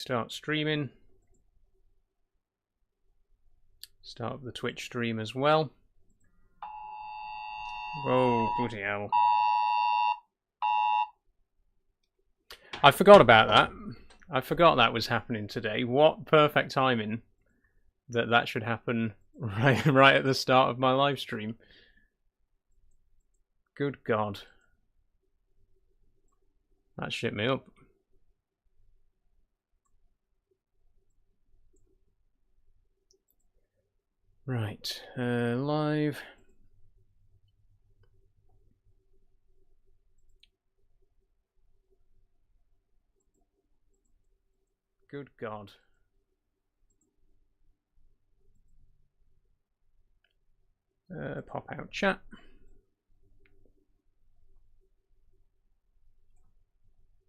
Start streaming. Start up the Twitch stream as well. Oh, bloody hell. I forgot about that. I forgot that was happening today. What perfect timing that should happen right at the start of my live stream. Good God. That shit me up. Right, live. Good God. Pop out chat.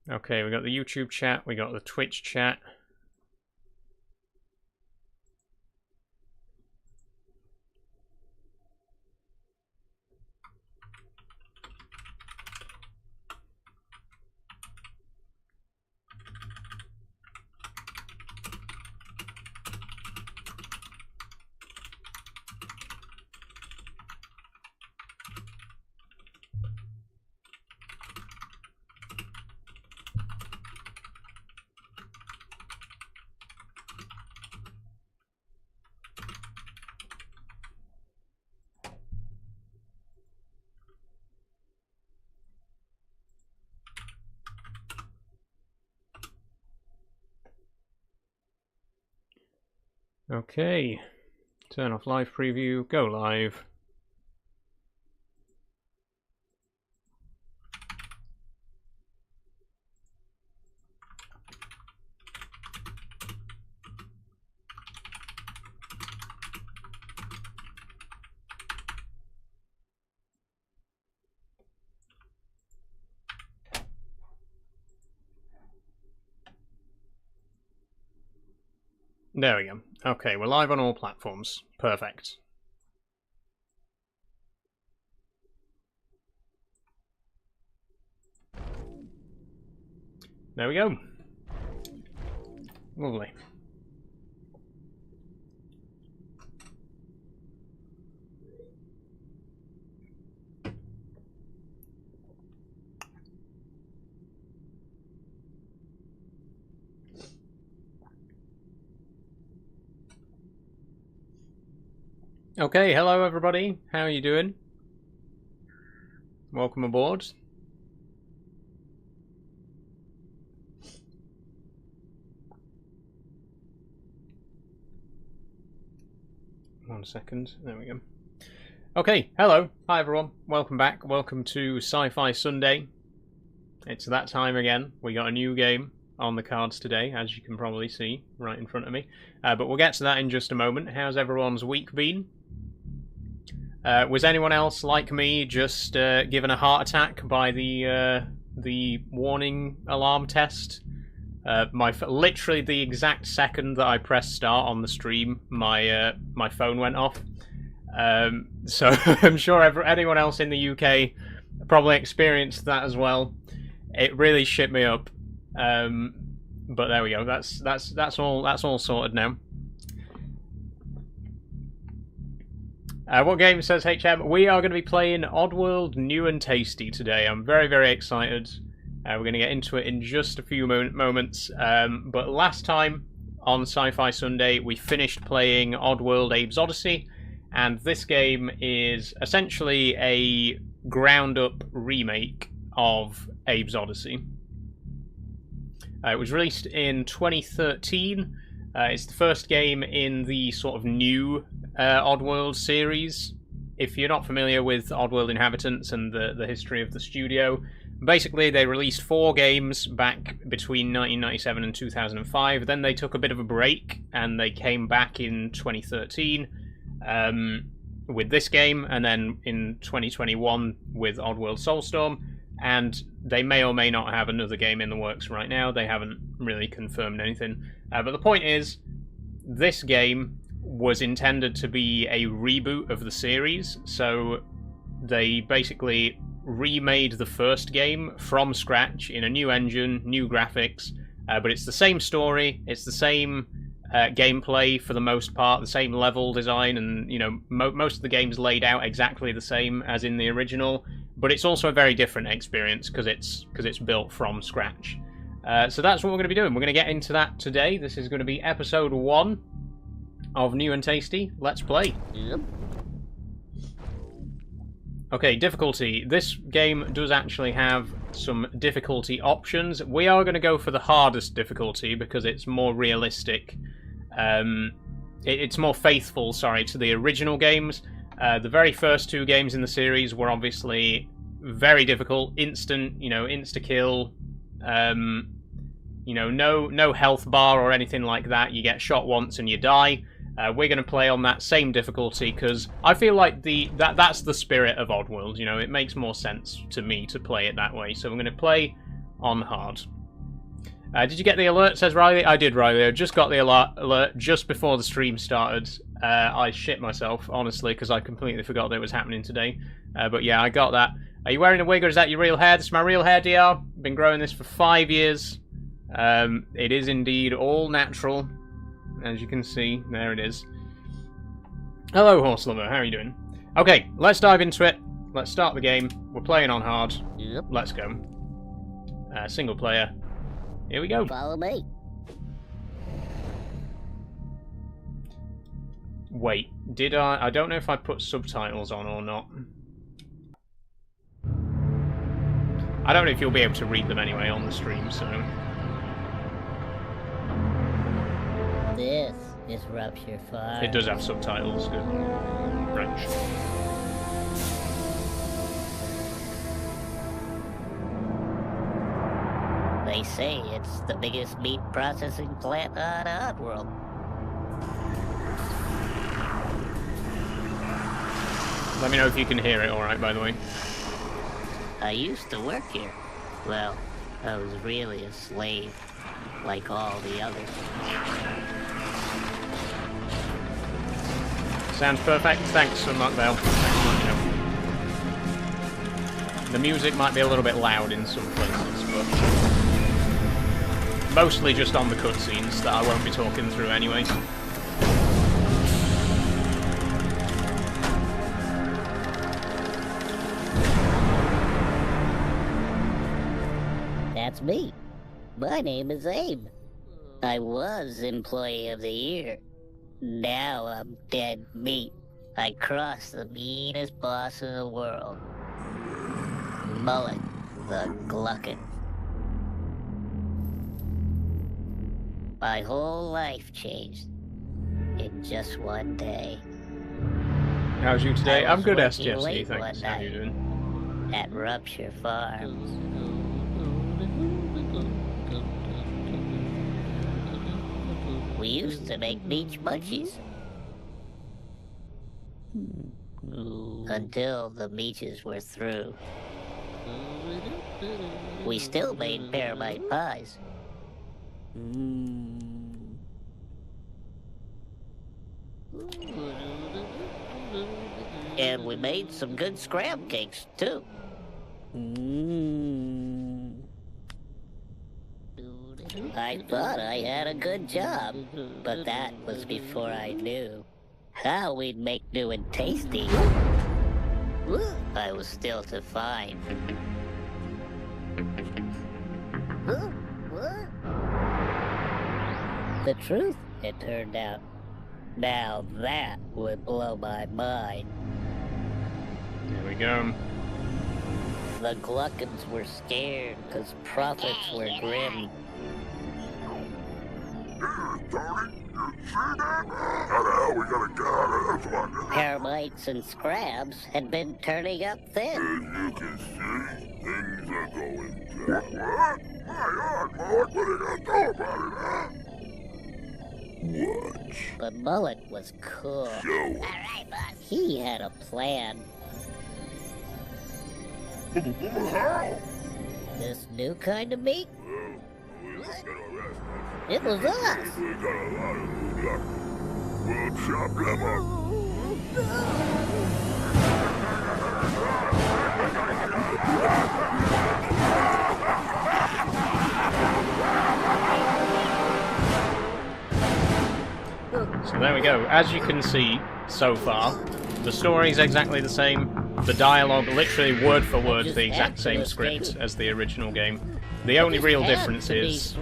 Okay, we got the YouTube chat, we got the Twitch chat. Okay, turn off live preview, go live. There we go. Okay, we're live on all platforms. Perfect. There we go. Lovely. Okay, hello everybody. How are you doing? Welcome aboard. One second. There we go. Okay, hello. Hi everyone. Welcome back. Welcome to Sci-Fi Sunday. It's that time again. We got a new game on the cards today, as you can probably see right in front of me. But we'll get to that in just a moment. How's everyone's week been? Was anyone else like me just given a heart attack by the warning alarm test? Literally the exact second that I pressed start on the stream, my phone went off. So I'm sure anyone else in the UK probably experienced that as well. It really shit me up. But there we go. That's all sorted now. What game says HM? We are going to be playing Oddworld New and Tasty today. I'm very, very excited. We're going to get into it in just a few moments. But last time on Sci-Fi Sunday, we finished playing Oddworld Abe's Odyssey. And this game is essentially a ground-up remake of Abe's Odyssey. It was released in 2013. It's the first game in the sort of new Oddworld series. If you're not familiar with Oddworld Inhabitants and the history of the studio, basically they released 4 games back between 1997 and 2005. Then they took a bit of a break and they came back in 2013 with this game, and then in 2021 with Oddworld Soulstorm. And they may or may not have another game in the works right now. They haven't really confirmed anything. But the point is, this game was intended to be a reboot of the series. So they basically remade the first game from scratch in a new engine, new graphics, but it's the same story, it's the same gameplay for the most part, the same level design, and you know most of the game's laid out exactly the same as in the original. But it's also a very different experience because it's built from scratch. So that's what we're going to be doing. We're going to get into that today. This is going to be episode 1 of New and Tasty. Let's play. Yep. Okay, difficulty. This game does actually have some difficulty options. We are going to go for the hardest difficulty because it's more realistic. It's more faithful, sorry, to the original games. The very first 2 games in the series were obviously very difficult. Instant, insta-kill. No health bar or anything like that. You get shot once and you die. We're going to play on that same difficulty because I feel like that's the spirit of Oddworld. You know, it makes more sense to me to play it that way. So I'm going to play on hard. Did you get the alert? Says Riley. I did, Riley. I just got the alert just before the stream started. I shit myself, honestly, because I completely forgot that it was happening today. But yeah, I got that. Are you wearing a wig or is that your real hair? This is my real hair, DR. Been growing this for 5 years. It is indeed all natural. As you can see, there it is. Hello, Horse Lover. How are you doing? Okay, let's dive into it. Let's start the game. We're playing on hard. Yep. Let's go. Single player. Here we go. Follow me. Wait, did I... I don't know if I put subtitles on or not. I don't know if you'll be able to read them anyway on the stream, so... This is Rupture Farm. It does have subtitles, good. French. They say it's the biggest meat processing plant on Oddworld. Let me know if you can hear it alright, by the way. I used to work here. Well, I was really a slave, like all the others. Sounds perfect. Thanks, Markvale. The music might be a little bit loud in some places, but mostly just on the cutscenes that I won't be talking through anyway. That's me. My name is Abe. I was Employee of the Year. Now I'm dead meat. I crossed the meanest boss in the world. Mullet the Gluckin. My whole life changed in just one day. How's you today? I'm good, working SGSC, late thanks. one How you night doing? at Rupture Farms. We used to make beach munchies. Until the beaches were through. We still made pearmite pies. And we made some good scram cakes, too. I thought I had a good job, but that was before I knew how we'd make new and tasty. I was still to find. The truth, it turned out. Now that would blow my mind. There we go. The Gluckins were scared because profits were grim. How the hell we gonna get out of this one? Paramites and scrabs had been turning up thin. As you can see, things are going down. What? My God, Mark, what are you gonna do about it, huh? What? But Mullet was cool. Show All right, boss. He had a plan. How? This new kind of meat? Well, we just got arrested. It was us. We got a lot of luck. We'll chop them up. So there we go. As you can see so far, the story is exactly the same. The dialogue, literally word for word, the exact same script as the original game. The only real difference is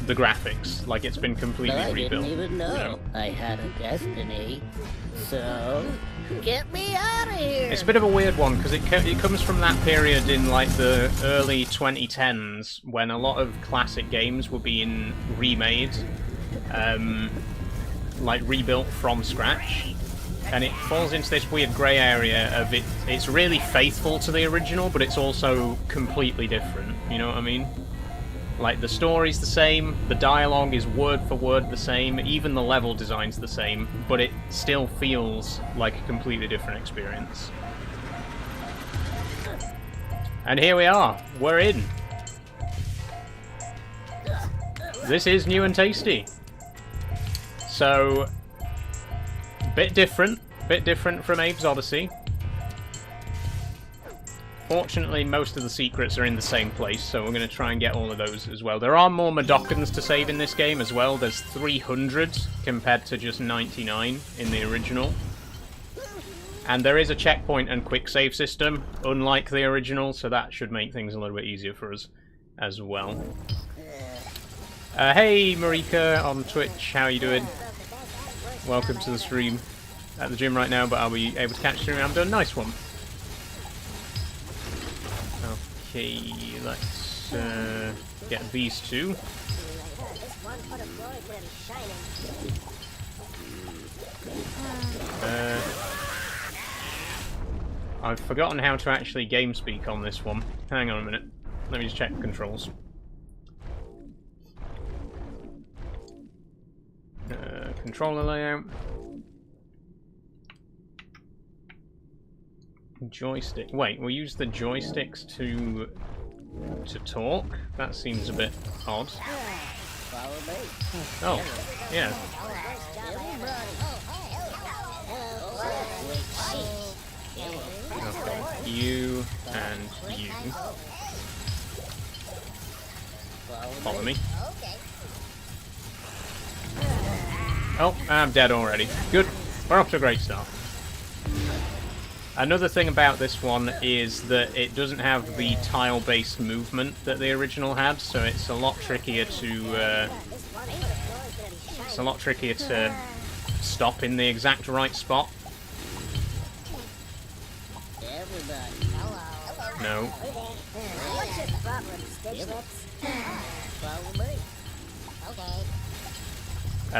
the graphics. Like, it's been completely rebuilt. I didn't even know I had a destiny. So, get me out of here! It's a bit of a weird one, because it comes from that period in, like, the early 2010s, when a lot of classic games were being remade, like, rebuilt from scratch. And it falls into this weird grey area of it's really faithful to the original, but it's also completely different, you know what I mean? Like, the story's the same, the dialogue is word for word the same, even the level design's the same, but it still feels like a completely different experience. And here we are, we're in. This is new and tasty. So, bit different from Abe's Odyssey. Fortunately, most of the secrets are in the same place, so we're going to try and get all of those as well. There are more Madokans to save in this game as well. There's 300 compared to just 99 in the original. And there is a checkpoint and quick save system, unlike the original, so that should make things a little bit easier for us as well. Hey Marika on Twitch, how are you doing? Welcome to the stream. At the gym right now, but I'll be able to catch the stream when I'm done. Nice one. Okay, let's get these two. I've forgotten how to actually game speak on this one. Hang on a minute. Let me just check the controls. Controller layout. Joystick. Wait, we'll use the joysticks to talk? That seems a bit odd. Oh, yeah. Okay, you and you. Follow me. Oh, I'm dead already. Good. We're off to a great start. Another thing about this one is that it doesn't have the tile-based movement that the original had, so it's a lot trickier to stop in the exact right spot. No.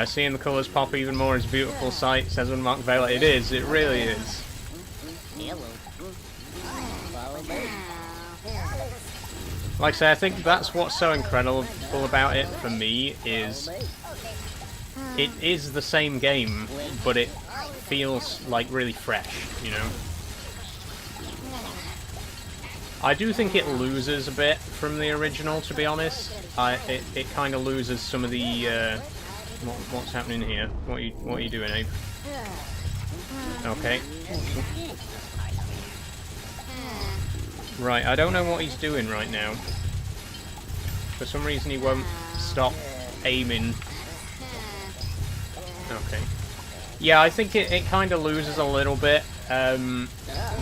Seeing the colours pop even more is a beautiful sight, says Unmarked Veil. It is, it really is. Like I say, I think that's what's so incredible about it for me, is it is the same game, but it feels like really fresh, you know? I do think it loses a bit from the original, to be honest. It kind of loses some of the what's happening here? What are you doing, Abe? Okay. Right, I don't know what he's doing right now. For some reason he won't stop aiming. Okay. Yeah, I think it kind of loses a little bit,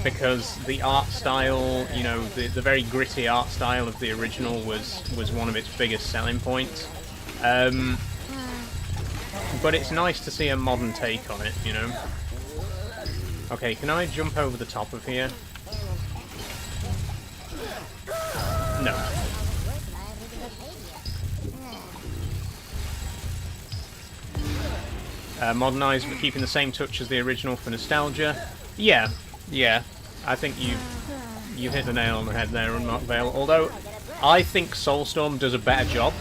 because the art style, you know, the very gritty art style of the original was one of its biggest selling points. But it's nice to see a modern take on it, you know? Okay, can I jump over the top of here? No. Modernised but keeping the same touch as the original for nostalgia. Yeah. I think you hit the nail on the head there, Unmarked Veil. Although, I think Soulstorm does a better job.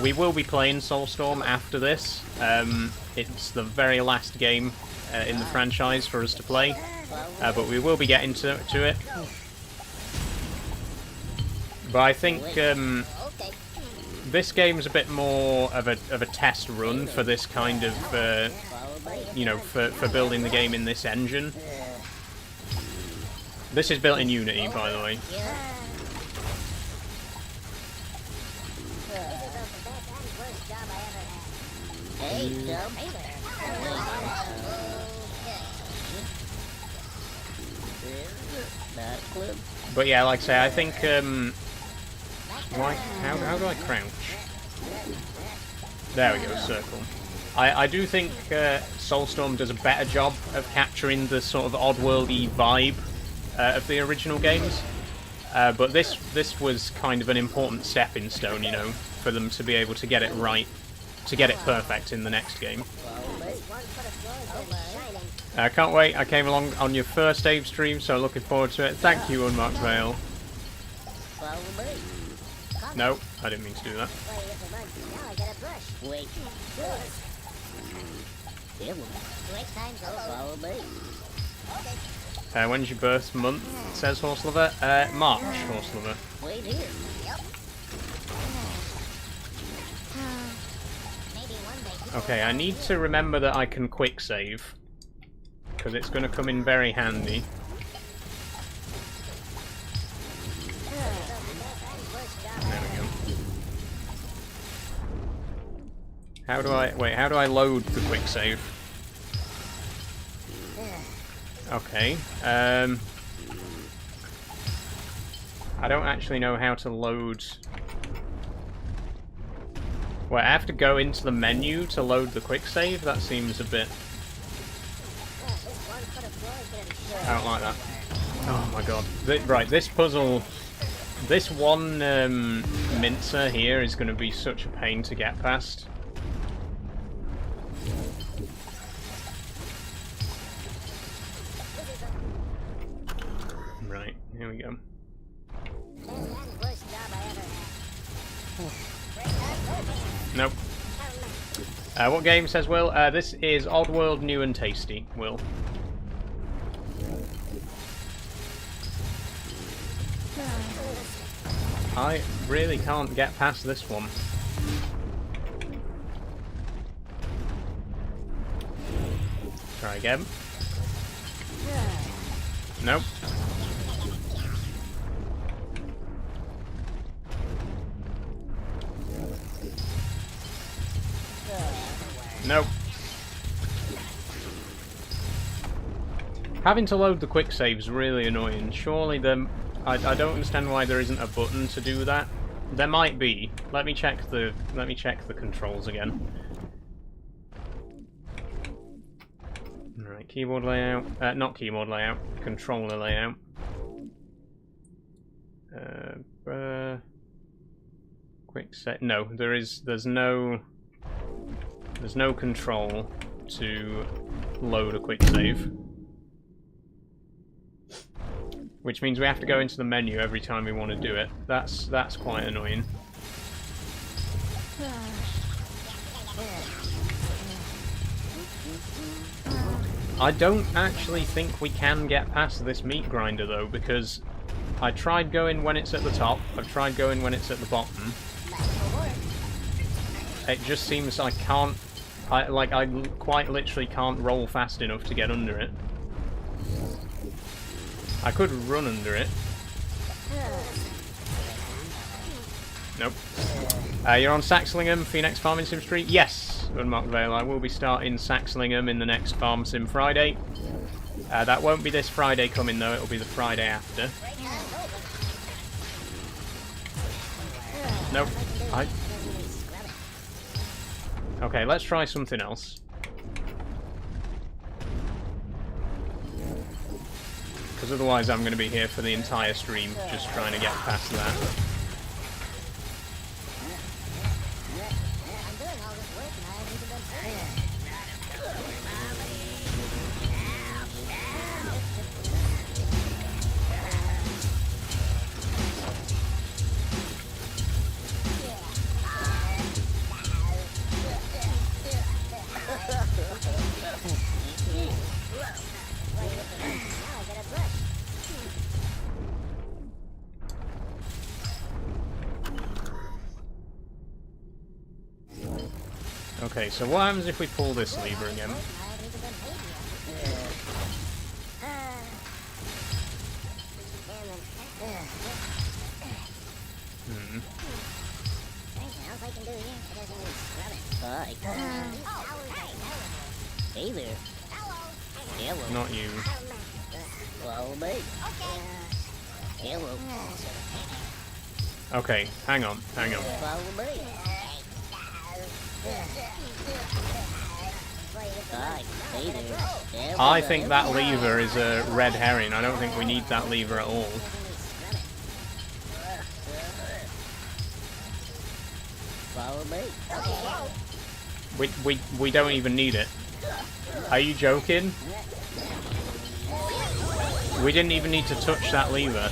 We will be playing Soulstorm after this. It's the very last game in the franchise for us to play. But we will be getting to it. But I think this game's a bit more of a test run for this kind of, you know, for building the game in this engine. This is built in Unity, by the way. But yeah, like I say, I think how do I crouch? There we go, circle. I do think Soulstorm does a better job of capturing the sort of Oddworld-y vibe of the original games. But this was kind of an important stepping stone, you know, for them to be able to get it right, to get it perfect in the next game. I can't wait. I came along on your first Abe stream, so looking forward to it. Thank you, Unmarked Veil. No, I didn't mean to do that. When's your birth month? Says Horse Lover. March, Horse Lover. Wait here. Okay, I need to remember that I can quick save, because it's going to come in very handy. There we go. How do I load the quick save? Okay, I don't actually know how to load... Well, I have to go into the menu to load the quick save? That seems a bit... I don't like that. Oh my god. Right, this puzzle... This one mincer here is going to be such a pain to get past. Right, here we go. Nope. What game says Will? This is Oddworld New and Tasty, Will. I really can't get past this one. Try again. Nope. Nope. Having to load the quick save is really annoying. Surely I don't understand why there isn't a button to do that. There might be. Let me check the controls again. Right, keyboard layout. Not keyboard layout. Controller layout. Quick set. No, there's no control to load a quick save. Which means we have to go into the menu every time we want to do it. That's quite annoying. I don't actually think we can get past this meat grinder though, because I tried going when it's at the top, I've tried going when it's at the bottom. It just seems I can't... I quite literally can't roll fast enough to get under it. I could run under it. Nope. You're on Saxlingham for your next Farming Sim stream? Yes, Unmarked Veil. I will be starting Saxlingham in the next Farm Sim Friday. That won't be this Friday coming though, it'll be the Friday after. Nope. Okay, let's try something else. Because otherwise I'm going to be here for the entire stream, just trying to get past that. Okay, so what happens if we pull this lever again? Hey there. Hello. Not you. Follow me. Hello. Okay, hang on, hang on. Follow me. Hi. Hey there. I think that lever is a red herring. I don't think we need that lever at all. Follow me. We don't even need it. Are you joking? We didn't even need to touch that lever.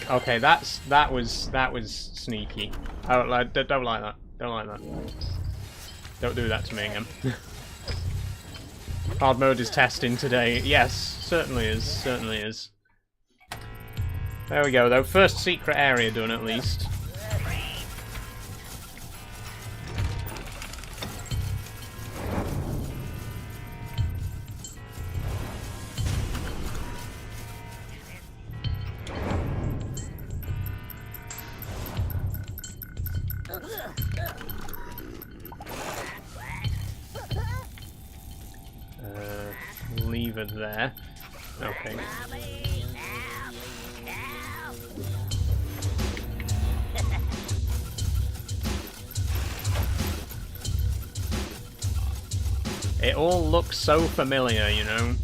Okay, that was sneaky. I don't like that. Don't like that. Don't do that to me again. Hard mode is testing today. Yes, certainly is. Certainly is. There we go, though. First secret area done, at least. Lever there. Okay. It all looks so familiar, you know.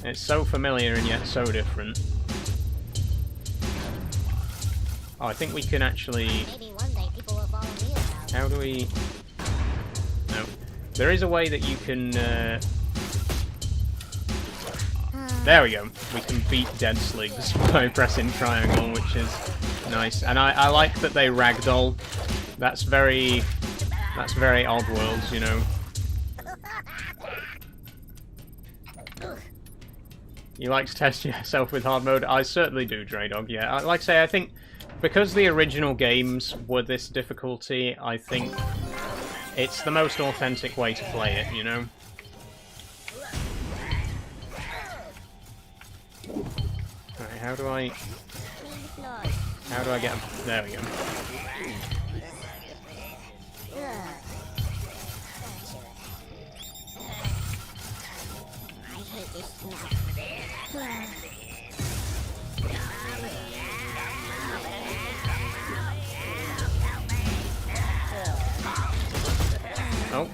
It's so familiar and yet so different. Oh, I think we can actually... Maybe one day people will follow me around. How do we... No. There is a way that you can... There we go. We can beat dead sligs by pressing triangle, which is nice. And I like that they ragdoll. That's very Oddworld, you know. You like to test yourself with hard mode? I certainly do, Draydog, yeah. Like I say, I think because the original games were this difficulty, I think it's the most authentic way to play it, you know? Alright, how do I get... There we go. I hate this smell. Oh.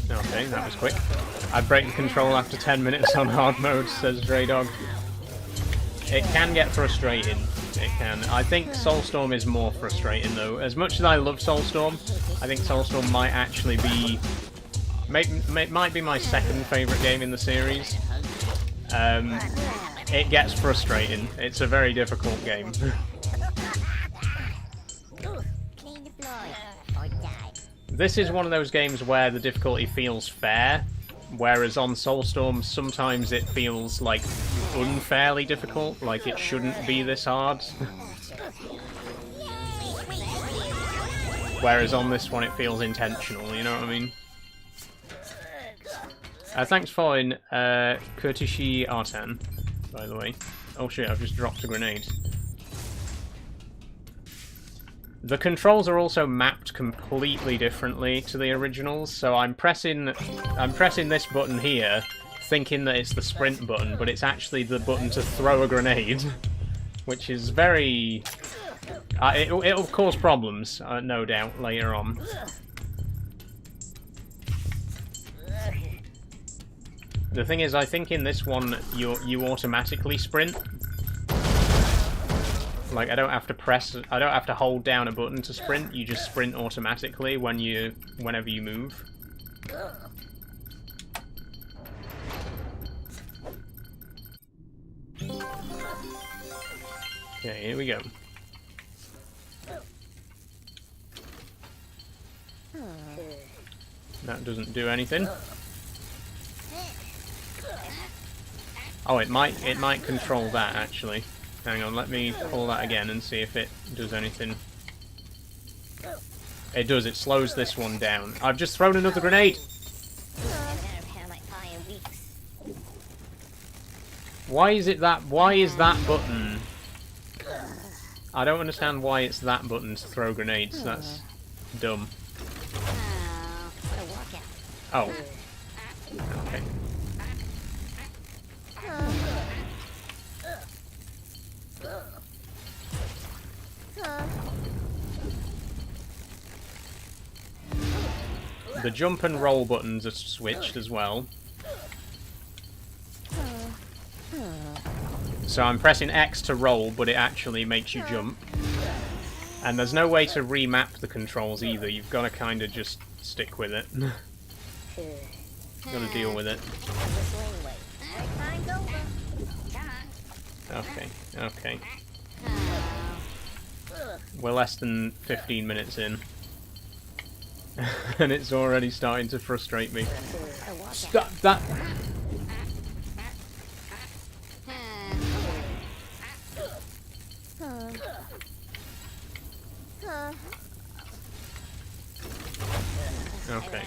Okay, that was quick. I break the control after 10 minutes on hard mode, says Draydog. It can get frustrating. It can. I think Soulstorm is more frustrating, though. As much as I love Soulstorm, I think Soulstorm might actually be... might be my second favourite game in the series. It gets frustrating. It's a very difficult game. Clean the floor or die. This is one of those games where the difficulty feels fair, whereas on Soulstorm sometimes it feels like unfairly difficult, like it shouldn't be this hard. Whereas on this one it feels intentional, you know what I mean? Thanks for following Kurtishi Artan, by the way. Oh shit, I've just dropped a grenade. The controls are also mapped completely differently to the originals, so I'm pressing this button here, thinking that it's the sprint button, but it's actually the button to throw a grenade, which is very... it'll cause problems, no doubt, later on. The thing is, I think in this one, you automatically sprint. Like, I don't have to hold down a button to sprint, you just sprint automatically whenever you move. Okay, here we go. That doesn't do anything. Oh, it might control that, actually. Hang on, let me pull that again and see if it does anything. It does, it slows this one down. I've just thrown another grenade! Why is that button... I don't understand why it's that button to throw grenades. That's dumb. What a walkout. Oh. Okay. The jump and roll buttons are switched as well. So I'm pressing X to roll, but it actually makes you jump. And there's no way to remap the controls either. You've got to kind of just stick with it. Got to deal with it. Okay, okay. We're less than 15 minutes in. And it's already starting to frustrate me. Stop that! Okay.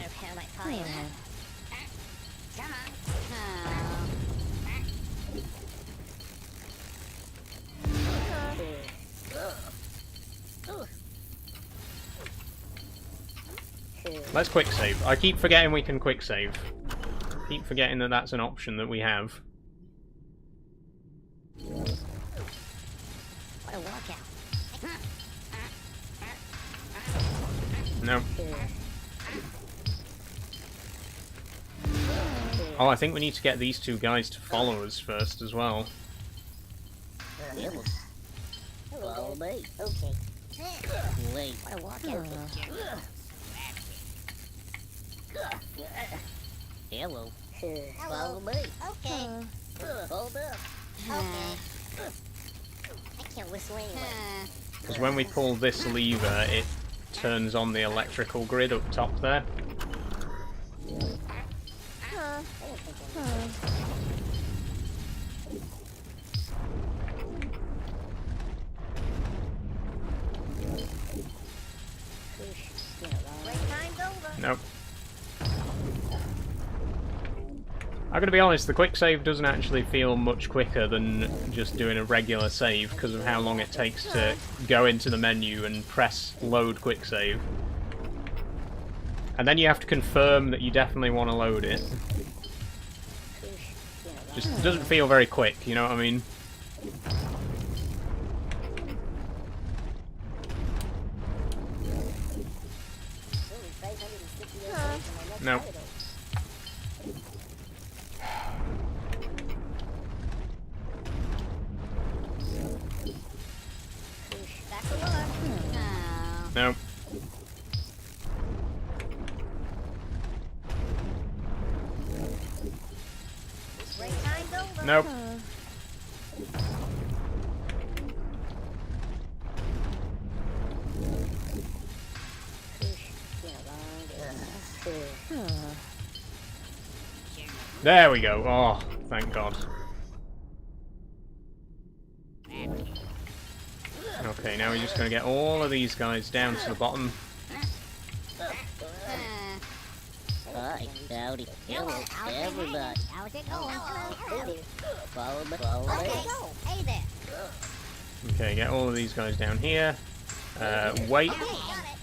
Let's quick save. I keep forgetting we can quick save. Keep forgetting that that's an option that we have. What a walkout. No. Oh, I think we need to get these two guys to follow us first as well. Follow me. Okay. Wait. What a walkout. Hello. Follow me. Okay. Hold up. Okay. I can't whistle anyway. Because when we pull this lever, it turns on the electrical grid up top there. Nope. I'm gonna be honest, the quick save doesn't actually feel much quicker than just doing a regular save because of how long it takes to go into the menu and press load quick save. And then you have to confirm that you definitely want to load it. Just doesn't feel very quick, you know what I mean? No. No. Nope. There we go. Oh, thank God. Okay, now we're just going to get all of these guys down to the bottom. Hi, howdy. Hello, everybody. How's it going? Follow me. Follow me. Okay, go. Hey there. Okay, get all of these guys down here. Wait. Okay, got it.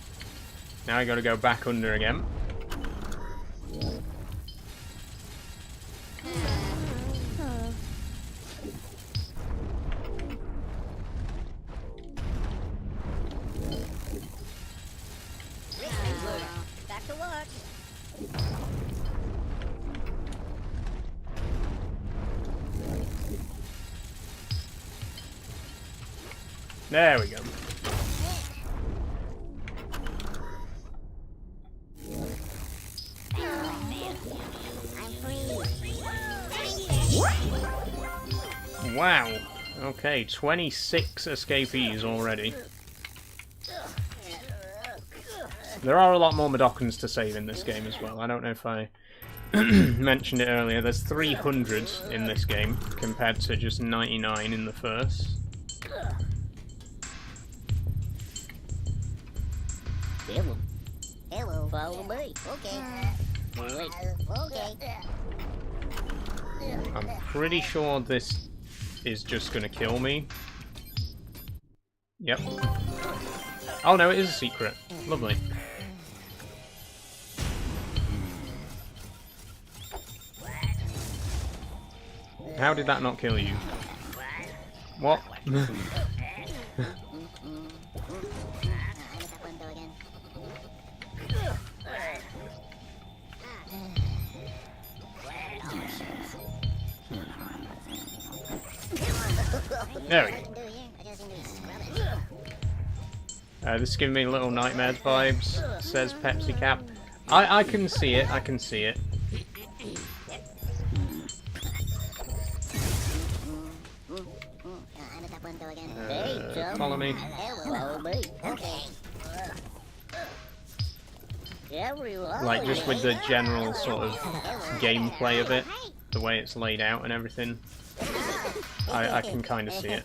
Now I got to go back under again. Back to work. There we go. I'm free. Wow. Okay, 26 escapees already. There are a lot more Madokans to save in this game as well. I don't know if I mentioned it earlier. There's 300 in this game compared to just 99 in the first. Hello. Hello. Follow me. Okay. Wait. Okay. I'm pretty sure this is just going to kill me. Yep. Oh no, it is a secret. Lovely. How did that not kill you? What? There we go. This is giving me little Nightmares vibes, says Pepsi Cap. I can see it, I can see it. Follow me. Follow me. Okay. Like, just with the general sort of gameplay of it, the way it's laid out and everything, I can kind of see it.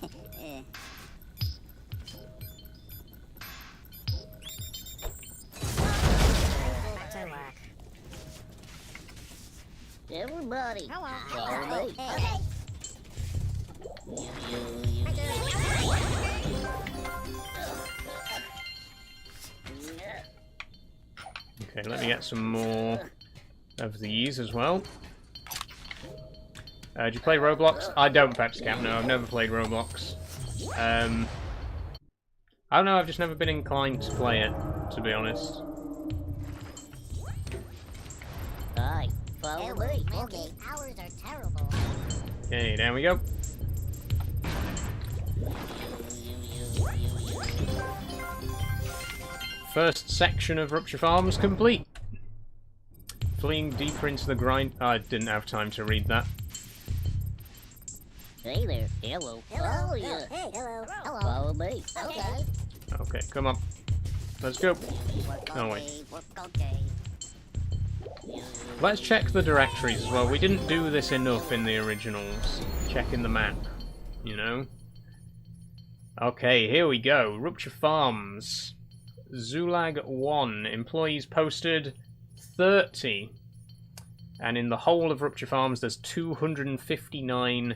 Everybody. Follow me. Okay, let me get some more of these as well. Do you play Roblox? I don't, Pepsi Cap, no, I've never played Roblox. I don't know, I've just never been inclined to play it, to be honest. Hi, follow me. Okay, hours are terrible. Okay, there we go. First section of Rupture Farms complete. Fleeing deeper into the grind. Oh, I didn't have time to read that. Hey there. Hello. Hello. Oh, yeah. Hey, hello. Hello. Follow me. Okay. Okay, come on. Let's go. Work Oh, okay. wait. Work okay. Let's check the directories as well. We didn't do this enough in the originals. Checking the map, you know? Okay, here we go. Rupture Farms. Zulag 1. Employees posted 30. And in the whole of Rupture Farms, there's 259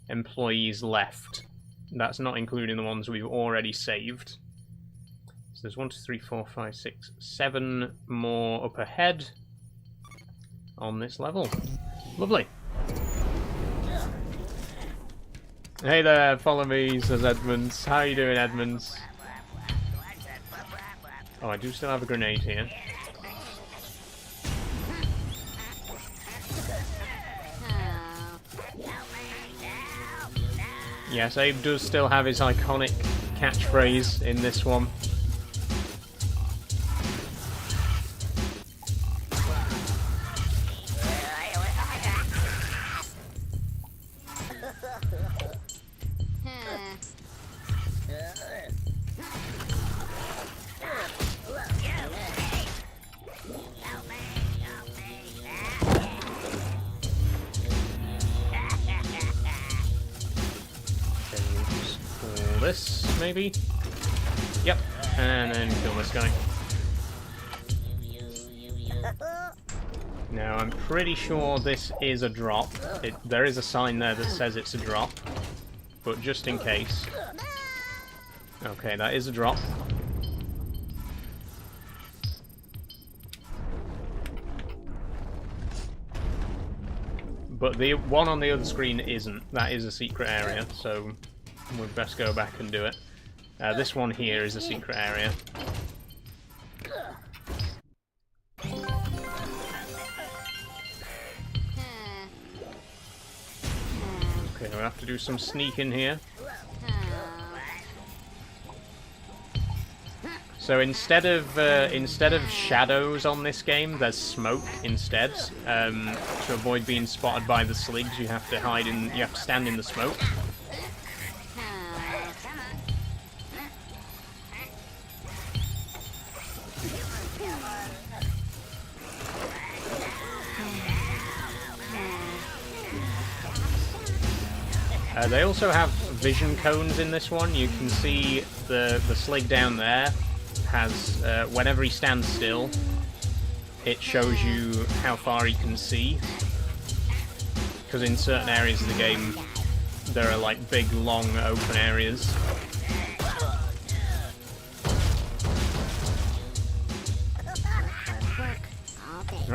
employees left. That's not including the ones we've already saved. So there's 1, 2, 3, 4, 5, 6, 7 more up ahead on this level. Lovely. Hey there, follow me, says Edmonds. How are you doing, Edmonds? Oh, I do still have a grenade here. Yes, Abe does still have his iconic catchphrase in this one. This, maybe? Yep, and then kill this guy. Now, I'm pretty sure this is a drop. There is a sign there that says it's a drop, but just in case. Okay, that is a drop. But the one on the other screen isn't. That is a secret area, so we'd best go back and do it. This one here is a secret area. Okay, we'll have to do some sneaking here. So instead of shadows on this game, there's smoke instead. To avoid being spotted by the sligs, you have to hide in. You have to stand in the smoke. They also have vision cones in this one. You can see the slig down there has, whenever he stands still, it shows you how far he can see. Because in certain areas of the game, there are like big, long, open areas.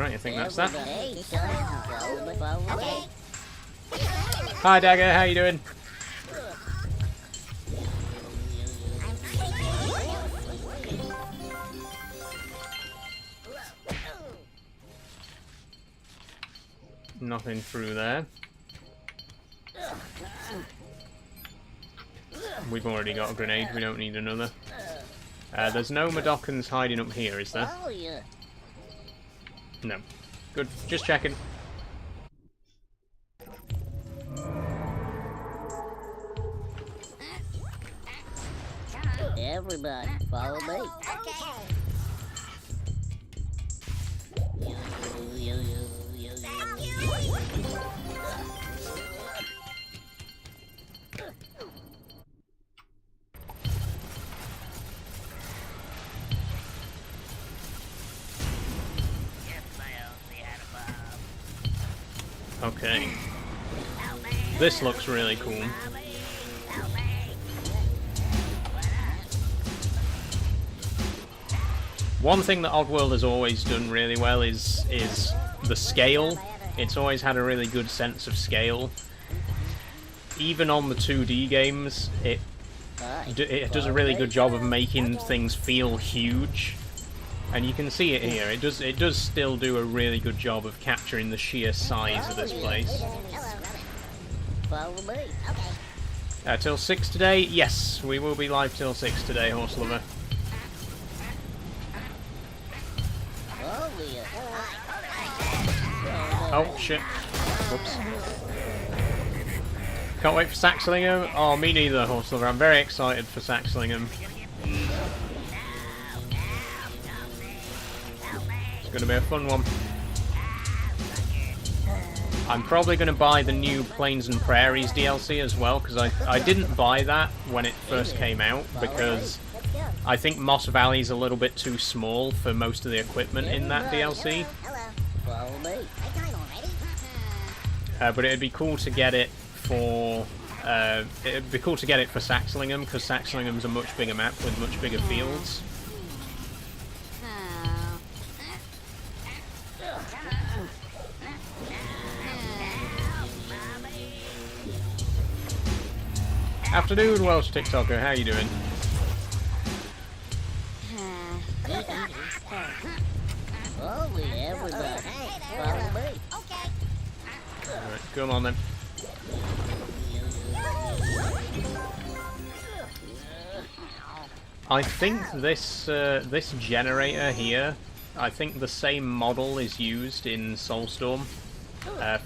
Alright, I think that's that. Hey, son, follow me. Hi Dagger, how you doing? Nothing through there. We've already got a grenade, we don't need another. There's no Madokans hiding up here, is there? Oh, yeah. No. Good, just checking. Everybody, follow me. Okay. This looks really cool. One thing that Oddworld has always done really well is the scale. It's always had a really good sense of scale. Even on the 2D games, it does a really good job of making things feel huge. And you can see it here. It does still do a really good job of capturing the sheer size of this place. Follow me. Till 6 today? Yes, we will be live till 6 today, Horse Lover. Oh, shit. Whoops. Can't wait for Saxlingham. Oh, me neither, Horse Lover. I'm very excited for Saxlingham. It's going to be a fun one. I'm probably going to buy the new Plains and Prairies DLC as well, because I didn't buy that when it first came out, because I think Moss Valley's a little bit too small for most of the equipment in that DLC. Follow me. But it'd be cool to get it for Saxlingham, because Saxlingham's a much bigger map with much bigger fields. Afternoon, Welsh TikToker. How you doing? Follow everybody. Follow me. Alright, come on then. I think this this generator here, I think the same model is used in Soulstorm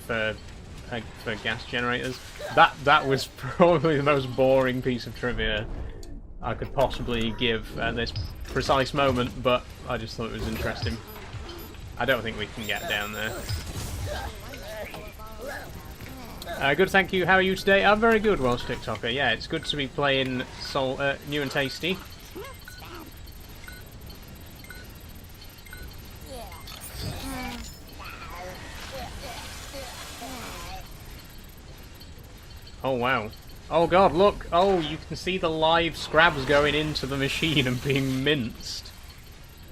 for gas generators. That was probably the most boring piece of trivia I could possibly give at this precise moment, but I just thought it was interesting. I don't think we can get down there. Good, thank you. How are you today? I'm very good, Welsh TikToker. Yeah, it's good to be playing New and Tasty. Oh wow. Oh god, look! Oh, you can see the live scrabs going into the machine and being minced.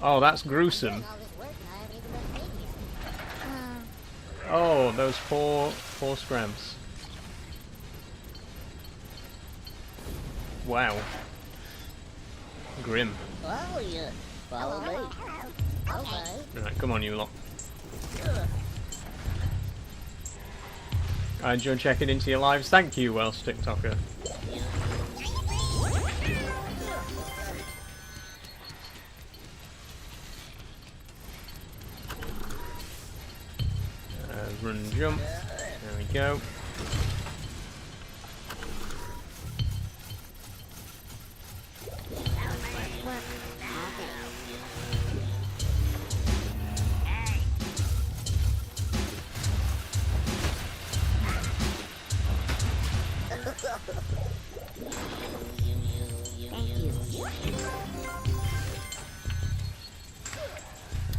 Oh, that's gruesome. Oh, those poor scrabs. Wow. Grim. Oh, yeah. Follow me. Okay. Right, come on, you lot. I enjoy checking into your lives. Thank you, Welsh TikToker. Run and jump. There we go.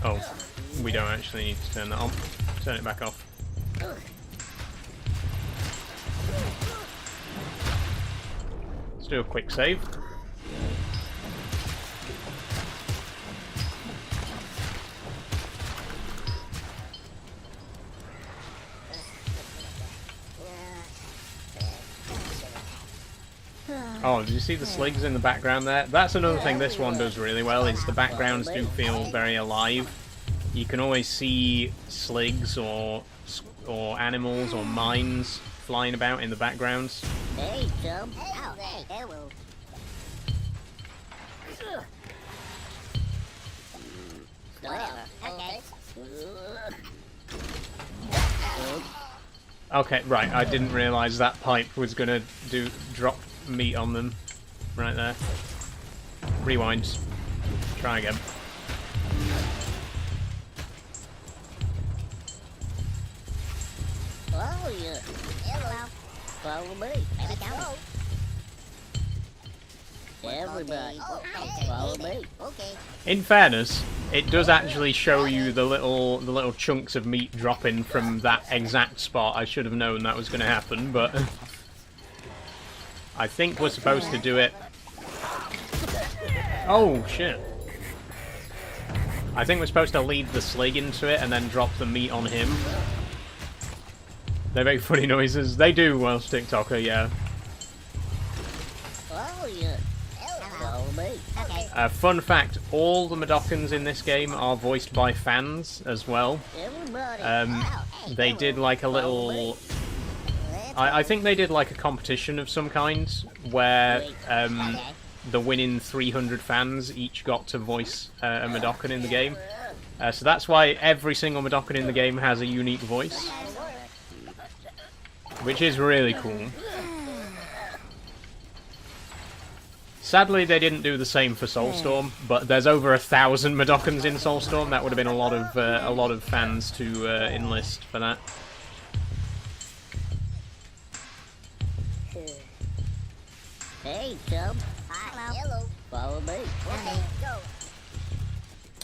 Oh, we don't actually need to turn that on. Turn it back off. Let's do a quick save. Oh, did you see the sligs in the background there? That's another thing this one does really well, is the backgrounds do feel very alive. You can always see sligs or animals or mines flying about in the backgrounds. Hey, chum. Oh, hey, hello. Whatever. Okay. Okay, right, I didn't realise that pipe was gonna drop meat on them. Right there. Rewind. Try again. Follow you. Hello. Follow me. Here we go. Everybody. Okay. Follow me. Okay. In fairness, it does actually show you the little chunks of meat dropping from that exact spot. I should have known that was going to happen, but I think we're supposed to do it. Oh shit! I think we're supposed to lead the slig into it and then drop the meat on him. They make funny noises. They do, Welsh TikToker, yeah. Follow you. Follow me. Okay. Fun fact, all the Madokans in this game are voiced by fans as well. Everybody. They did like a little... I think they did like a competition of some kind where the winning 300 fans each got to voice a Madokan in the game. So that's why every single Madokan in the game has a unique voice, which is really cool. Sadly, they didn't do the same for Soulstorm, but there's over 1,000 Madokans in Soulstorm. That would have been a lot of fans to enlist for that. Hey, chum. Hi. Hello. Follow me. Okay. Go.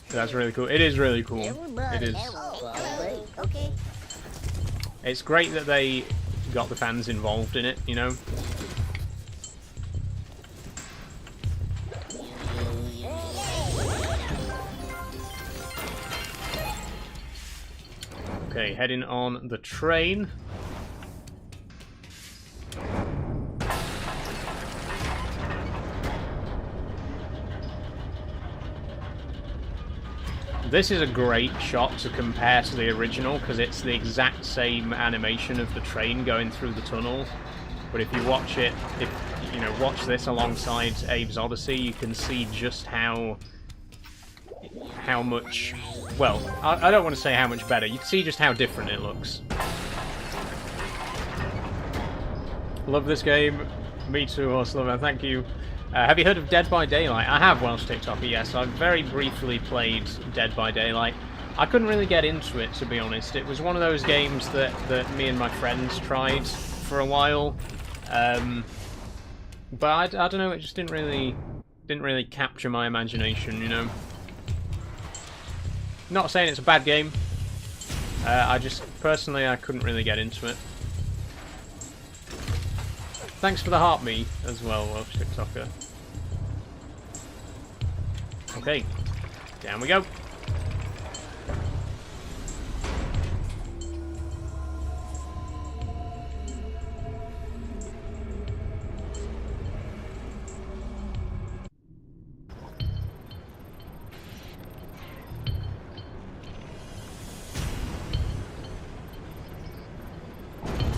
That's really cool. It is really cool. Everybody. It is. Follow me. Okay. It's great that they got the fans involved in it, you know? Okay, heading on the train. This is a great shot to compare to the original because it's the exact same animation of the train going through the tunnel. But if you watch it, watch this alongside Abe's Odyssey, you can see just how much, well, I don't want to say how much better, you can see just how different it looks. Love this game. Me too, Horselover, thank you. Have you heard of Dead by Daylight? I have, Welsh TikToker, yes. I've very briefly played Dead by Daylight. I couldn't really get into it, to be honest. It was one of those games that me and my friends tried for a while. But I don't know, it just didn't really capture my imagination, you know? Not saying it's a bad game. I just, personally, I couldn't really get into it. Thanks for the heart me as well, Welsh TikToker. Okay, down we go.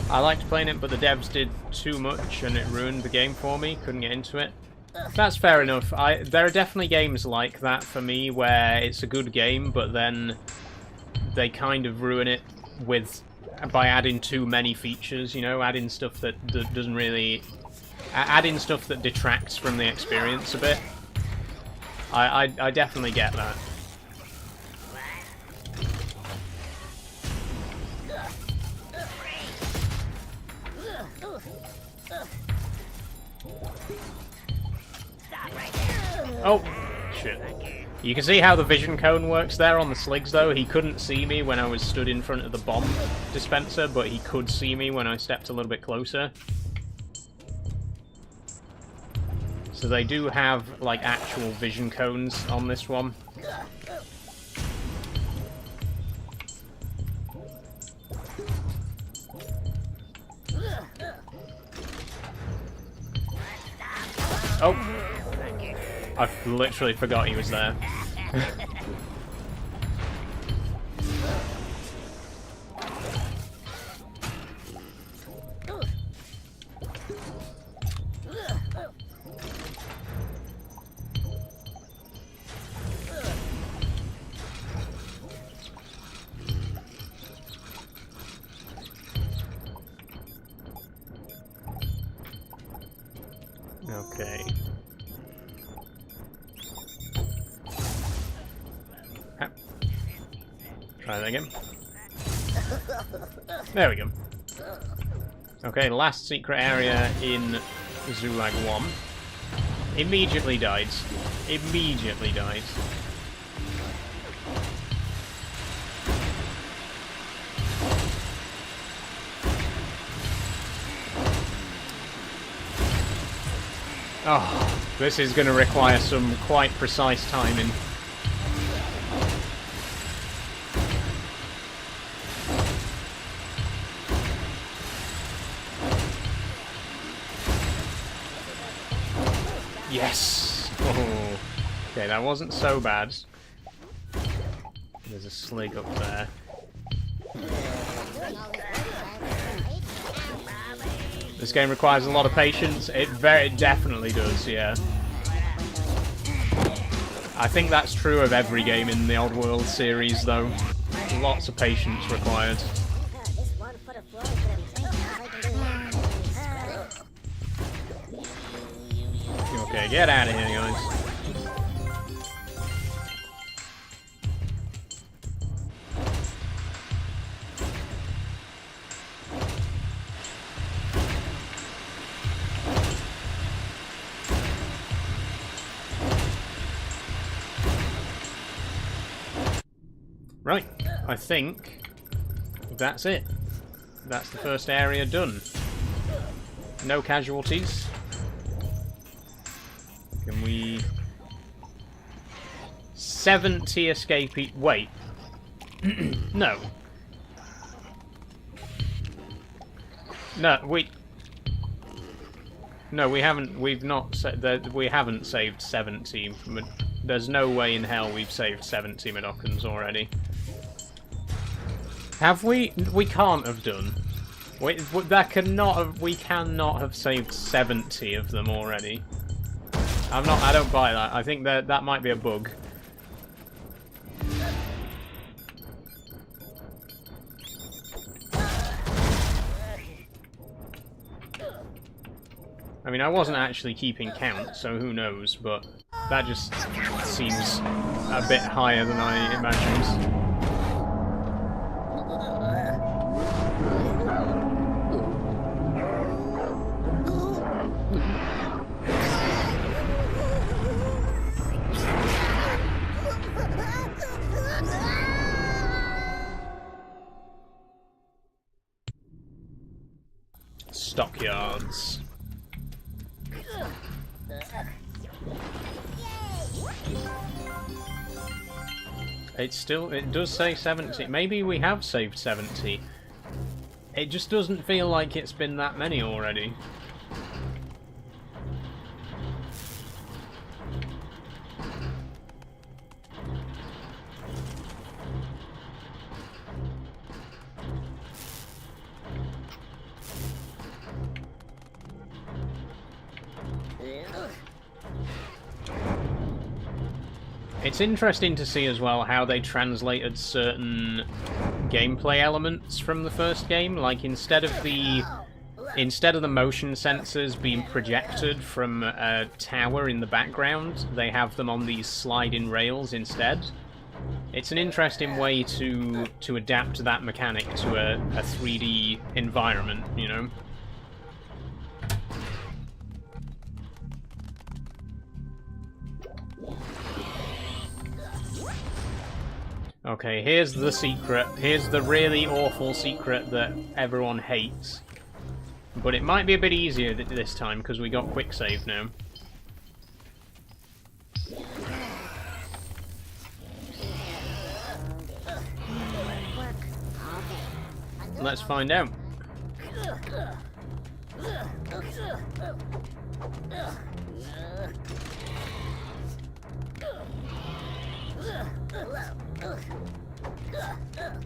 I liked playing it, but the devs did too much and it ruined the game for me. Couldn't get into it. That's fair enough. There are definitely games like that for me where it's a good game, but then they kind of ruin it by adding too many features, you know, adding stuff that doesn't really... adding stuff that detracts from the experience a bit. I definitely get that. Oh, shit. You can see how the vision cone works there on the sligs, though. He couldn't see me when I was stood in front of the bomb dispenser, but he could see me when I stepped a little bit closer. So they do have, like, actual vision cones on this one. Oh! I literally forgot he was there. Okay. Try that again. There we go. Okay, last secret area in Zulag 1. Immediately died. Immediately died. Oh, this is going to require some quite precise timing. Yes! Oh. Okay, that wasn't so bad. There's a slig up there. This game requires a lot of patience. It definitely does, yeah. I think that's true of every game in the Oddworld series, though. Lots of patience required. Okay, get out of here, guys. Right, I think that's it. That's the first area done. No casualties. Can we... 70 escapee... Wait. No. No, No, we haven't... We've not... We haven't saved 70. There's no way in hell we've saved 70 Medokans already. Have we? We can't have done. That cannot have... We cannot have saved 70 of them already. I don't buy that. I think that might be a bug. I mean, I wasn't actually keeping count, so who knows, but that just seems a bit higher than I imagined. Stockyards. It does say 70. Maybe we have saved 70. It just doesn't feel like it's been that many already. It's interesting to see as well how they translated certain gameplay elements from the first game. Like instead of the motion sensors being projected from a tower in the background, they have them on these sliding rails instead. It's an interesting way to adapt that mechanic to a 3D environment, you know. Okay, here's the secret. Here's the really awful secret that everyone hates. But it might be a bit easier this time because we got quick save now. Let's find out.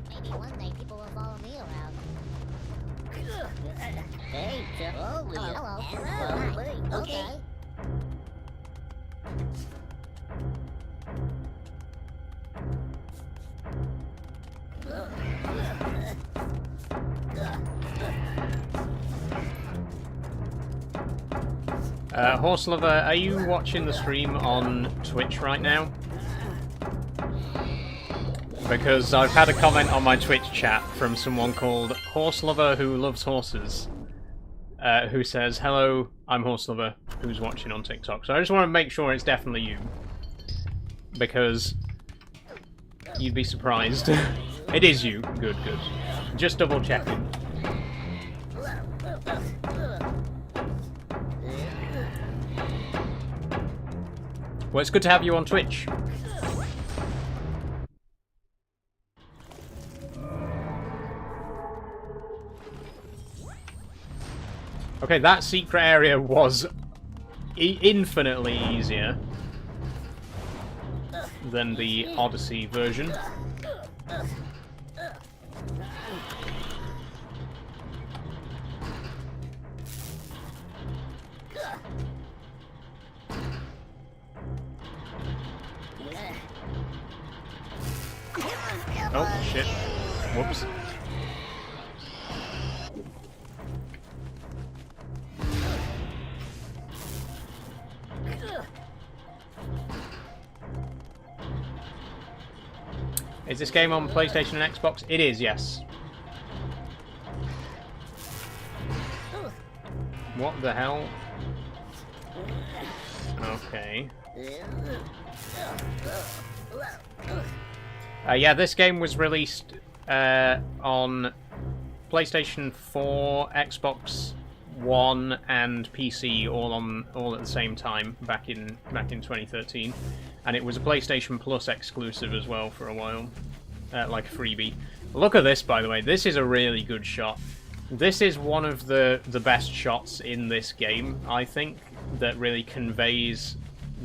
Maybe one day people will follow me around. Hey, Joe. Hello. Follow me. Okay. Horse Lover, are you watching the stream on Twitch right now? Because I've had a comment on my Twitch chat from someone called Horse Lover who loves horses, who says, "Hello, I'm Horse Lover, who's watching on TikTok." So I just want to make sure it's definitely you, because you'd be surprised. It is you. Good, good. Just double checking. Well, it's good to have you on Twitch. Okay, that secret area was infinitely easier than the Odyssey version. Oh, shit. Whoops. Is this game on PlayStation and Xbox? It is, yes. What the hell? Okay. Yeah, this game was released on PlayStation 4, Xbox One, and PC all at the same time back in 2013, and it was a PlayStation Plus exclusive as well for a while, like a freebie. Look at this, by the way. This is a really good shot. This is one of the best shots in this game, I think, that really conveys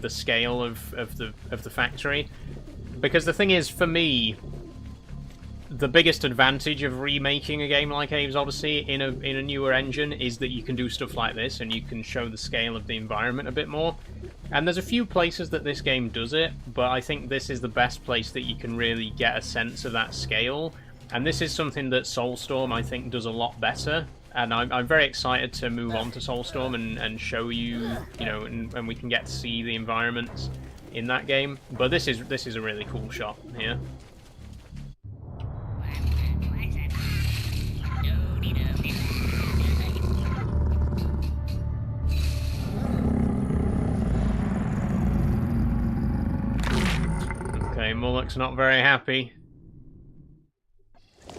the scale of the factory. Because the thing is, for me, the biggest advantage of remaking a game like Abe's Odyssey in a newer engine is that you can do stuff like this and you can show the scale of the environment a bit more. And there's a few places that this game does it, but I think this is the best place that you can really get a sense of that scale. And this is something that Soulstorm, I think, does a lot better. And I'm very excited to move on to Soulstorm and show you, you know, and we can get to see the environments in that game. But this is a really cool shot here. Okay, Mullock's not very happy.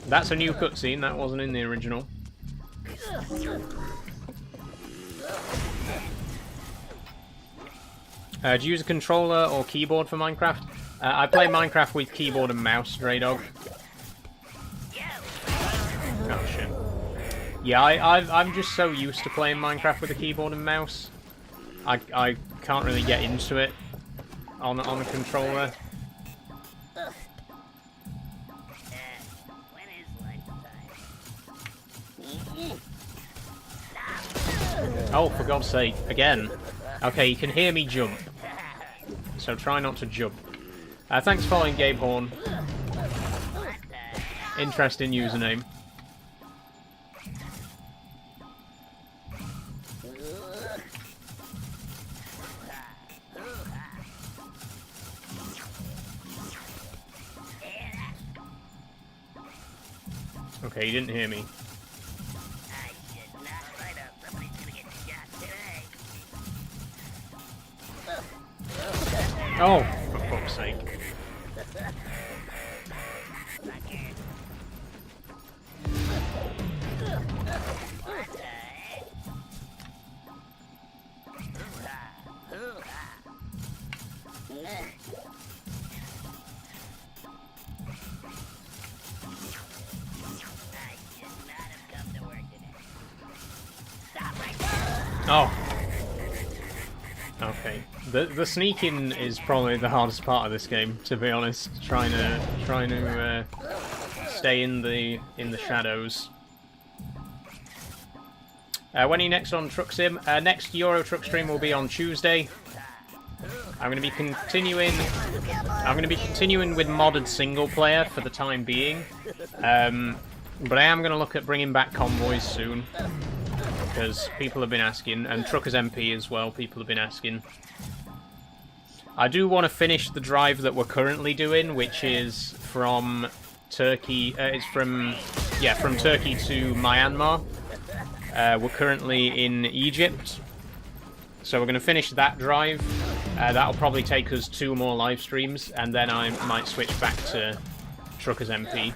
That's a new cutscene, that wasn't in the original. Do you use a controller or keyboard for Minecraft? I play Minecraft with keyboard and mouse, Stray Dog. Oh shit. Yeah, I'm just so used to playing Minecraft with a keyboard and mouse. I can't really get into it on a controller. Oh, for God's sake, again. Okay, you can hear me jump, so try not to jump. Thanks for following Gabe Horn. Interesting username. Okay, you didn't hear me. Oh, for fuck's sake. Oh. Okay. The sneaking is probably the hardest part of this game, to be honest. Trying to stay in the shadows. When are you next on Truck Sim? Next Euro Truck stream will be on Tuesday. I'm going to be continuing with modded single player for the time being, but I am going to look at bringing back convoys soon because people have been asking, and Truckers MP as well. People have been asking. I do want to finish the drive that we're currently doing, which is from Turkey. It's from Turkey to Myanmar. We're currently in Egypt. So we're going to finish that drive. That'll probably take us 2 more live streams, and then I might switch back to Truckers MP.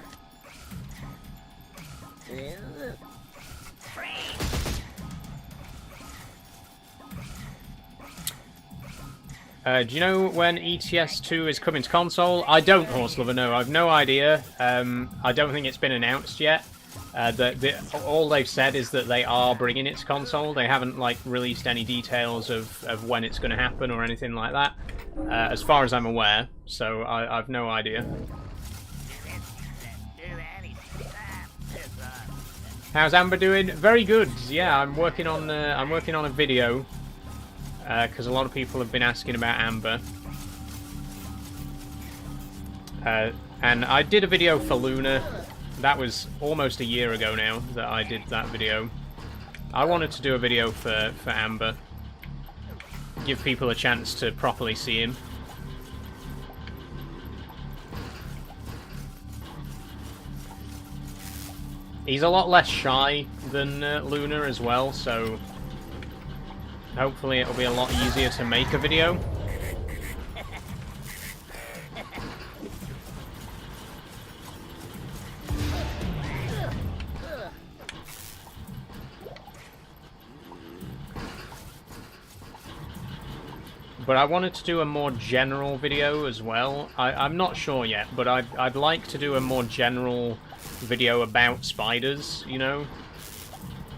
Do you know when ETS2 is coming to console? I don't, Horselover, no. I've no idea. I don't think it's been announced yet. All they've said is that they are bringing it to console. They haven't released any details of when it's going to happen or anything like that, as far as I'm aware. So I've no idea. How's Amber doing? Very good. Yeah, I'm working on a video because a lot of people have been asking about Amber. And I did a video for Luna. That was almost a year ago now that I did that video. I wanted to do a video for Amber. Give people a chance to properly see him. He's a lot less shy than Luna as well, so hopefully it'll be a lot easier to make a video. But I wanted to do a more general video as well. I'm not sure yet, but I'd like to do a more general video about spiders, you know?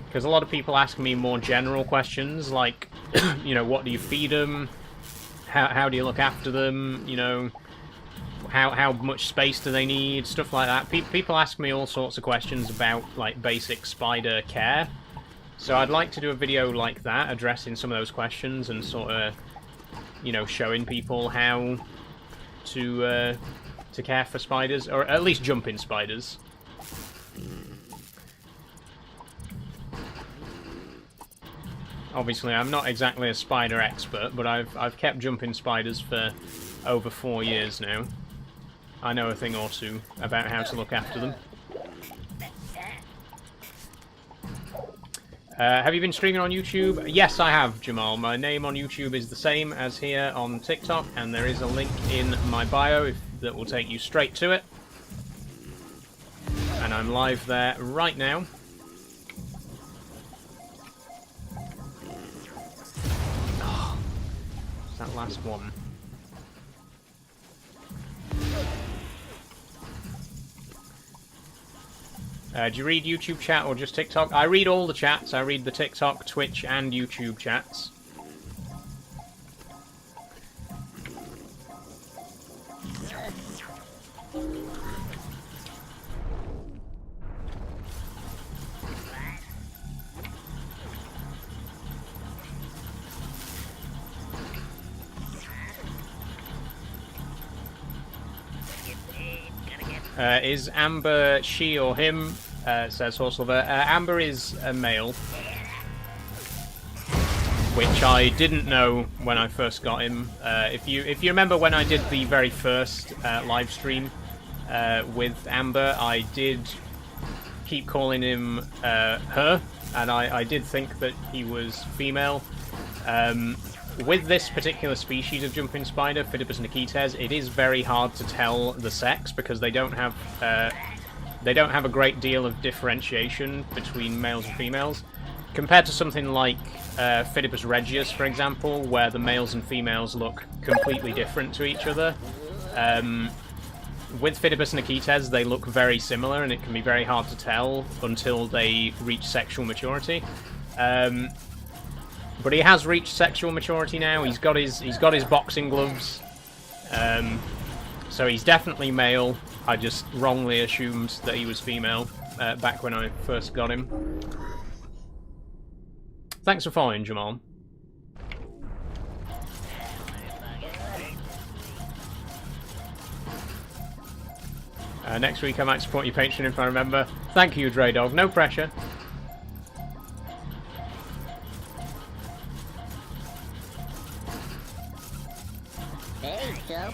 Because a lot of people ask me more general questions, like, you know, what do you feed them? How do you look after them? You know, how much space do they need? Stuff like that. People ask me all sorts of questions about, like, basic spider care. So I'd like to do a video like that, addressing some of those questions and sort of, you know, showing people how to care for spiders, or at least jumping spiders. Obviously, I'm not exactly a spider expert, but I've kept jumping spiders for over 4 years now. I know a thing or two about how to look after them. Have you been streaming on YouTube? Yes, I have, Jamal. My name on YouTube is the same as here on TikTok, and there is a link in my bio that will take you straight to it. And I'm live there right now. Oh, that last one. Do you read YouTube chat or just TikTok? I read all the chats. I read the TikTok, Twitch, and YouTube chats. Is Amber she or him? Says Horselover. Amber is a male, which I didn't know when I first got him. If you remember when I did the very first live stream with Amber, I did keep calling him her, and I did think that he was female. With this particular species of jumping spider, Phidippus nikites, it is very hard to tell the sex because they don't have a great deal of differentiation between males and females, compared to something like Phidippus regius, for example, where the males and females look completely different to each other. With Phidippus nikites, they look very similar, and it can be very hard to tell until they reach sexual maturity. But he has reached sexual maturity now. He's got his boxing gloves. So he's definitely male. I just wrongly assumed that he was female back when I first got him. Thanks for following, Jamal. Next week I might support your Patreon if I remember. Thank you, Dre Dog. No pressure. Hey, Joe.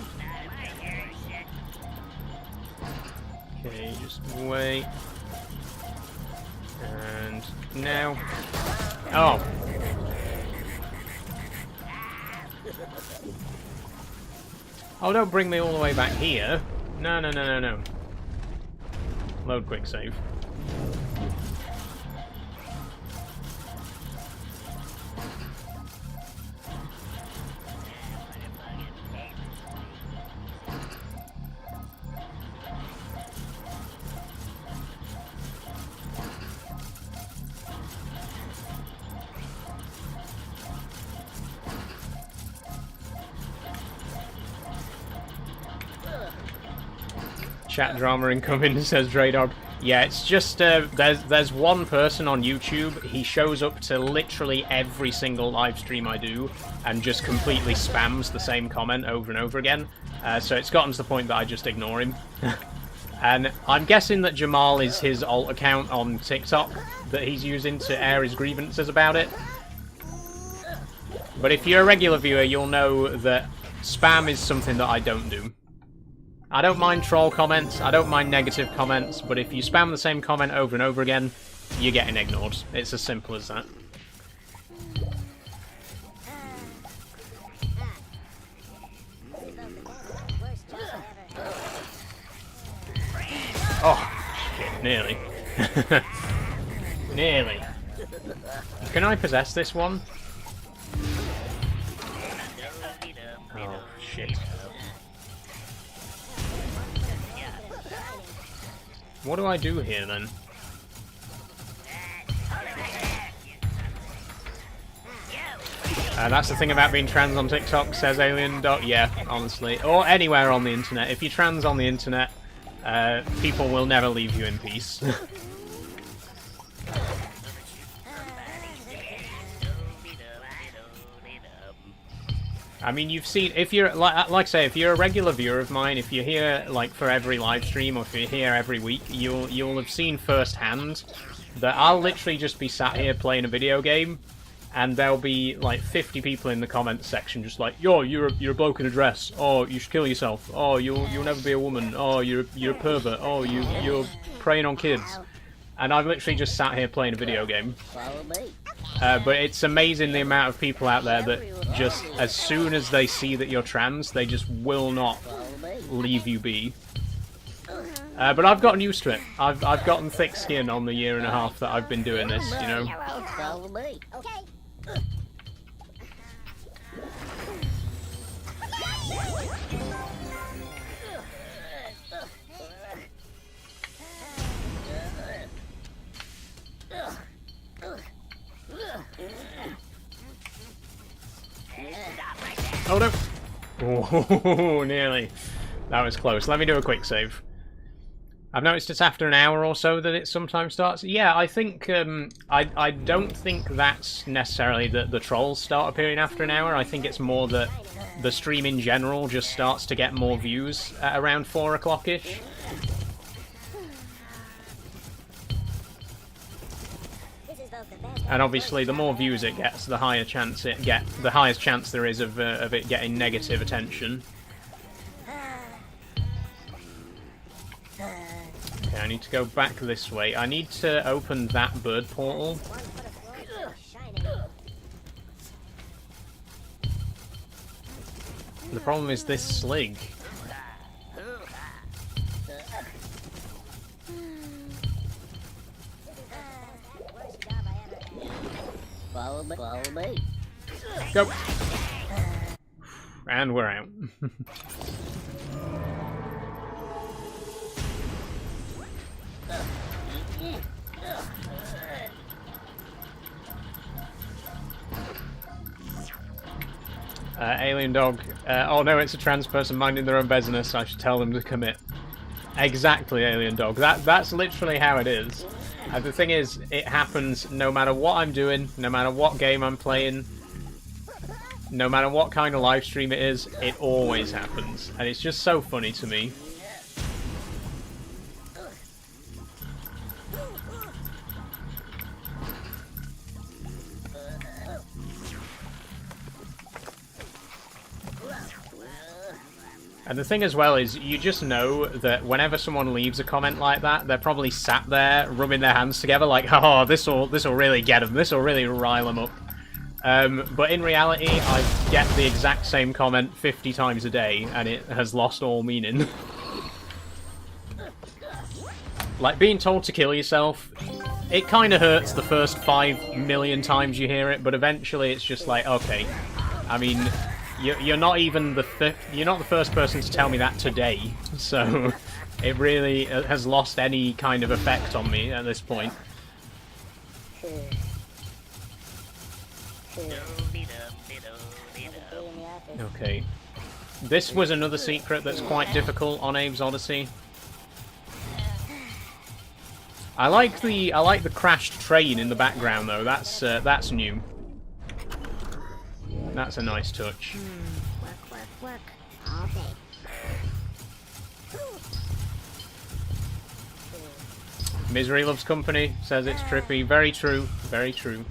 Okay, just wait. And now. Oh. Oh, don't bring me all the way back here. No, no, no, no, no. Load quick save. Chat drama incoming, says Draydog. Yeah, it's just, there's one person on YouTube, he shows up to literally every single live stream I do, and just completely spams the same comment over and over again. So it's gotten to the point that I just ignore him. And I'm guessing that Jamal is his alt account on TikTok that he's using to air his grievances about it. But if you're a regular viewer, you'll know that spam is something that I don't do. I don't mind troll comments, I don't mind negative comments, but if you spam the same comment over and over again, you're getting ignored. It's as simple as that. Oh, shit, nearly. Nearly. Can I possess this one? Oh, shit. What do I do here, then? That's the thing about being trans on TikTok, says Alien. Yeah, honestly. Or anywhere on the internet. If you're trans on the internet, people will never leave you in peace. I mean, you've seen, if you're, like I say, if you're a regular viewer of mine, if you're here, like, for every live stream, or if you're here every week, you'll have seen firsthand that I'll literally just be sat here playing a video game, and there'll be, like, 50 people in the comments section just like, yo, you're a bloke in a dress, oh, you should kill yourself, oh, you'll never be a woman, oh, you're a pervert, oh, you're preying on kids. And I've literally just sat here playing a video game. But it's amazing the amount of people out there that just, as soon as they see that you're trans, they just will not leave you be. But I've gotten used to it. I've gotten thick skin on the year and a half that I've been doing this, you know. Oh no! Oh, nearly. That was close. Let me do a quick save. I've noticed it's after an hour or so that it sometimes starts. Yeah, I think, I don't think that's necessarily that the trolls start appearing after an hour. I think it's more that the stream in general just starts to get more views at around 4 o'clock-ish. And obviously, the more views it gets, the higher chance the highest chance there is of it getting negative attention. Okay, I need to go back this way. I need to open that bird portal. The problem is this slig. Follow me. Go. And we're out. Alien dog. Oh no, it's a trans person minding their own business. I should tell them to commit. Exactly, alien dog. That's literally how it is. The thing is, it happens no matter what I'm doing, no matter what game I'm playing, no matter what kind of live stream it is, it always happens. And it's just so funny to me. And the thing as well is, you just know that whenever someone leaves a comment like that, they're probably sat there rubbing their hands together like, oh, this'll really get them, this'll really rile them up. But in reality, I get the exact same comment 50 times a day, and it has lost all meaning. Like, being told to kill yourself, it kind of hurts the first 5 million times you hear it, but eventually it's just like, okay, I mean... You're not even you're not the first person to tell me that today, so it really has lost any kind of effect on me at this point. Okay, this was another secret that's quite difficult on Abe's Odyssey. I like the crashed train in the background though. That's new. That's a nice touch. Work. All day. Misery loves company, says it's trippy. Very true, very true.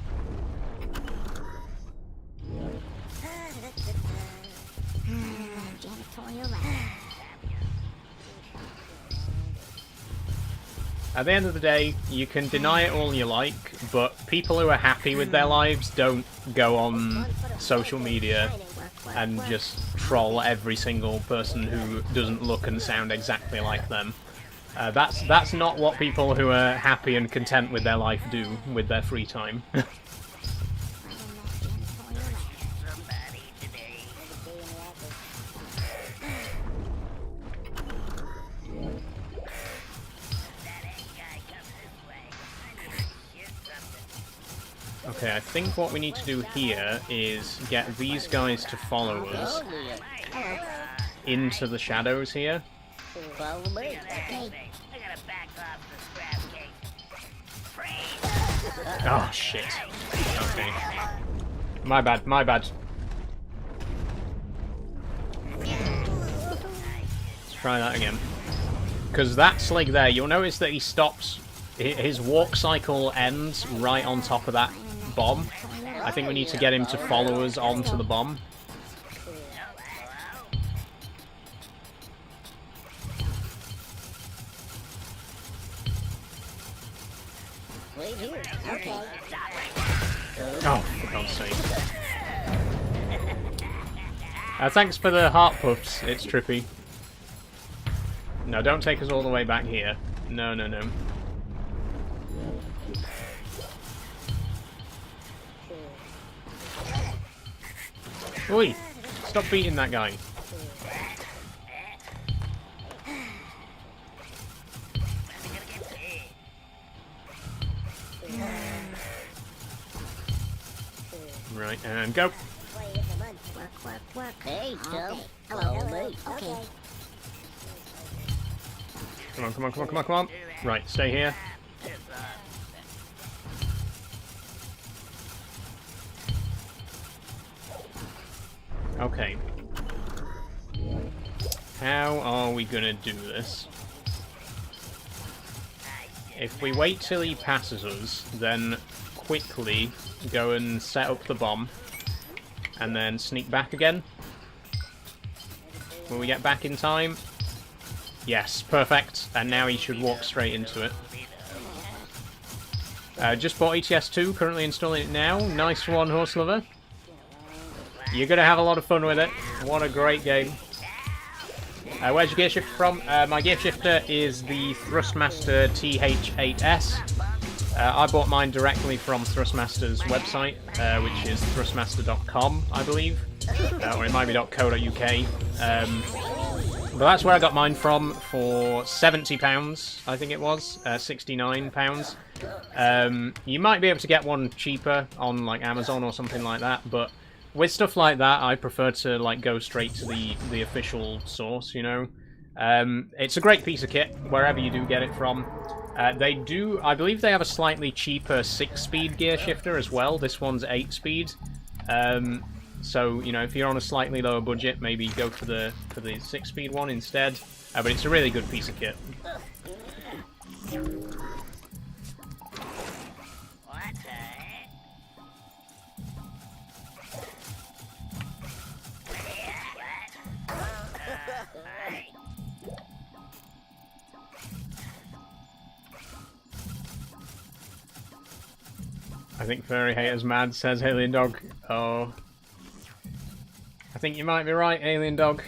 At the end of the day, you can deny it all you like, but people who are happy with their lives don't go on social media and just troll every single person who doesn't look and sound exactly like them. That's not what people who are happy and content with their life do with their free time. Okay, I think what we need to do here is get these guys to follow us into the shadows here. Follow me. Oh, shit. Okay. My bad, my bad. Let's try that again. Because that slig there, you'll notice that he stops. His walk cycle ends right on top of that bomb. I think we need to get him to follow us onto the bomb. Wait here. Okay. Oh, for God's sake. Thanks for the heart puffs, it's trippy. No, don't take us all the way back here. No, no, no. Oi! Stop beating that guy. Right, and go. Work. Hey, Joe. Follow me. Okay. Come on. Right, stay here. Okay. How are we gonna do this? If we wait till he passes us, then quickly go and set up the bomb, and then sneak back again. Will we get back in time? Yes, perfect. And now he should walk straight into it. Just bought ETS 2, currently installing it now. Nice one, Horse Lover. You're going to have a lot of fun with it. What a great game. Where's your gear shifter from? My gear shifter is the Thrustmaster TH8S. I bought mine directly from Thrustmaster's website, which is thrustmaster.com, I believe. Or it might be .co.uk. But that's where I got mine from for £70, I think it was. £69. You might be able to get one cheaper on like Amazon or something like that, but with stuff like that, I prefer to like go straight to the official source. You know, it's a great piece of kit wherever you do get it from. They do, I believe, they have a slightly cheaper 6-speed gear shifter as well. This one's 8-speed. So you know, if you're on a slightly lower budget, maybe go for the 6-speed one instead. But it's a really good piece of kit. I think Furry Hater's mad, says Alien Dog. Oh. I think you might be right, Alien Dog.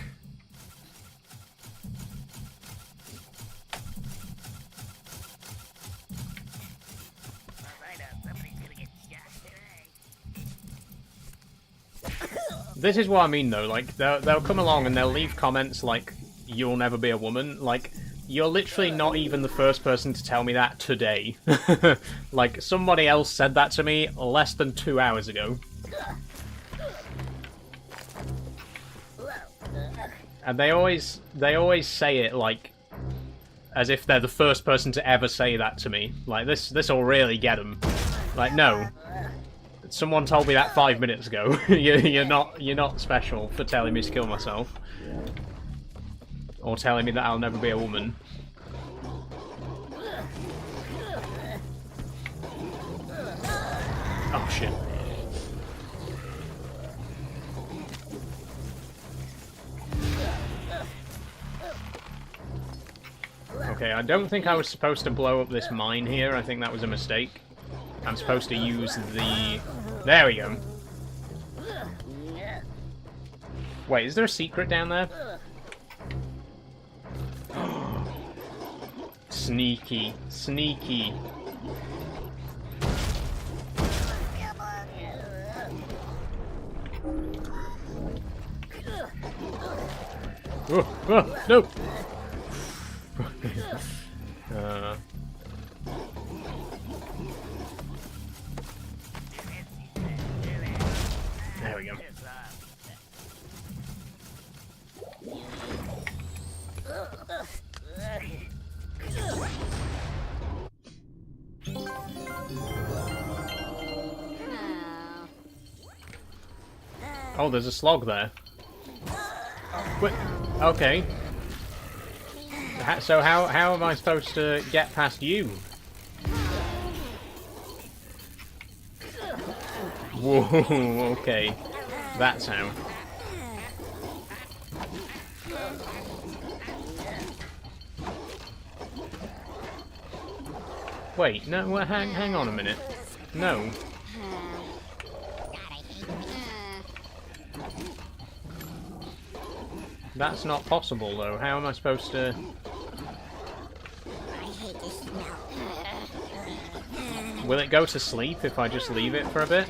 This is what I mean though, like, they'll come along and they'll leave comments like, you'll never be a woman. Like, you're literally not even the first person to tell me that today. Like, somebody else said that to me less than 2 hours ago. And they always say it like, as if they're the first person to ever say that to me. Like, this'll really get them. Like, no. Someone told me that 5 minutes ago. You're not special for telling me to kill myself. Or telling me that I'll never be a woman. Oh shit. Okay, I don't think I was supposed to blow up this mine here. I think that was a mistake. I'm supposed to use the... There we go. Wait, is there a secret down there? Sneaky. Sneaky. Oh, oh, no! There we go. Oh, there's a slog there. Wait, okay. So how am I supposed to get past you? Whoa, okay. That's how. Wait, no, well, hang on a minute. No. That's not possible, though. How am I supposed to... Will it go to sleep if I just leave it for a bit?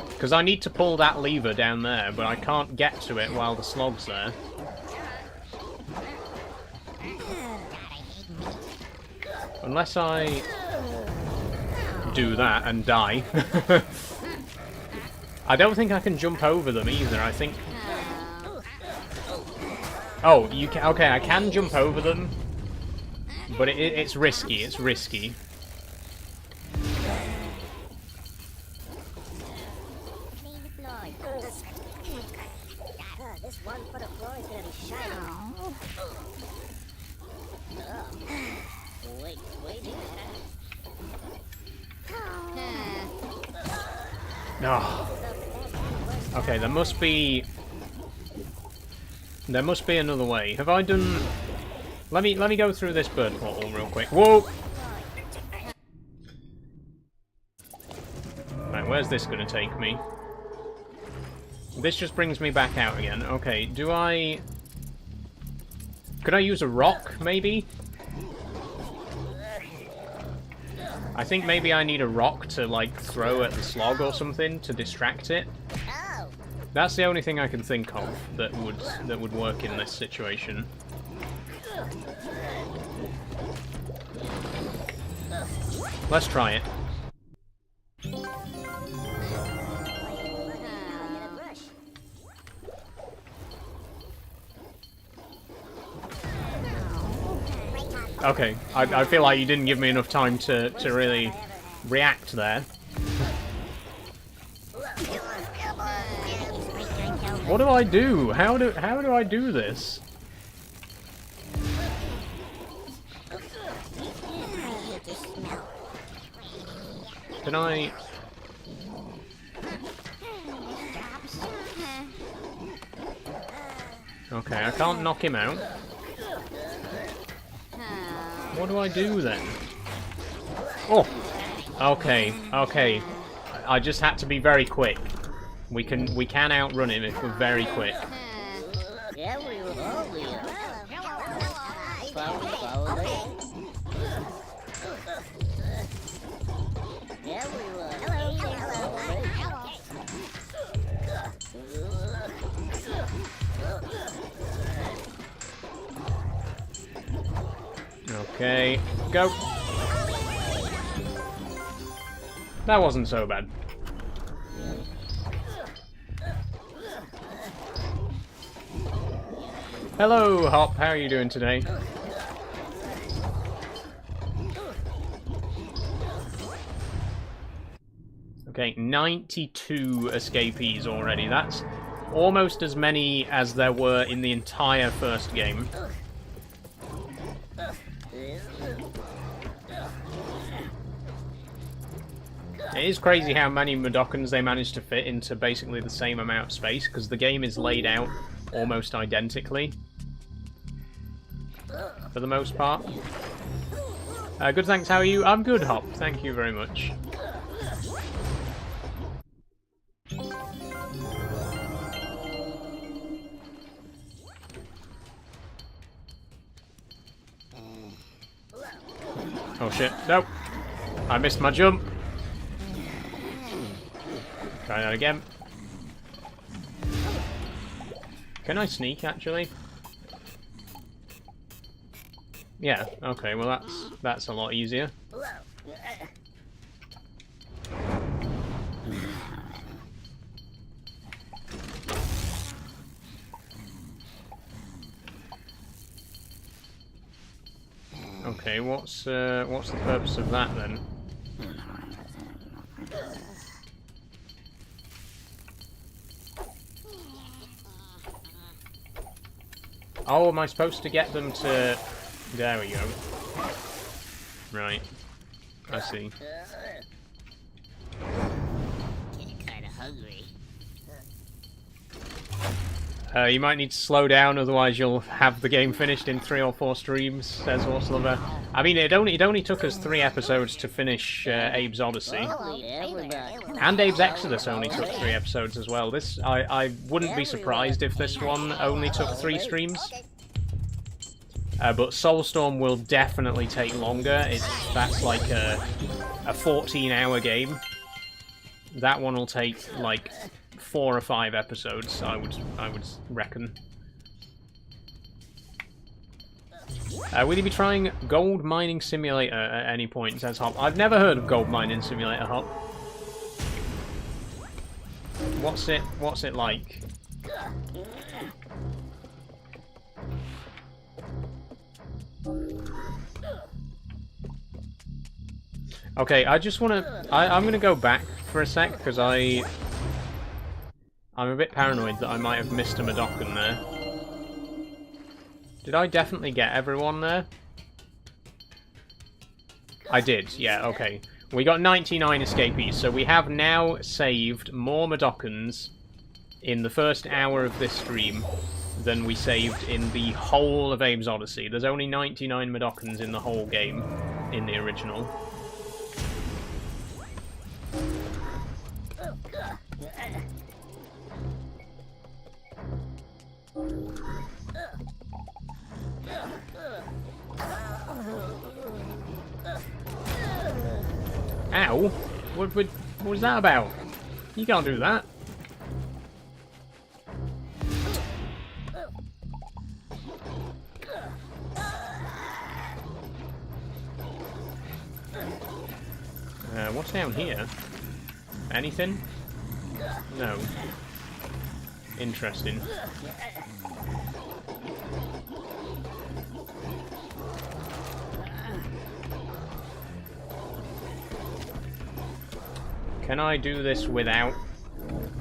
Because I need to pull that lever down there, but I can't get to it while the slog's there. Unless I do that and die. I don't think I can jump over them either, I think... Oh, you can... Okay, I can jump over them. But it's risky, it's risky. This one foot of floor is gonna be shiny. Wait No. Okay, there must be another way. Have I done... Let me go through this bird portal real quick. Whoa! Right, where's this gonna take me? This just brings me back out again. Okay, do I... Could I use a rock, maybe? I think maybe I need a rock to, like, throw at the slog or something to distract it. That's the only thing I can think of that would work in this situation. Let's try it. Okay, I feel like you didn't give me enough time to really react there. What do I do? How do I do this? Can I? Okay, I can't knock him out. What do I do then? Oh! Okay, okay. I just had to be very quick. We can outrun him if we're very quick. Yeah, we will all be. Follow me. Yeah, we will. Okay, go. That wasn't so bad. Hello, Hop. How are you doing today? Okay, 92 escapees already. That's almost as many as there were in the entire first game. It is crazy how many Mudokons they managed to fit into basically the same amount of space, because the game is laid out almost identically, for the most part. Good, thanks. How are you? I'm good, Hop. Thank you very much. Oh shit, nope. I missed my jump. Try that again. Can I sneak, actually? Yeah, okay, well that's a lot easier. Okay, what's the purpose of that then? Oh, am I supposed to get them to... There we go. Right. I see. Getting kind of hungry. You might need to slow down, otherwise you'll have the game finished in 3 or 4 streams, says Horselover. I mean, it only took us 3 episodes to finish Abe's Odyssey. And Abe's Exodus only took 3 episodes as well. This, I wouldn't be surprised if this one only took 3 streams. But Soulstorm will definitely take longer. That's like a 14-hour game. That one will take like 4 or 5 episodes, I would reckon. Will you be trying Gold Mining Simulator at any point, says Hop? I've never heard of Gold Mining Simulator, Hop. What's it like? Okay, I just want to... I'm going to go back for a sec, because I'm a bit paranoid that I might have missed a Mudokon there. Did I definitely get everyone there? I did, yeah, okay. We got 99 escapees, so we have now saved more Mudokons in the first hour of this stream than we saved in the whole of Abe's Odyssey. There's only 99 Mudokons in the whole game, in the original. Ow! What was that about? You can't do that. What's down here? Anything? No. Interesting. Can I do this without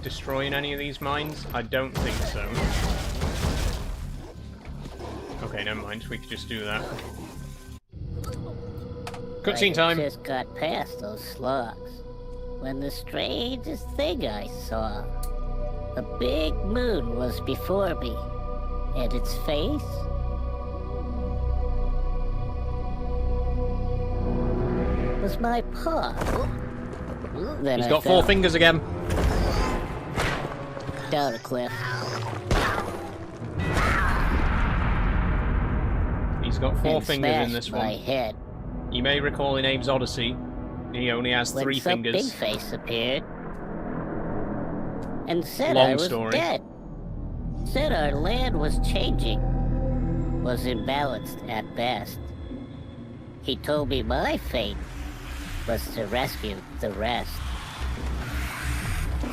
destroying any of these mines? I don't think so. Okay, never mind. We could just do that. Cutscene time. I just got past those slugs when the strangest thing I saw. A big moon was before me, and its face was my paw. Then He's I got fell 4 fingers again. down a cliff. He's got 4 and fingers in smashed this my one. head. You may recall in Abe's Odyssey, he only has When 3 some fingers. big face appeared and said Long I was story. dead. Said our land was changing, was imbalanced at best. He told me my fate was to rescue the rest.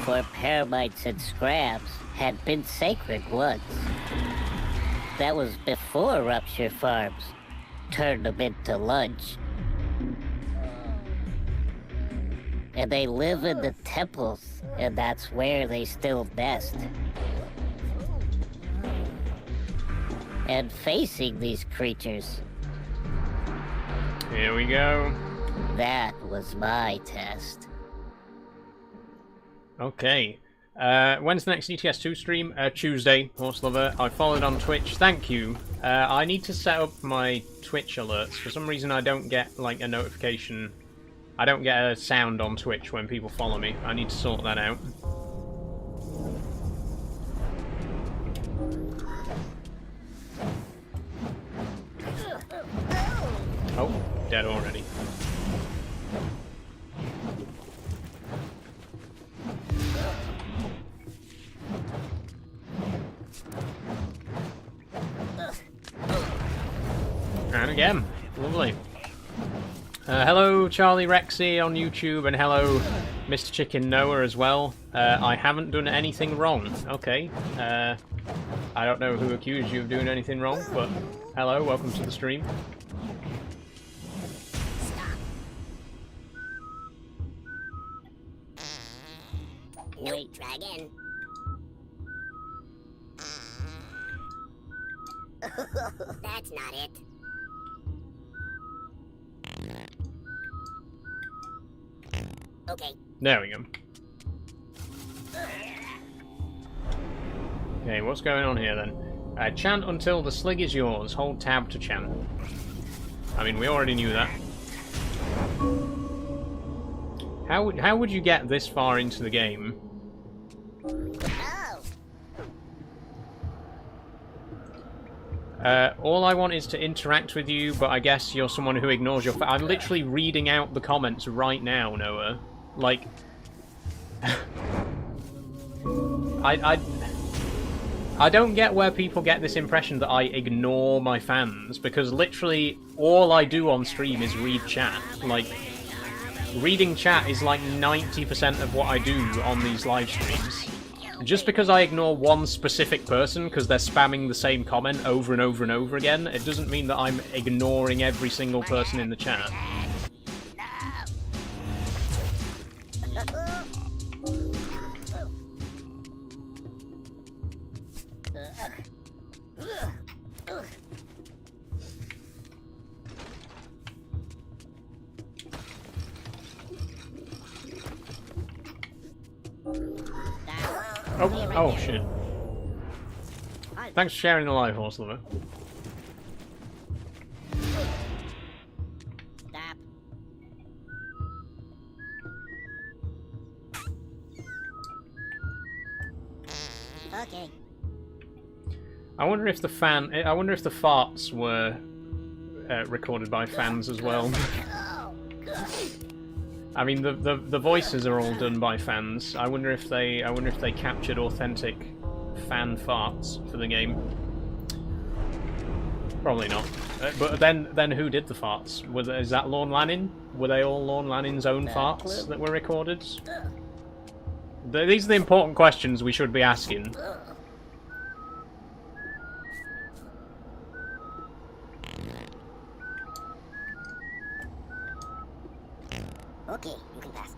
For paramites and scraps had been sacred once. That was before rupture farms turned them into lunch. And they live in the temples, and that's where they still nest. And facing these creatures, Here we go. that was my test. Okay. When's the next ETS2 stream? Tuesday, Horse Lover. I followed on Twitch. Thank you. I need to set up my Twitch alerts. For some reason I don't get like a notification. I don't get a sound on Twitch when people follow me. I need to sort that out. Oh, dead already. And again, lovely. Hello, Charlie Rexy on YouTube, and hello, Mr. Chicken Noah as well. I haven't done anything wrong. Okay. I don't know who accused you of doing anything wrong, but hello, welcome to the stream. Wait, try again. That's not it. Okay. There we go. Okay, what's going on here then? Chant until the slig is yours. Hold tab to chant. I mean, we already knew that. How would you get this far into the game? All I want is to interact with you, but I guess you're someone who ignores your... I'm literally reading out the comments right now, Noah. Like... I don't get where people get this impression that I ignore my fans, because literally all I do on stream is read chat. Like, reading chat is like 90% of what I do on these live streams. Just because I ignore one specific person because they're spamming the same comment over and over and over again, it doesn't mean that I'm ignoring every single person in the chat. Oh shit. Thanks for sharing the live, Horse Lover. Stop. Okay. I wonder if the farts were recorded by fans as well. I mean, the voices are all done by fans. I wonder if they captured authentic fan farts for the game. Probably not. But then who did the farts? Is that Lorne Lanning? Were they all Lorne Lanning's own farts that were recorded? These are the important questions we should be asking. Okay, you can pass.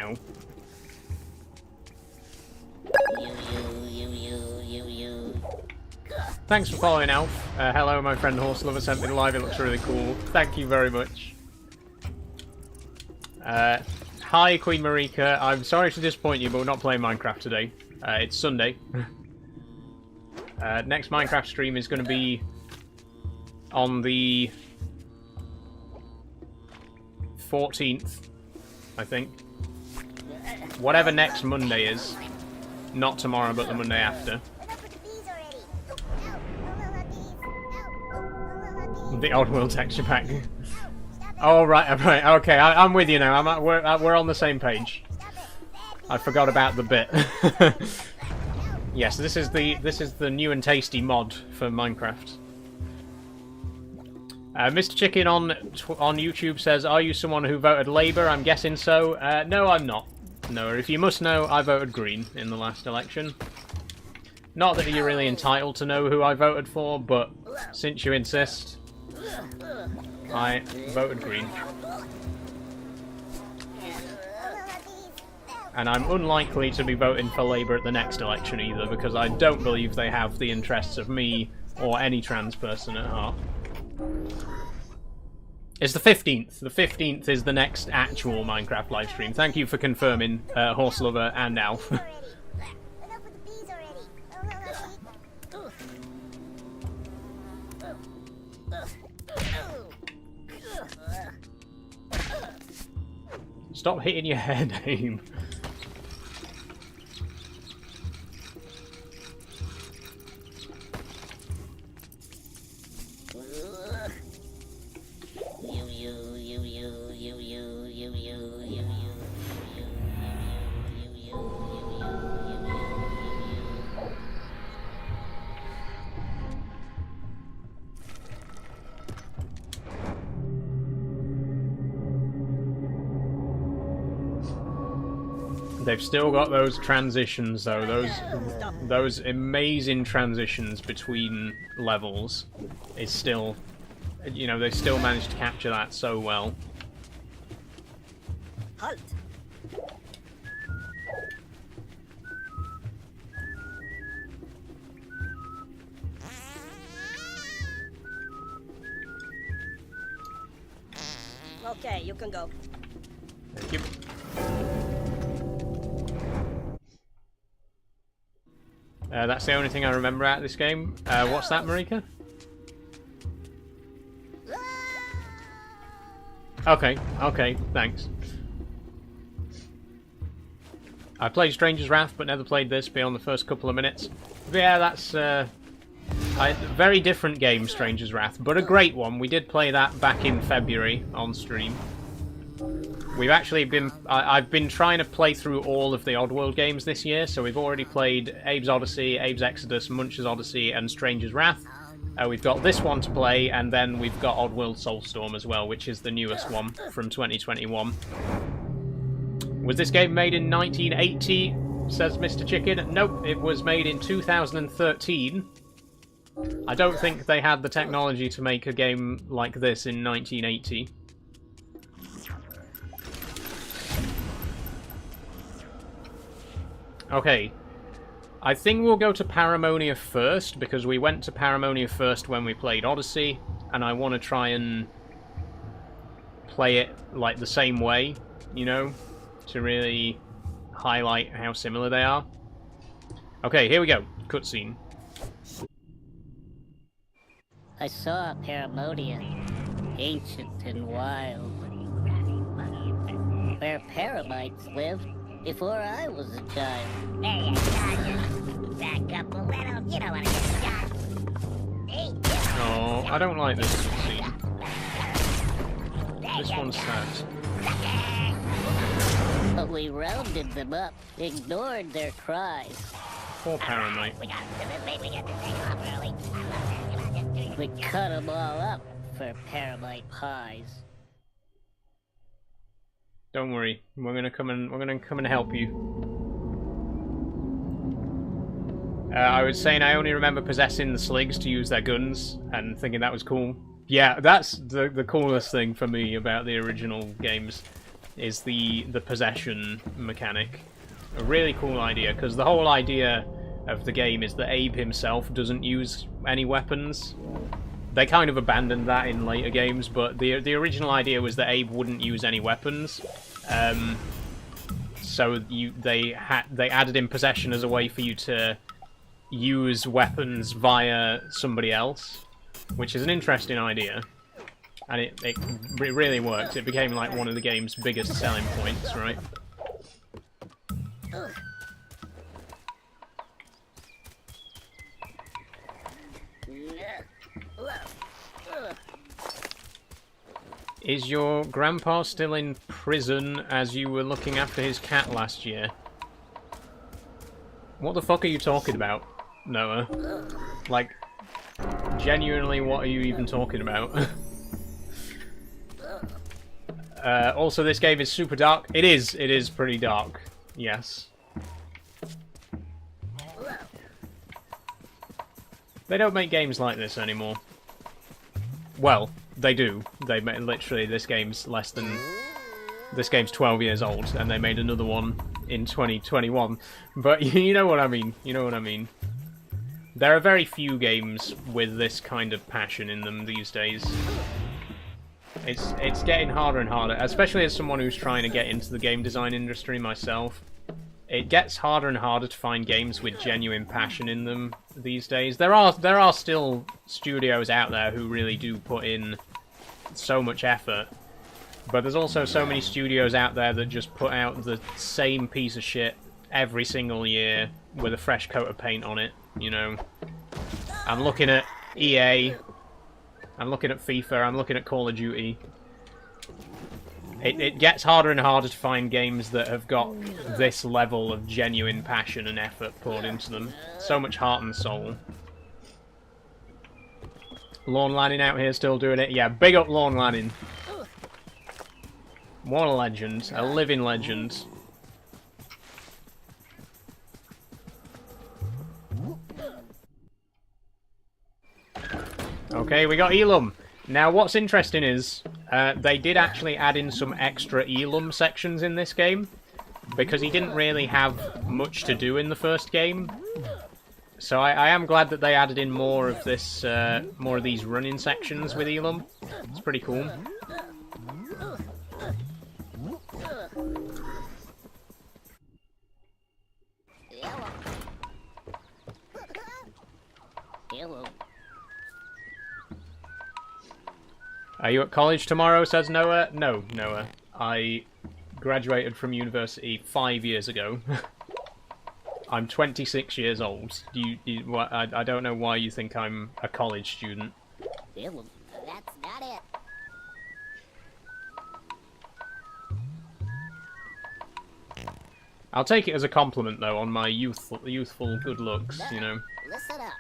now. You. Thanks for following, Alf. Hello, my friend Horse Lover sent me the live. It looks really cool. Thank you very much. Hi, Queen Marika. I'm sorry to disappoint you, but we're not playing Minecraft today. It's Sunday. Next Minecraft stream is going to be on the 14th, I think. Whatever next Monday is. Not tomorrow, but the Monday after. The Oddworld texture pack. Oh, right, okay, I'm with you now. We're on the same page. I forgot about the bit. Yes, this is the new and tasty mod for Minecraft. Mr. Chicken on YouTube says, "Are you someone who voted Labour?" I'm guessing so. No, I'm not. No, if you must know, I voted Green in the last election. Not that you're really entitled to know who I voted for, but since you insist, I voted Green. And I'm unlikely to be voting for Labour at the next election either, because I don't believe they have the interests of me or any trans person at heart. It's the 15th. The 15th is the next actual Minecraft livestream. Thank you for confirming, Horse Lover and Alf. Stop hitting your head, Aim. They've still got those transitions though, those amazing transitions between levels is still, you know, they still managed to capture that so well. Halt. Okay, you can go. Thank you. That's the only thing I remember out of this game. What's that, Marika? Okay, thanks. I played Stranger's Wrath, but never played this beyond the first couple of minutes. But yeah, that's a very different game, Stranger's Wrath, but a great one. We did play that back in February on stream. We've actually been... I've been trying to play through all of the Oddworld games this year, so we've already played Abe's Odyssey, Abe's Exodus, Munch's Odyssey, and Stranger's Wrath. We've got this one to play, and then we've got Oddworld Soulstorm as well, which is the newest one from 2021. Was this game made in 1980, says Mr. Chicken? Nope, it was made in 2013. I don't think they had the technology to make a game like this in 1980. Okay, I think we'll go to Paramonia first, because we went to Paramonia first when we played Odyssey, and I want to try and play it like the same way, you know, to really highlight how similar they are. Okay, here we go. Cutscene. I saw Paramonia, ancient and wild, where paramites lived before I was a child. There you go. Back up a little. You don't want to get shot. Hey, Oh, I don't like this cutscene. This one's sad. But we rounded them up, ignored their cries. Poor Paramite. we got to take off early. I love that. We cut them all up for paramite pies. Don't worry, we're gonna come and help you. I was saying I only remember possessing the Sligs to use their guns and thinking that was cool. Yeah, that's the coolest thing for me about the original games. is the possession mechanic. A really cool idea, because the whole idea of the game is that Abe himself doesn't use any weapons. They kind of abandoned that in later games, but the original idea was that Abe wouldn't use any weapons. So they added in possession as a way for you to use weapons via somebody else, which is an interesting idea, and it really worked. It became like one of the game's biggest selling points, right? Is your grandpa still in prison as you were looking after his cat last year? What the fuck are you talking about, Noah? Like, genuinely, what are you even talking about? Also, this game is super dark. It is pretty dark. Yes. They don't make games like this anymore. Well, they do. They made, literally, this game's 12 years old, and they made another one in 2021. But you know what I mean. You know what I mean. There are very few games with this kind of passion in them these days. It's getting harder and harder, especially as someone who's trying to get into the game design industry myself. It gets harder and harder to find games with genuine passion in them these days. There are still studios out there who really do put in so much effort, but there's also so many studios out there that just put out the same piece of shit every single year with a fresh coat of paint on it, you know. I'm looking at EA, I'm looking at FIFA, I'm looking at Call of Duty. It gets harder and harder to find games that have got this level of genuine passion and effort poured into them. So much heart and soul. Lorne Lanning out here still doing it. Yeah, big up Lorne Lanning. What a legend. A living legend. Okay, we got Elam. Now, what's interesting is, they did actually add in some extra Elam sections in this game, because he didn't really have much to do in the first game. So I am glad that they added in more of this, more of these running sections with Elam. It's pretty cool. Hello. Are you at college tomorrow, says Noah? No, Noah. I graduated from university 5 years ago. I'm 26 years old. I don't know why you think I'm a college student. Hello. That's not it. I'll take it as a compliment, though, on my youthful good looks, you know. Listen up.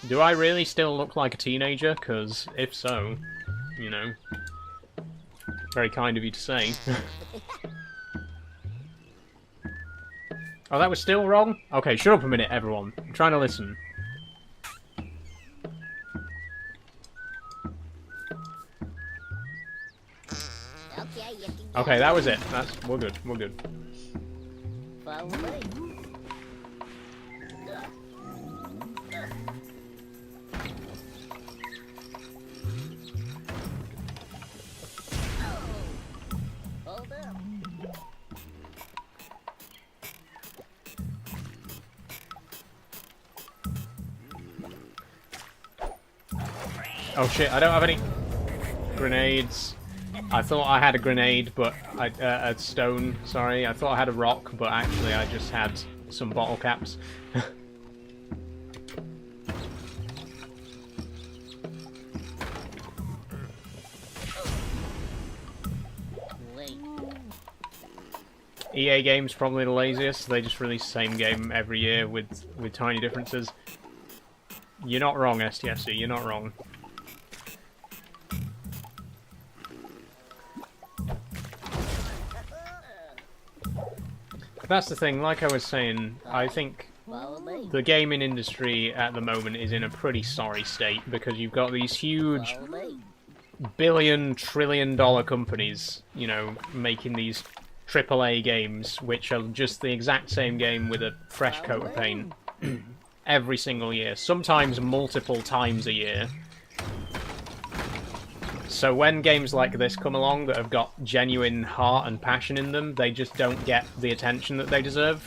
Do I really still look like a teenager? Because if so, you know, very kind of you to say. Oh, that was still wrong? Okay, shut up a minute, everyone. I'm trying to listen. Okay, you can go. Okay, that was it. We're good. We're good. Follow me. Hold up. Oh shit! I don't have any grenades. I thought I had a grenade, but a stone. Sorry, I thought I had a rock, but actually I just had some bottle caps. Wait. EA games probably the laziest. They just release the same game every year with tiny differences. You're not wrong, STFC. You're not wrong. That's the thing, like I was saying, I think Follow me. The gaming industry at the moment is in a pretty sorry state because you've got these huge Follow me. billion, trillion-dollar companies, you know, making these AAA games, which are just the exact same game with a fresh coat of paint every single year, sometimes multiple times a year. So when games like this come along that have got genuine heart and passion in them, they just don't get the attention that they deserve.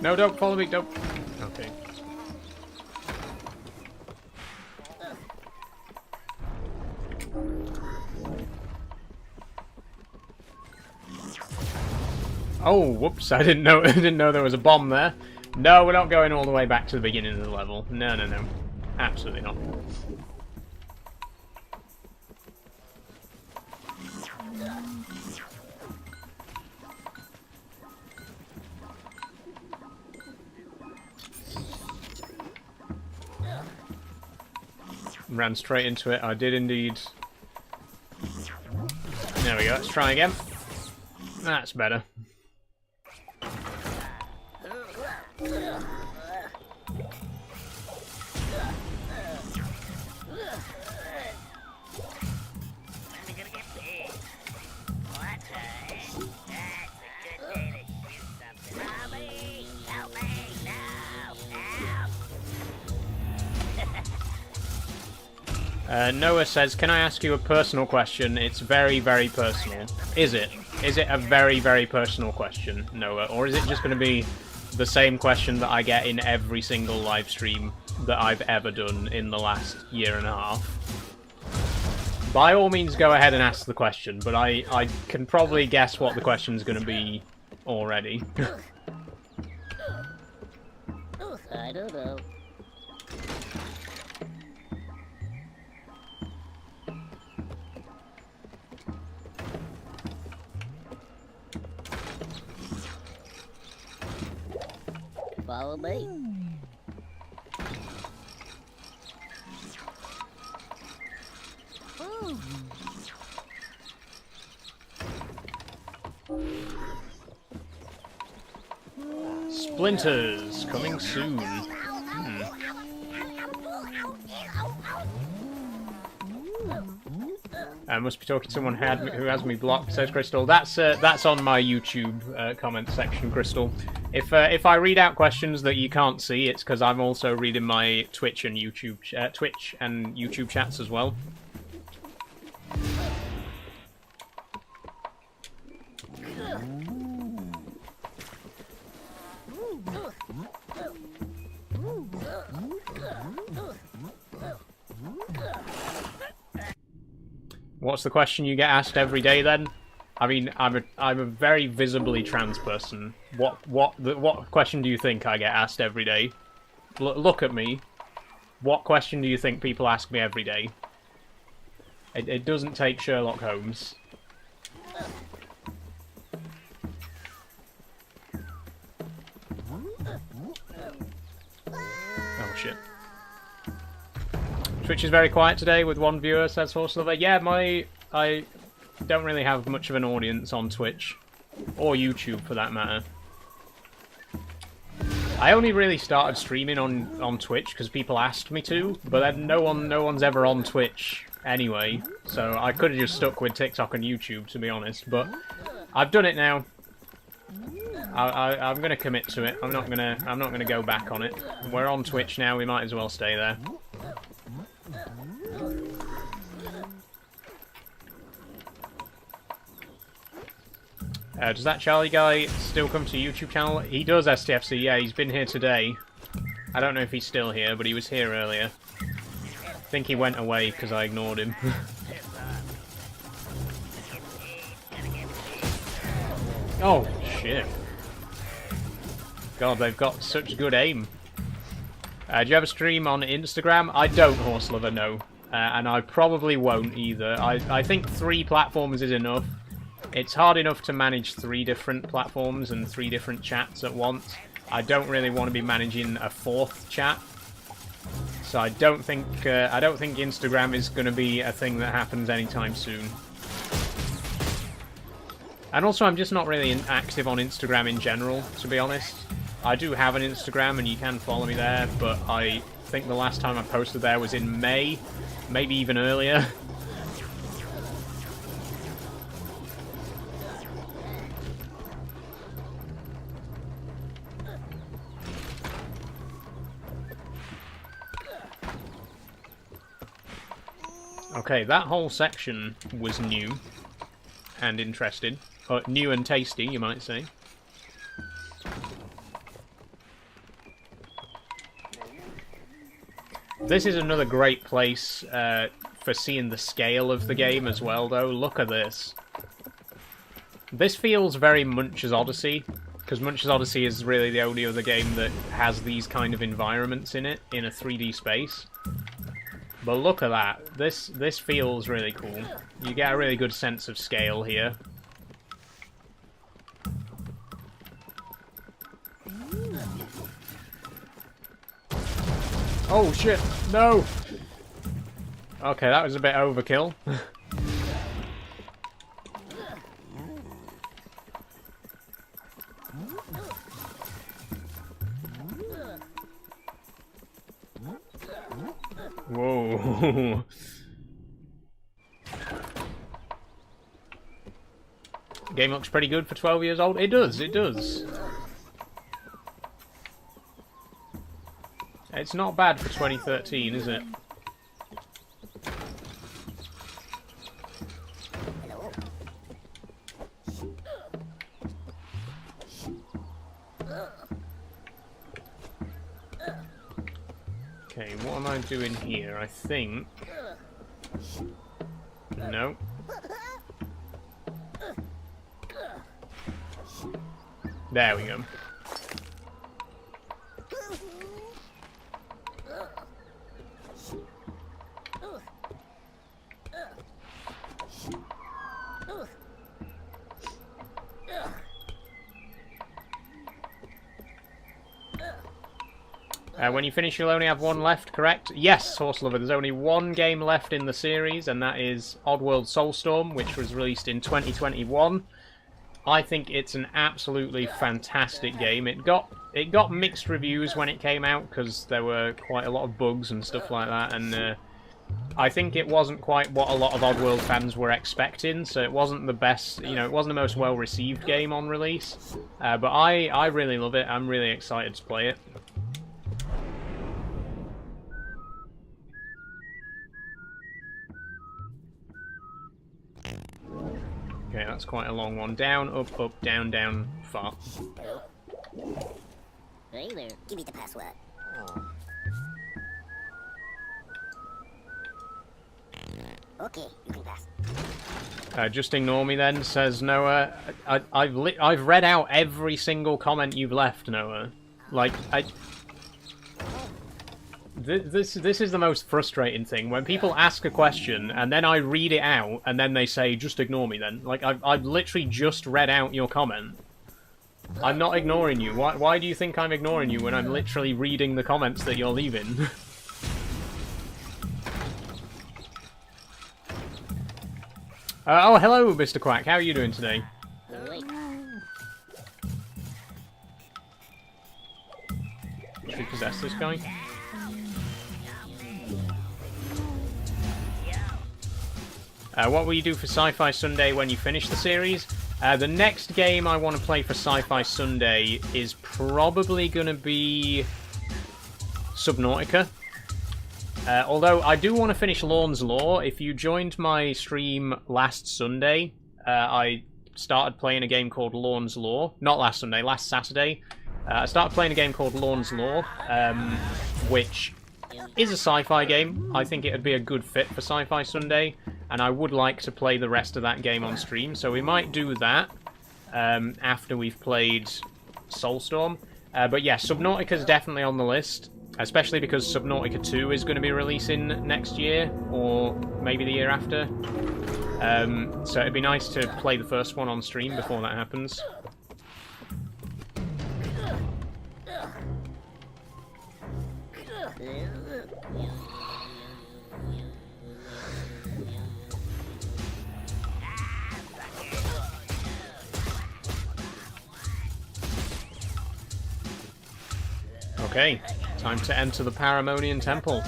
No, don't follow me, don't. Okay. Oh, whoops! I didn't know. I didn't know there was a bomb there. No, we're not going all the way back to the beginning of the level. No, no, no, absolutely not. Ran straight into it. I did indeed. There we go. Let's try again. That's better. Noah says, can I ask you a personal question? It's very, very personal. Is it? Is it a very, very personal question, Noah? Or is it just going to be the same question that I get in every single live stream that I've ever done in the last year and a half? By all means, go ahead and ask the question, but I can probably guess what the question's going to be already. I don't know. Follow me. Splinters coming soon. I must be talking to someone who has me blocked, says Crystal. That's on my YouTube comment section, Crystal. If I read out questions that you can't see, it's because I'm also reading my Twitch and YouTube chats as well. What's the question you get asked every day then? I mean, I'm a very visibly trans person. What question do you think I get asked every day? Look at me. What question do you think people ask me every day? It doesn't take Sherlock Holmes. Oh shit. Twitch is very quiet today with one viewer, says Horselover. Yeah, I don't really have much of an audience on Twitch. Or YouTube, for that matter. I only really started streaming on Twitch because people asked me to, but then no one's ever on Twitch anyway, so I could have just stuck with TikTok and YouTube, to be honest, but I've done it now. I'm gonna commit to it. I'm not gonna go back on it. We're on Twitch now, we might as well stay there. Does that Charlie guy still come to YouTube channel? He does, STFC, yeah, he's been here today. I don't know if he's still here, but he was here earlier. I think he went away because I ignored him. Oh, shit. God, they've got such good aim. Do you have a stream on Instagram? I don't, Horselover, no. And I probably won't either. I think 3 platforms is enough. It's hard enough to manage 3 different platforms and 3 different chats at once. I don't really want to be managing a 4th chat. So I don't think Instagram is going to be a thing that happens anytime soon. And also, I'm just not really active on Instagram in general, to be honest. I do have an Instagram, and you can follow me there, but I think the last time I posted there was in May, maybe even earlier. Okay, that whole section was new and interesting. New and tasty, you might say. This is another great place for seeing the scale of the game as well, though. Look at this. This feels very Munch's Odyssey, because Munch's Odyssey is really the only other game that has these kind of environments in it, in a 3D space. But look at that. This feels really cool. You get a really good sense of scale here. Oh shit, no! Okay, that was a bit overkill. Whoa. Game looks pretty good for 12 years old. It does, it does. It's not bad for 2013, is it? Okay, what am I doing here? I think... No. There we go. When you finish, you'll only have one left, correct? Yes, Horse Lover, there's only one game left in the series, and that is Oddworld Soulstorm, which was released in 2021. I think it's an absolutely fantastic game. It got mixed reviews when it came out, because there were quite a lot of bugs and stuff like that, and I think it wasn't quite what a lot of Oddworld fans were expecting, so it wasn't the best, you know, it wasn't the most well-received game on release. But I really love it. I'm really excited to play it. Okay, that's quite a long one. Down, up, up, down, down, far. Hey there. Give me the password. Okay, you can pass. Just ignore me then, says Noah. I've read out every single comment you've left, Noah. Like, This is the most frustrating thing, when people ask a question and then I read it out and then they say, just ignore me then. Like, I've literally just read out your comment. I'm not ignoring you. Why do you think I'm ignoring you when I'm literally reading the comments that you're leaving? Oh, hello, Mr. Quack. How are you doing today? Should we possess this guy? What will you do for Sci-Fi Sunday when you finish the series? The next game I want to play for Sci-Fi Sunday is probably going to be Subnautica. Although I do want to finish Lorne's Law. If you joined my stream last Sunday, I started playing a game called Lorne's Law. Not last Sunday, last Saturday. I started playing a game called Lorne's Law, which is a sci-fi game. I think it would be a good fit for Sci-Fi Sunday, and I would like to play the rest of that game on stream, so we might do that after we've played Soulstorm. But yeah, Subnautica's definitely on the list, especially because Subnautica 2 is going to be releasing next year, or maybe the year after. So it'd be nice to play the first one on stream before that happens. Okay, time to enter the Paramonian Temple.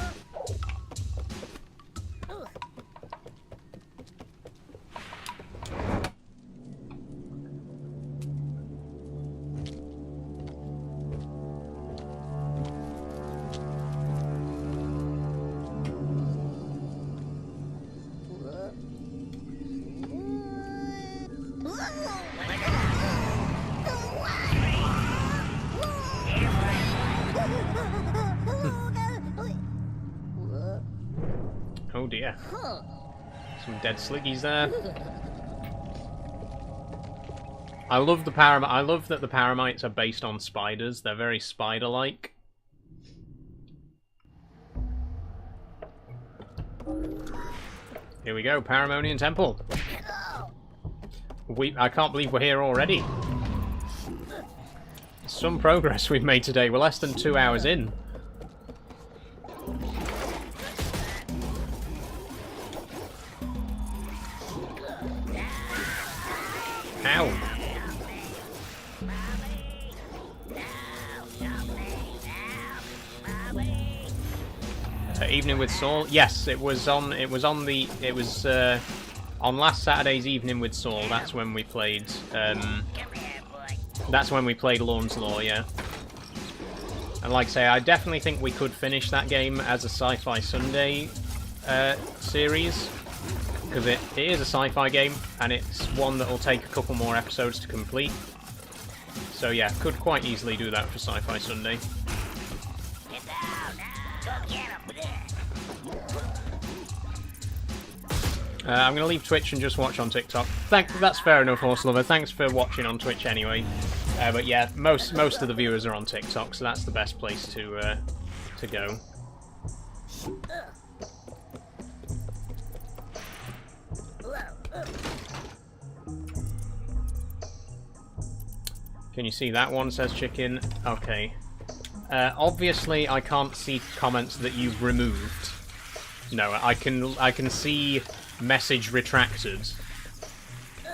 Oh dear. Some dead sliggies there. I love that the paramites are based on spiders. They're very spider-like. Here we go, Paramonian Temple. I can't believe we're here already. Some progress we've made today. We're less than 2 hours in. Ow. Evening with Saul. Yes, it was on last Saturday's Evening with Saul. That's when we played Lorne's Law, yeah. And like I say, I definitely think we could finish that game as a Sci-Fi Sunday series. Because it is a sci-fi game, and it's one that will take a couple more episodes to complete. So yeah, could quite easily do that for Sci-Fi Sunday. I'm going to leave Twitch and just watch on TikTok. That's fair enough, Horse Lover. Thanks for watching on Twitch anyway. But yeah, most of the viewers are on TikTok, so that's the best place to go. Can you see that one, says Chicken? Okay. Obviously, I can't see comments that you've removed. No, I can see message retracted.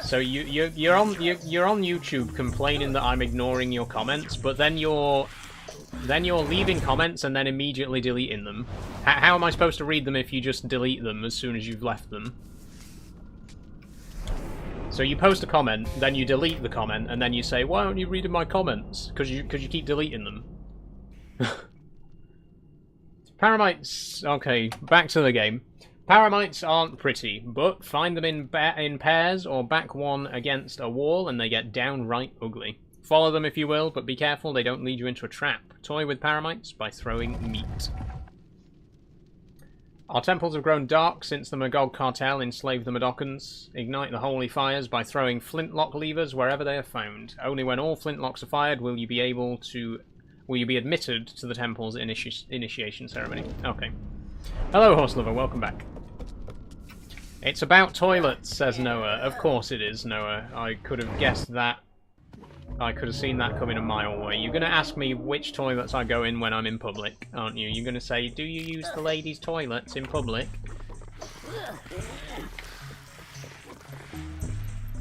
So you're on YouTube complaining that I'm ignoring your comments, but then you're leaving comments and then immediately deleting them. How am I supposed to read them if you just delete them as soon as you've left them? So you post a comment, then you delete the comment, and then you say, "Why aren't you reading my comments?" Because you keep deleting them. Paramites. Okay, back to the game. Paramites aren't pretty, but find them in pairs or back one against a wall, and they get downright ugly. Follow them if you will, but be careful they don't lead you into a trap. Toy with paramites by throwing meat. Our temples have grown dark since the Magog cartel enslaved the Madokans. Ignite the holy fires by throwing flintlock levers wherever they are found. Only when all flintlocks are fired will you be admitted to the temple's initiation ceremony. Okay. Hello, Horse Lover. Welcome back. It's about toilets, says Noah. Of course it is, Noah. I could have guessed that. I could have seen that coming a mile away. You're going to ask me which toilets I go in when I'm in public, aren't you? You're going to say, do you use the ladies' toilets in public?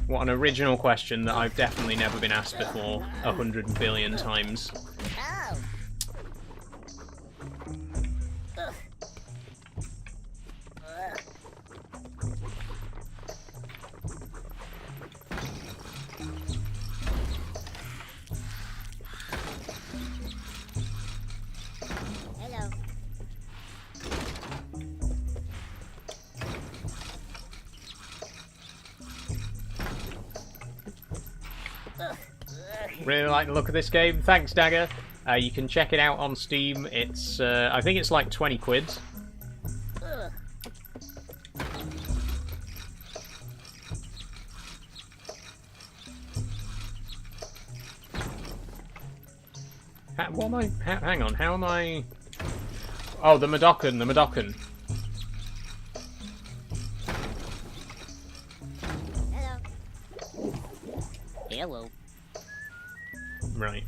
What an original question that I've definitely never been asked before 100 billion times. Really like the look of this game. Thanks, Dagger. You can check it out on Steam. It's, I think it's like 20 quid. What am I... hang on, how am I... Oh, the Madokan, the Madokan. Hello. Right.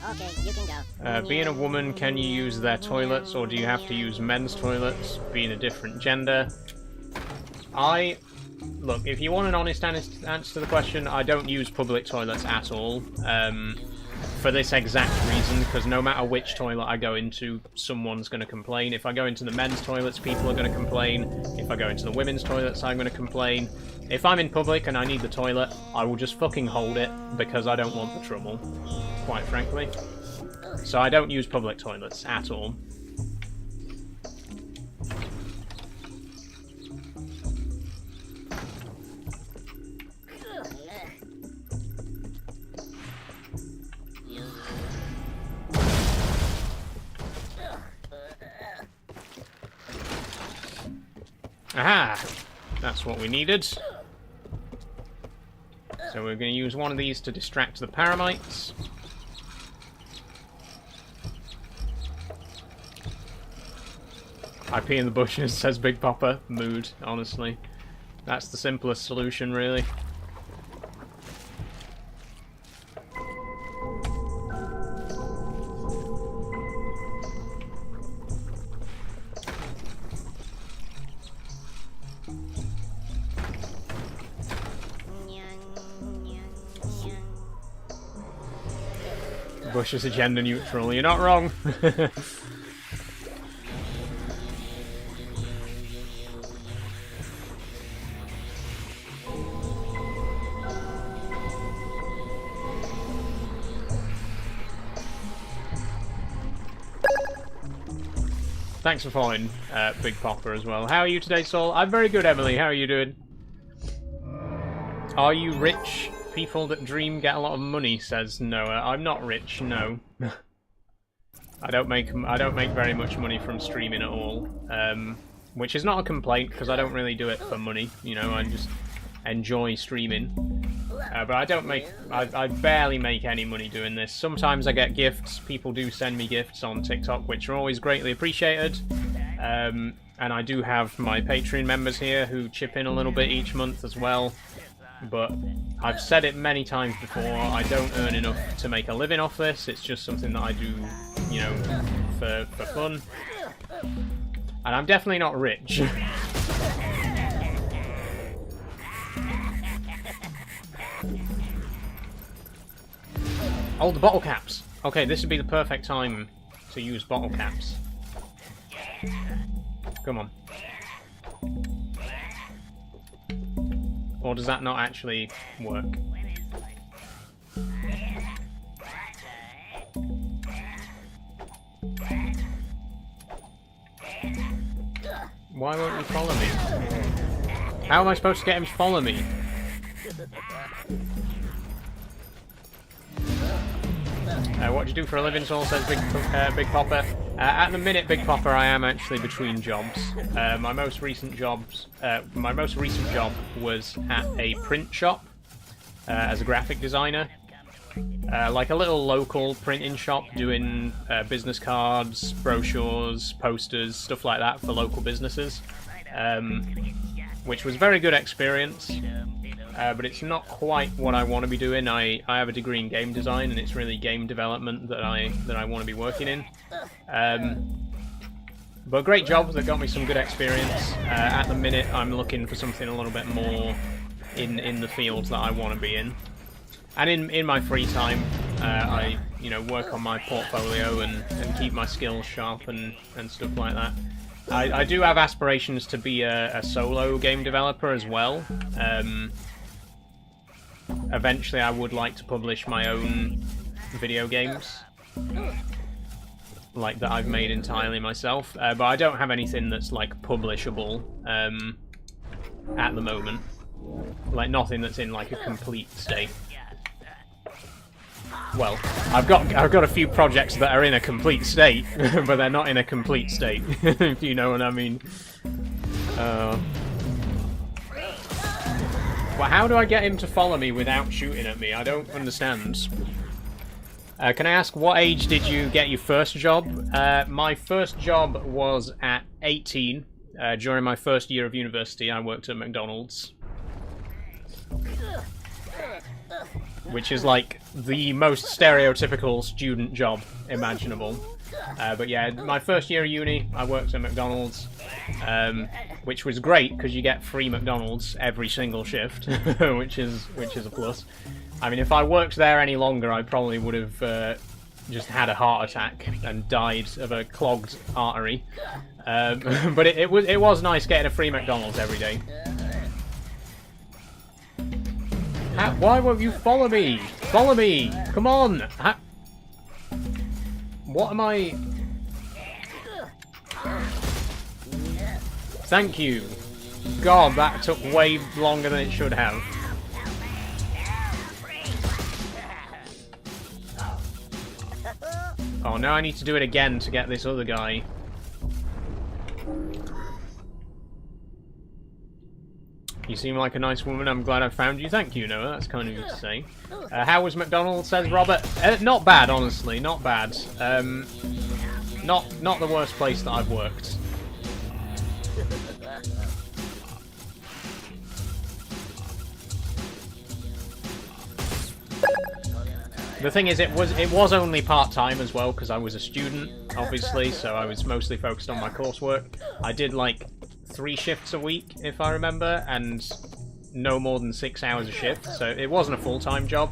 Okay, you can go. Being a woman, can you use their toilets, or do you have to use men's toilets? Being a different gender. Look, if you want an honest answer to the question, I don't use public toilets at all. For this exact reason, because no matter which toilet I go into, someone's going to complain. If I go into the men's toilets, people are going to complain. If I go into the women's toilets, I'm going to complain. If I'm in public and I need the toilet, I will just fucking hold it, because I don't want the trouble, quite frankly. So I don't use public toilets at all. Aha! That's what we needed. So we're going to use one of these to distract the paramites. I pee in the bushes, says Big Papa. Mood, honestly. That's the simplest solution, really. Bush is a gender neutral. You're not wrong. Thanks for following Big Popper as well. How are you today, Saul? I'm very good, Emily. How are you doing? Are you rich? People that dream get a lot of money, says Noah. I'm not rich, no. I don't make very much money from streaming at all, which is not a complaint because I don't really do it for money. You know, I just enjoy streaming. But I don't make, I barely make any money doing this. Sometimes I get gifts. People do send me gifts on TikTok, which are always greatly appreciated. And I do have my Patreon members here who chip in a little bit each month as well. But I've said it many times before, I don't earn enough to make a living off this. It's just something that I do, you know, for fun. And I'm definitely not rich. Oh, the bottle caps! Okay, this would be the perfect time to use bottle caps. Come on. Or does that not actually work? Why won't you follow me? How am I supposed to get him to follow me? What do you do for a living, Saul, says Big Popper. At the minute, Big Popper, I am actually between jobs. My most recent job was at a print shop as a graphic designer. Like a little local printing shop doing business cards, brochures, posters, stuff like that for local businesses. Which was a very good experience. But it's not quite what I want to be doing. I have a degree in game design, and it's really game development that I want to be working in. But great job that got me some good experience. At the minute, I'm looking for something a little bit more in the fields that I want to be in. And in my free time, I work on my portfolio and keep my skills sharp and stuff like that. I do have aspirations to be a solo game developer as well. Eventually, I would like to publish my own video games, like that I've made entirely myself. But I don't have anything that's like publishable at the moment. Like nothing that's in like a complete state. Well, I've got a few projects that are in a complete state, but they're not in a complete state. If you know what I mean. Well, how do I get him to follow me without shooting at me? I don't understand. Can I ask, what age did you get your first job? My first job was at 18. During my first year of university, I worked at McDonald's. Which is like the most stereotypical student job imaginable. But yeah, my first year of uni, I worked at McDonald's. Which was great, because you get free McDonald's every single shift, which is a plus. I mean, if I worked there any longer, I probably would have just had a heart attack and died of a clogged artery. But it was nice getting a free McDonald's every day. Why won't you follow me? Follow me! Come on! What am I... Thank you. God, that took way longer than it should have. Oh, now I need to do it again to get this other guy. You seem like a nice woman. I'm glad I found you. Thank you, Noah. That's kind of you to say. How was McDonald's, says Robert? Not bad, honestly. Not bad. Not the worst place that I've worked. The thing is, it was only part-time as well, because I was a student, obviously, so I was mostly focused on my coursework. I did, like, 3 shifts a week, if I remember, and no more than 6 hours a shift, so it wasn't a full-time job.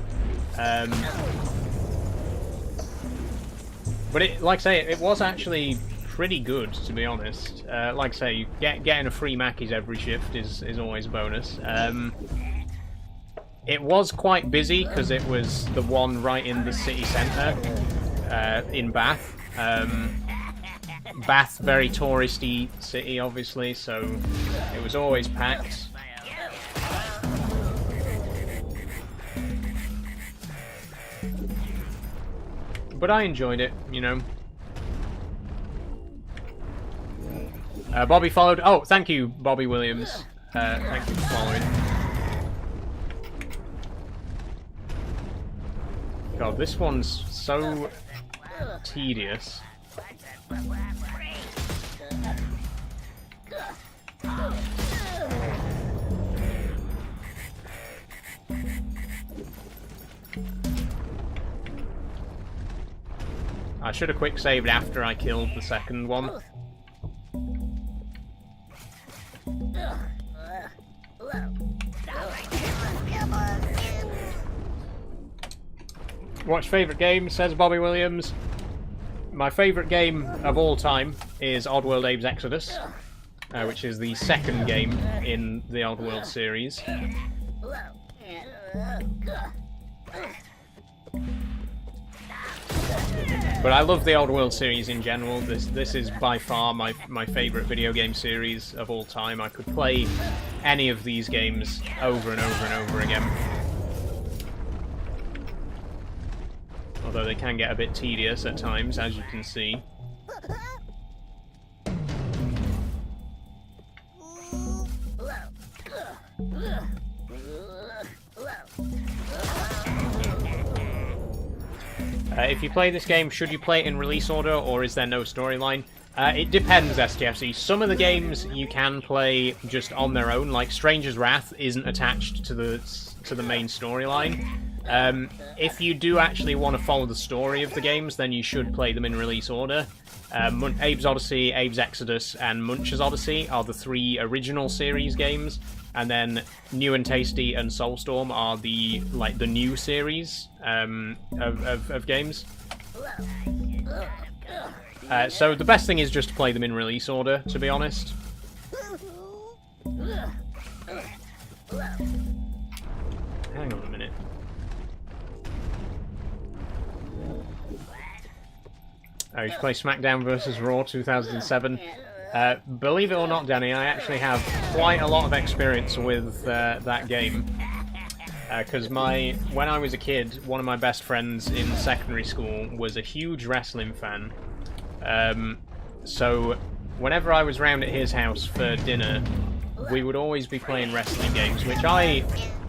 But like I say, it was actually pretty good, to be honest. Like I say, getting a free Mackies every shift is always a bonus. It was quite busy, because it was the one right in the city centre, in Bath. Bath, very touristy city, obviously, so it was always packed. But I enjoyed it, you know. Bobby followed. Oh, thank you, Bobby Williams. Thank you for following. God, this one's so tedious. I should have quick saved after I killed the second one. Watch favourite game, says Bobby Williams. My favourite game of all time is Oddworld Abe's Exodus, which is the second game in the Oddworld series. But I love the Oddworld series in general. This is by far my favourite video game series of all time. I could play any of these games over and over and over again. Although they can get a bit tedious at times, as you can see. If you play this game, should you play it in release order, or is there no storyline? It depends, STFC. Some of the games you can play just on their own, like Stranger's Wrath isn't attached to the main storyline. If you do actually want to follow the story of the games, then you should play them in release order. Abe's Odyssey, Abe's Exodus, and Munch's Odyssey are the 3 original series games, and then New and Tasty and Soulstorm are the new series of games. So the best thing is just to play them in release order, to be honest. Hang on a minute. You should play SmackDown vs. Raw 2007. Believe it or not, Danny, I actually have quite a lot of experience with that game. Because when I was a kid, one of my best friends in secondary school was a huge wrestling fan. So whenever I was round at his house for dinner, we would always be playing wrestling games, which I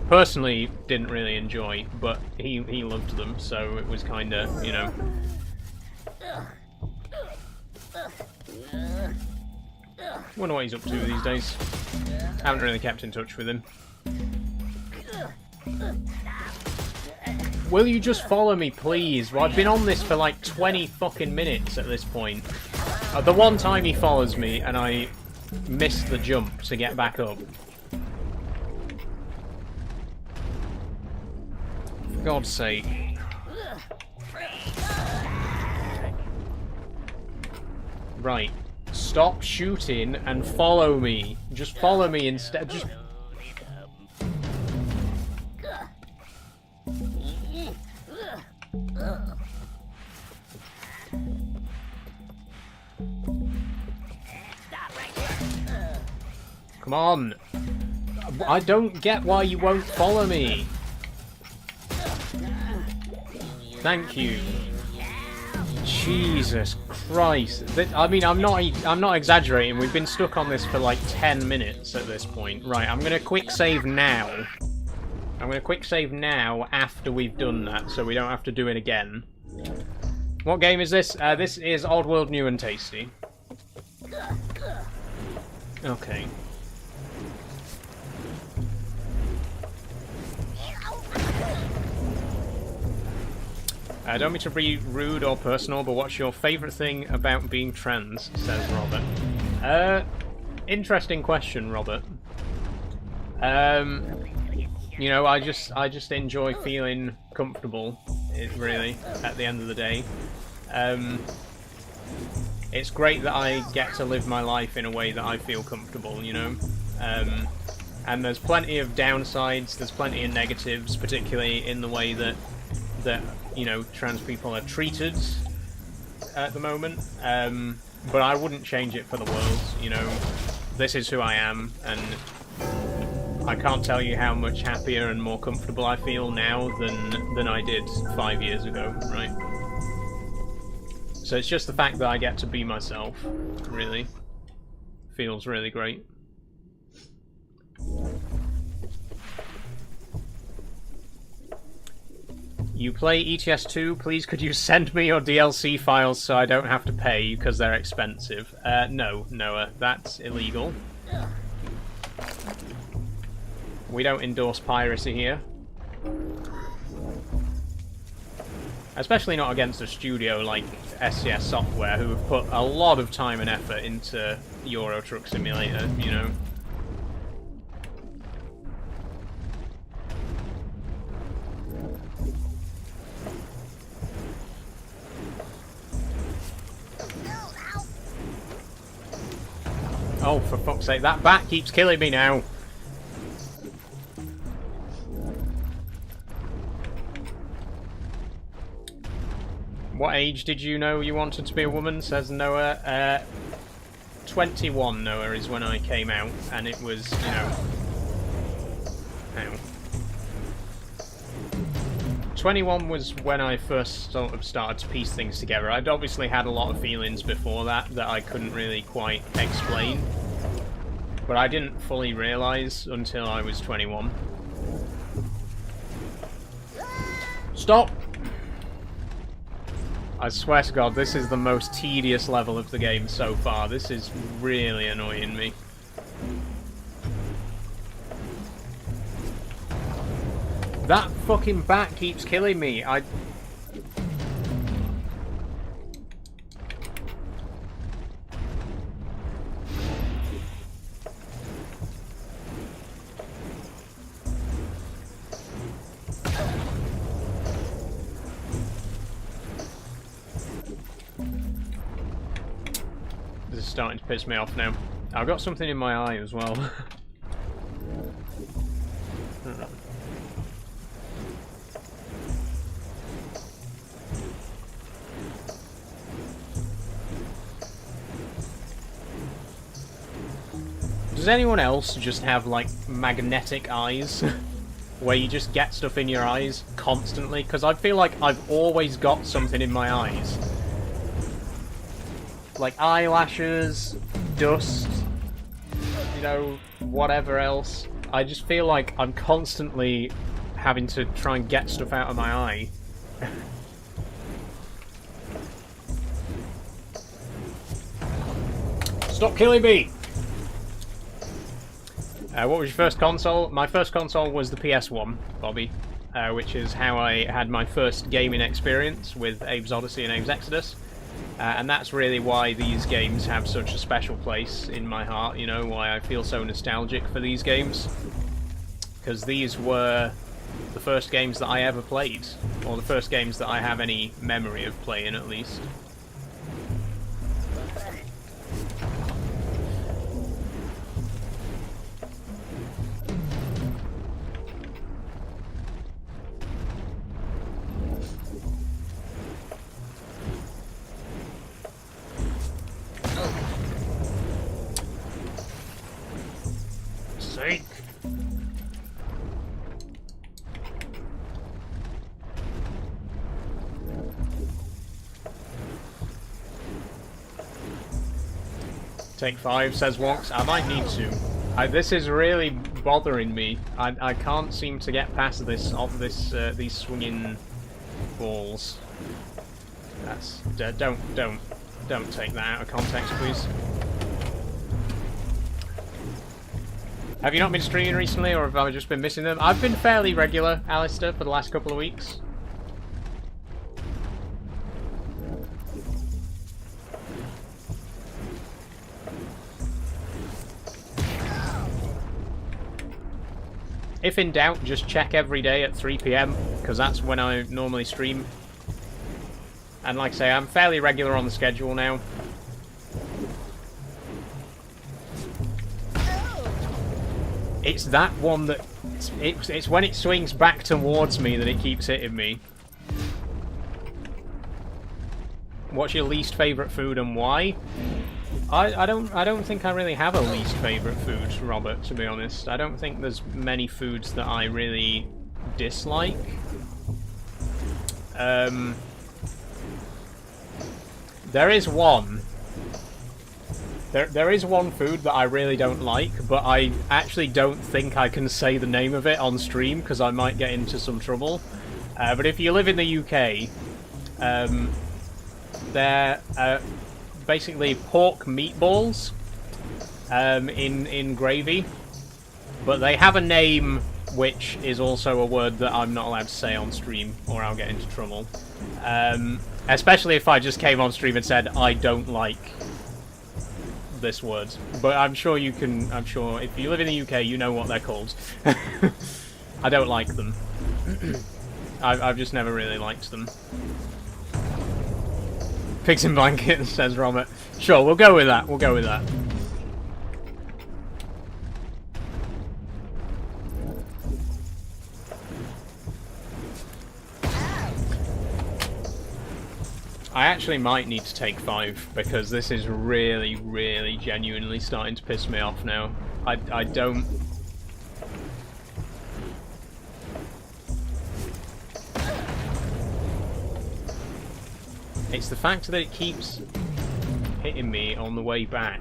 personally didn't really enjoy, but he loved them, so it was kind of, you know. Wonder what he's up to these days. Haven't really kept in touch with him. Will you just follow me, please? Well, I've been on this for like 20 fucking minutes at this point. The one time he follows me and I missed the jump to get back up. For God's sake. Right. Stop shooting and follow me. Just follow me instead. Just... Come on. I don't get why you won't follow me. Thank you. Jesus Christ. I mean, I'm not exaggerating. We've been stuck on this for like 10 minutes at this point. Right, I'm going to quick save now. I'm going to quick save now after we've done that, so we don't have to do it again. What game is this? This is Oddworld New and Tasty. Okay. Don't mean to be rude or personal, but what's your favourite thing about being trans? Says Robert. Interesting question, Robert. You know, I just enjoy feeling comfortable, really, at the end of the day. It's great that I get to live my life in a way that I feel comfortable, you know? And there's plenty of downsides, there's plenty of negatives, particularly in the way that you know, trans people are treated at the moment. But I wouldn't change it for the world, you know. This is who I am, and I can't tell you how much happier and more comfortable I feel now than I did 5 years ago, right? So it's just the fact that I get to be myself, really. Feels really great. You play ETS 2? Please could you send me your DLC files so I don't have to pay because they're expensive? No, Noah, that's illegal. We don't endorse piracy here. Especially not against a studio like SCS Software, who have put a lot of time and effort into Euro Truck Simulator, you know. Oh, for fuck's sake, that bat keeps killing me now. What age did you know you wanted to be a woman, says Noah. 21, Noah, is when I came out, and it was, you know... Ow. 21 was when I first sort of started to piece things together. I'd obviously had a lot of feelings before that I couldn't really quite explain. But I didn't fully realise until I was 21. Stop! I swear to God, this is the most tedious level of the game so far. This is really annoying me. That fucking bat keeps killing me. This is starting to piss me off now. I've got something in my eye as well. Does anyone else just have, like, magnetic eyes? Where you just get stuff in your eyes constantly? Because I feel like I've always got something in my eyes. Like eyelashes, dust, you know, whatever else. I just feel like I'm constantly having to try and get stuff out of my eye. Stop killing me! What was your first console? My first console was the PS1, Bobby, which is how I had my first gaming experience with Abe's Odyssey and Abe's Exodus. And that's really why these games have such a special place in my heart, you know, why I feel so nostalgic for these games. Because these were the first games that I ever played, or the first games that I have any memory of playing, at least. Sake. Take 5, says Wonks. I might need to. This is really bothering me. I can't seem to get past this these swinging balls. That's don't take that out of context, please. Have you not been streaming recently, or have I just been missing them? I've been fairly regular, Alistair, for the last couple of weeks. If in doubt, just check every day at 3 PM, because that's when I normally stream. And like I say, I'm fairly regular on the schedule now. It's that one that... It's when it swings back towards me that it keeps hitting me. What's your least favourite food and why? I don't think I really have a least favourite food, Robert, to be honest. I don't think there's many foods that I really dislike. There is one. There is one food that I really don't like, but I actually don't think I can say the name of it on stream because I might get into some trouble. But if you live in the UK, they're basically pork meatballs in gravy, but they have a name which is also a word that I'm not allowed to say on stream or I'll get into trouble. Especially if I just came on stream and said I don't like this word, but I'm sure you can. I'm sure if you live in the UK, you know what they're called. I don't like them. I've just never really liked them. Pigs in blankets, says Robert. Sure, we'll go with that. We'll go with that. I actually might need to take 5 because this is really, really genuinely starting to piss me off now. I don't... It's the fact that it keeps hitting me on the way back.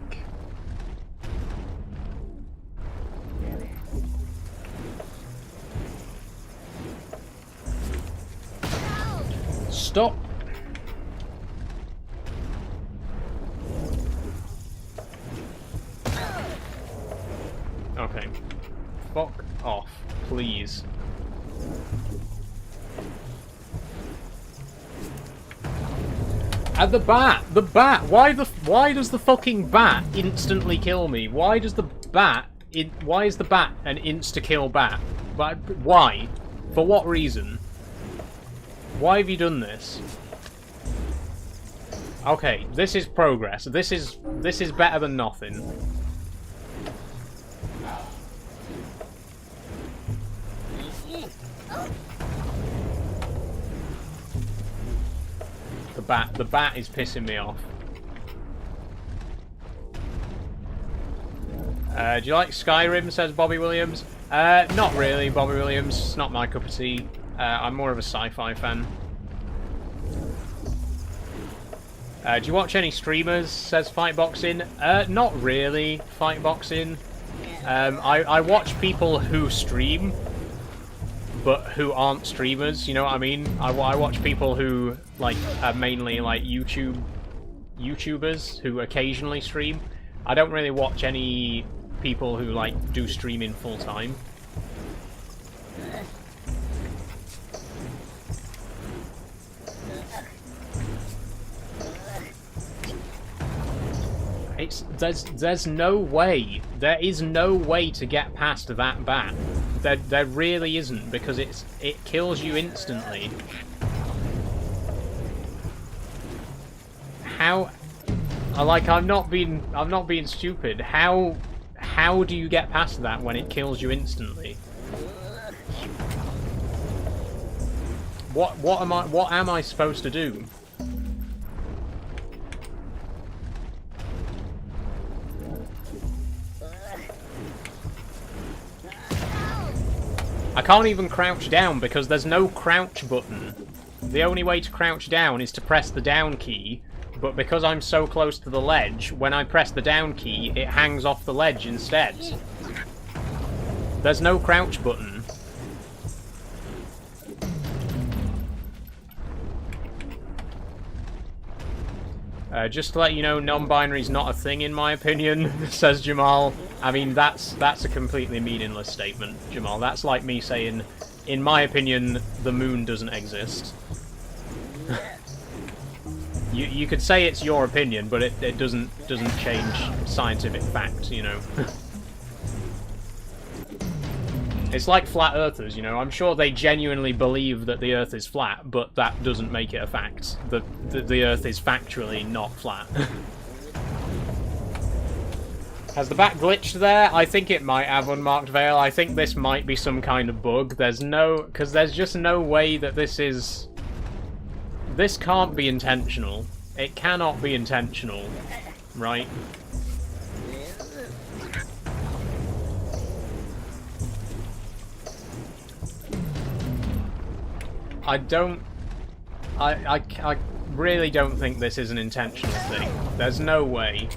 Stop! Okay. Fuck off, please. And the bat! The bat! Why does the fucking bat instantly kill me? Why does the bat... why is the bat an insta-kill bat? Why? For what reason? Why have you done this? Okay, this is progress. This is better than nothing. The bat is pissing me off. Do you like Skyrim, says Bobby Williams? Not really, Bobby Williams. It's not my cup of tea. I'm more of a sci-fi fan. Do you watch any streamers, says Fightboxing? Not really, Fightboxing. I watch people who stream, but who aren't streamers, you know what I mean? I watch people who, like, are mainly, like, YouTubers who occasionally stream. I don't really watch any people who, like, do streaming full-time. There's no way. There is no way to get past that bat. There really isn't, because it kills you instantly. How? I'm not being stupid. How do you get past that when it kills you instantly? What am I supposed to do? I can't even crouch down because there's no crouch button. The only way to crouch down is to press the down key, but because I'm so close to the ledge, when I press the down key, it hangs off the ledge instead. There's no crouch button. Just to let you know, non-binary's not a thing in my opinion, says Jamal. I mean, that's a completely meaningless statement, Jamal. That's like me saying, in my opinion, the moon doesn't exist. You could say it's your opinion, but it doesn't change scientific fact, you know. It's like flat earthers, you know. I'm sure they genuinely believe that the Earth is flat, but that doesn't make it a fact. The Earth is factually not flat. Has the bat glitched there? I think it might have, Unmarked Veil. I think this might be some kind of bug. Because there's just no way that this is... This can't be intentional. It cannot be intentional, right? I really don't think this is an intentional thing. There's no way.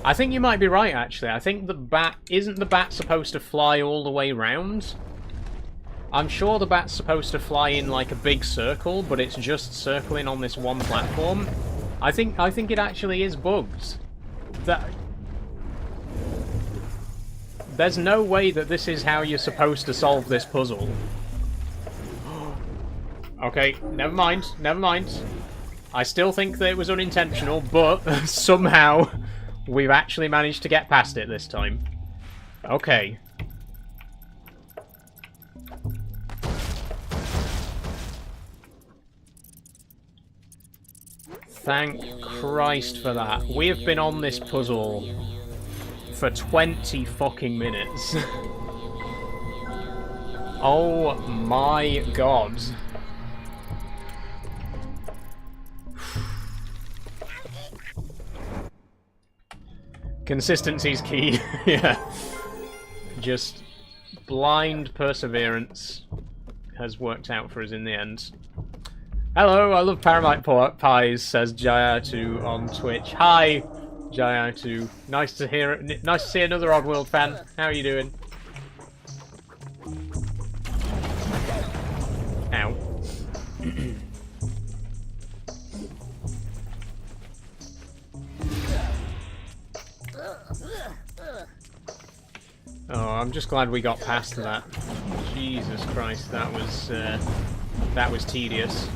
I think you might be right, actually. I think isn't the bat supposed to fly all the way round? I'm sure the bat's supposed to fly in like a big circle, but it's just circling on this one platform. I think it actually is bugged. There's no way that this is how you're supposed to solve this puzzle. Okay, never mind. I still think that it was unintentional, but somehow we've actually managed to get past it this time. Okay. Thank Christ for that. We have been on this puzzle for 20 fucking minutes. Oh my god. Consistency's key. Yeah. Just blind perseverance has worked out for us in the end. Hello, I love Paramite Pies, says Jaya2 on Twitch. Hi, Jaya2. Nice to hear it. Nice to see another Oddworld fan. How are you doing? Ow. Oh, I'm just glad we got past that. Jesus Christ, that was tedious.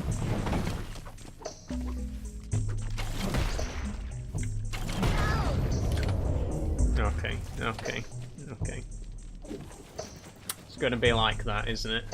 Okay. It's gonna be like that, isn't it?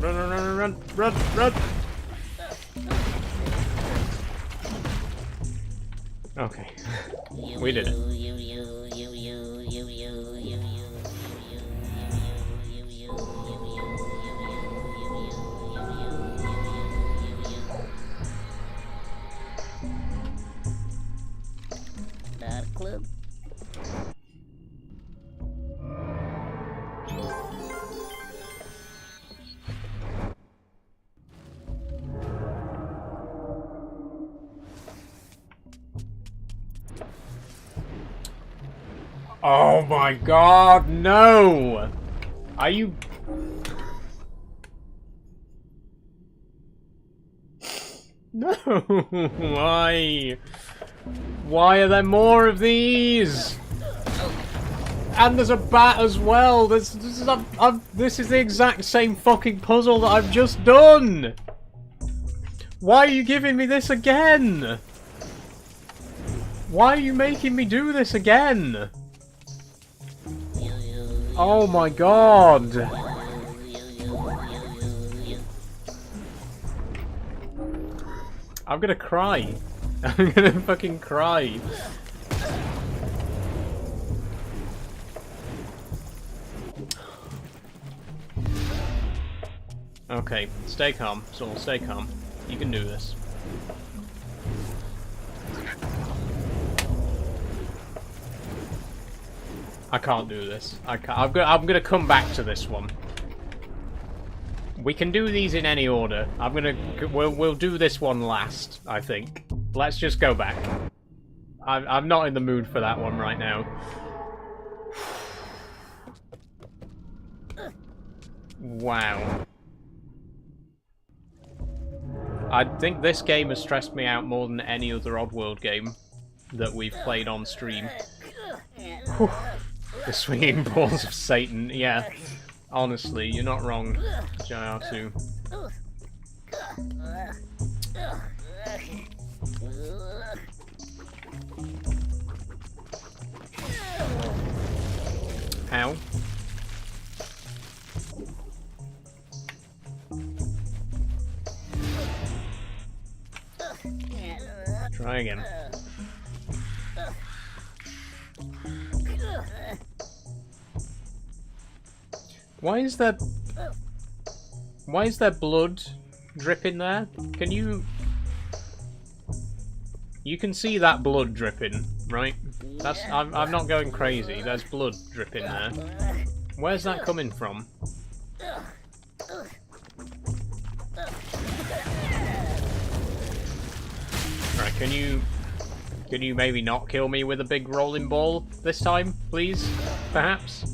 Run, run, run, run, run, run! Okay. We did it. Not a clue. Oh my god, no! Are you... No! Why? Why are there more of these? And there's a bat as well! This is the exact same fucking puzzle that I've just done! Why are you giving me this again? Why are you making me do this again? Oh my god! I'm gonna cry. I'm gonna fucking cry. Okay, stay calm, Saul, stay calm. You can do this. I can't do this. I can't. I'm gonna come back to this one. We can do these in any order. We'll do this one last, I think. Let's just go back. I'm not in the mood for that one right now. Wow. I think this game has stressed me out more than any other Oddworld game that we've played on stream. Whew. The swinging balls of Satan, yeah. Honestly, you're not wrong, JR2. Ow. Try again. Why is there blood dripping there? Can you can see that blood dripping, right? That's I'm not going crazy. There's blood dripping there. Where's that coming from? Right, can you maybe not kill me with a big rolling ball this time, please? Perhaps?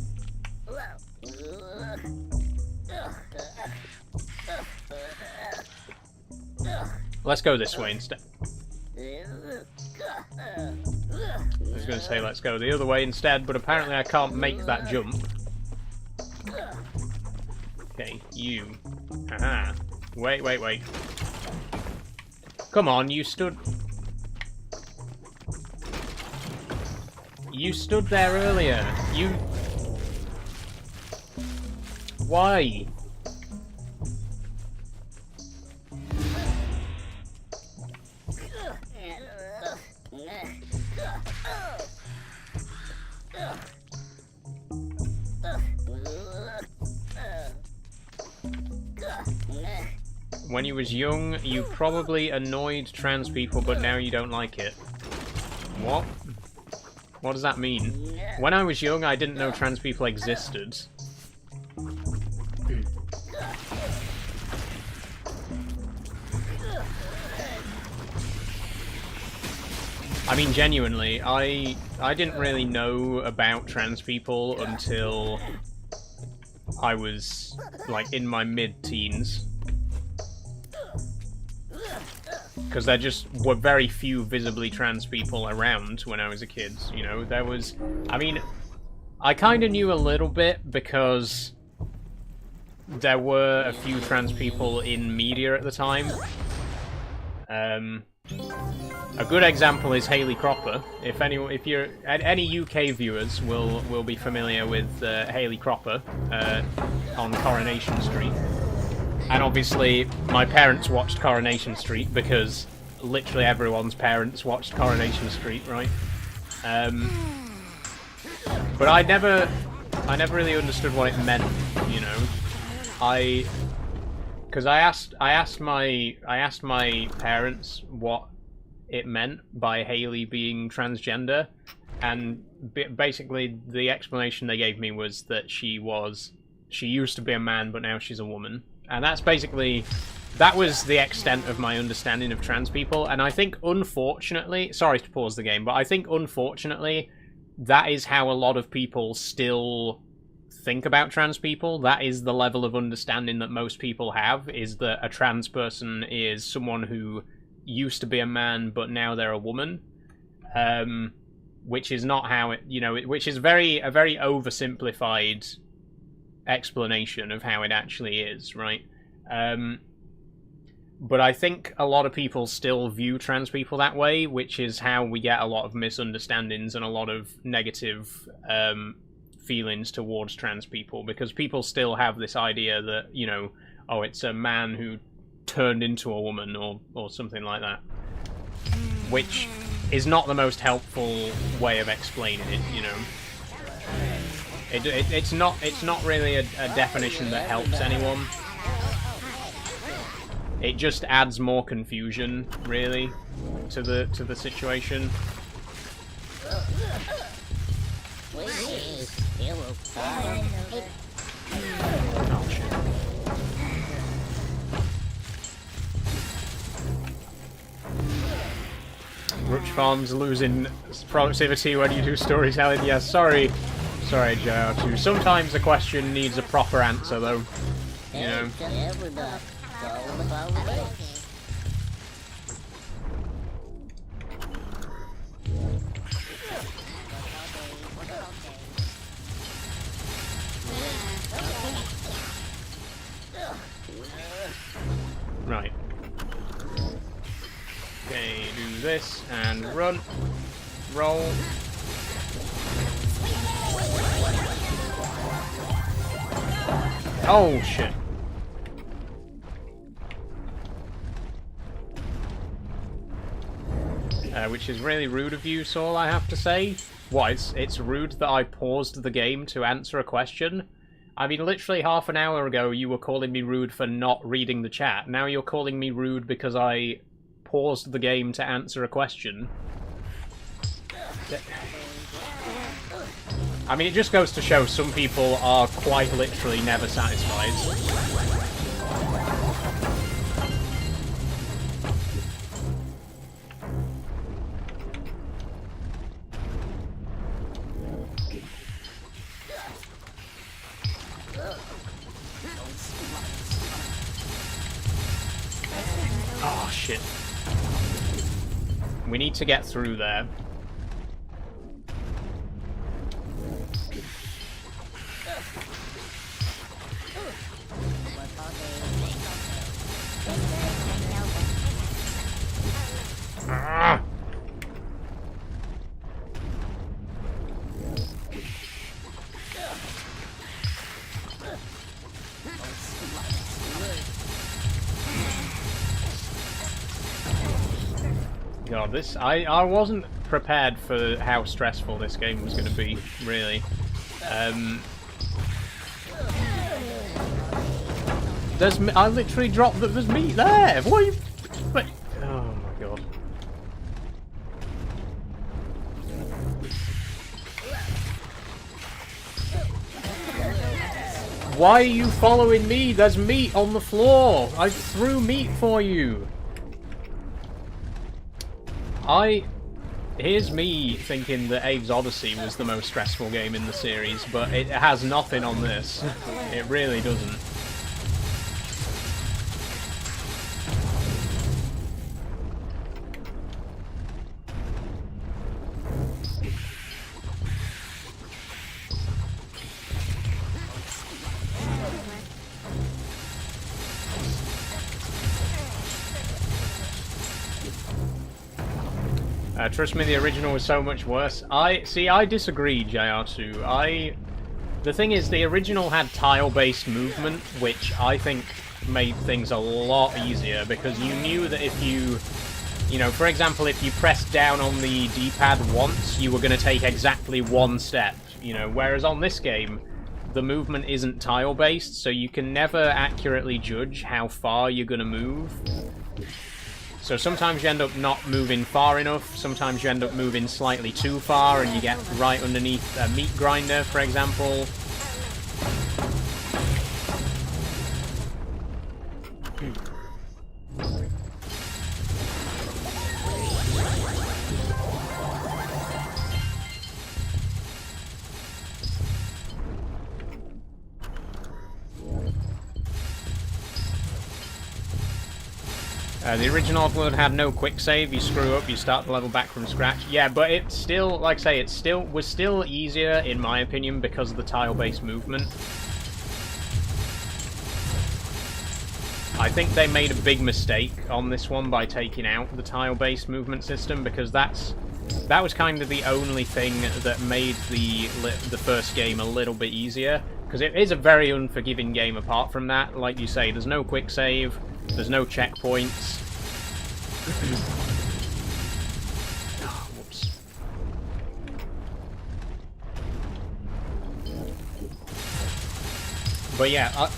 Let's go this way instead. I was going to say let's go the other way instead, but apparently I can't make that jump. Okay, you. Haha. Wait, wait, wait. Come on, you stood there earlier. You... Why? When you was young, you probably annoyed trans people, but now you don't like it. What? What does that mean? When I was young, I didn't know trans people existed. I mean, genuinely, I didn't really know about trans people until I was, like, in my mid-teens. Because there just were very few visibly trans people around when I was a kid, you know? There was... I mean, I kind of knew a little bit because there were a few trans people in media at the time. A good example is Hayley Cropper. If any UK viewers will be familiar with Hayley Cropper on Coronation Street. And obviously, my parents watched Coronation Street because literally everyone's parents watched Coronation Street, right? But I never really understood what it meant, you know. Because I asked my parents what it meant by Hayley being transgender, and basically the explanation they gave me was that she used to be a man, but now she's a woman. And that was the extent of my understanding of trans people. And I think, unfortunately, sorry to pause the game, but I think, unfortunately, that is how a lot of people still think about trans people. That is the level of understanding that most people have, is that a trans person is someone who used to be a man, but now they're a woman. Which is not how it, you know, which is a very oversimplified explanation of how it actually is, right? But I think a lot of people still view trans people that way, which is how we get a lot of misunderstandings and a lot of negative feelings towards trans people, because people still have this idea that, you know, oh, it's a man who turned into a woman or something like that, which is not the most helpful way of explaining it, you know. It's not really a definition that helps anyone. It just adds more confusion, really, to the situation. Oh shit. Rutch Farms losing productivity when you do storytelling. Yes, sorry, JR2. Sometimes a question needs a proper answer, though. You know. Right. Okay, do this and run. Roll. Oh shit. Which is really rude of you, Saul, I have to say. What, it's rude that I paused the game to answer a question? I mean, literally half an hour ago you were calling me rude for not reading the chat. Now you're calling me rude because I paused the game to answer a question. I mean, it just goes to show some people are quite literally never satisfied. Oh, shit. We need to get through there. Ah! God, this... I wasn't prepared for how stressful this game was going to be, really. I literally dropped that there's meat there! What are you... But, oh my god. Why are you following me? There's meat on the floor! I threw meat for you! Here's me thinking that Abe's Odyssey was the most stressful game in the series, but it has nothing on this. It really doesn't. Trust me, the original was so much worse. I disagree, JR2. The thing is, the original had tile-based movement, which I think made things a lot easier, because you knew that if you... You know, for example, if you pressed down on the D-pad once, you were going to take exactly one step, you know, whereas on this game, the movement isn't tile-based, so you can never accurately judge how far you're going to move. So sometimes you end up not moving far enough, sometimes you end up moving slightly too far, and you get right underneath a meat grinder, for example. The original Oddworld had no quick save. You screw up, you start the level back from scratch. Yeah, but it's still, like I say, was still easier, in my opinion, because of the tile-based movement. I think they made a big mistake on this one by taking out the tile-based movement system, because that was kind of the only thing that made the first game a little bit easier. Because it is a very unforgiving game apart from that. Like you say, there's no quick save, there's no checkpoints. Oh, whoops. But yeah,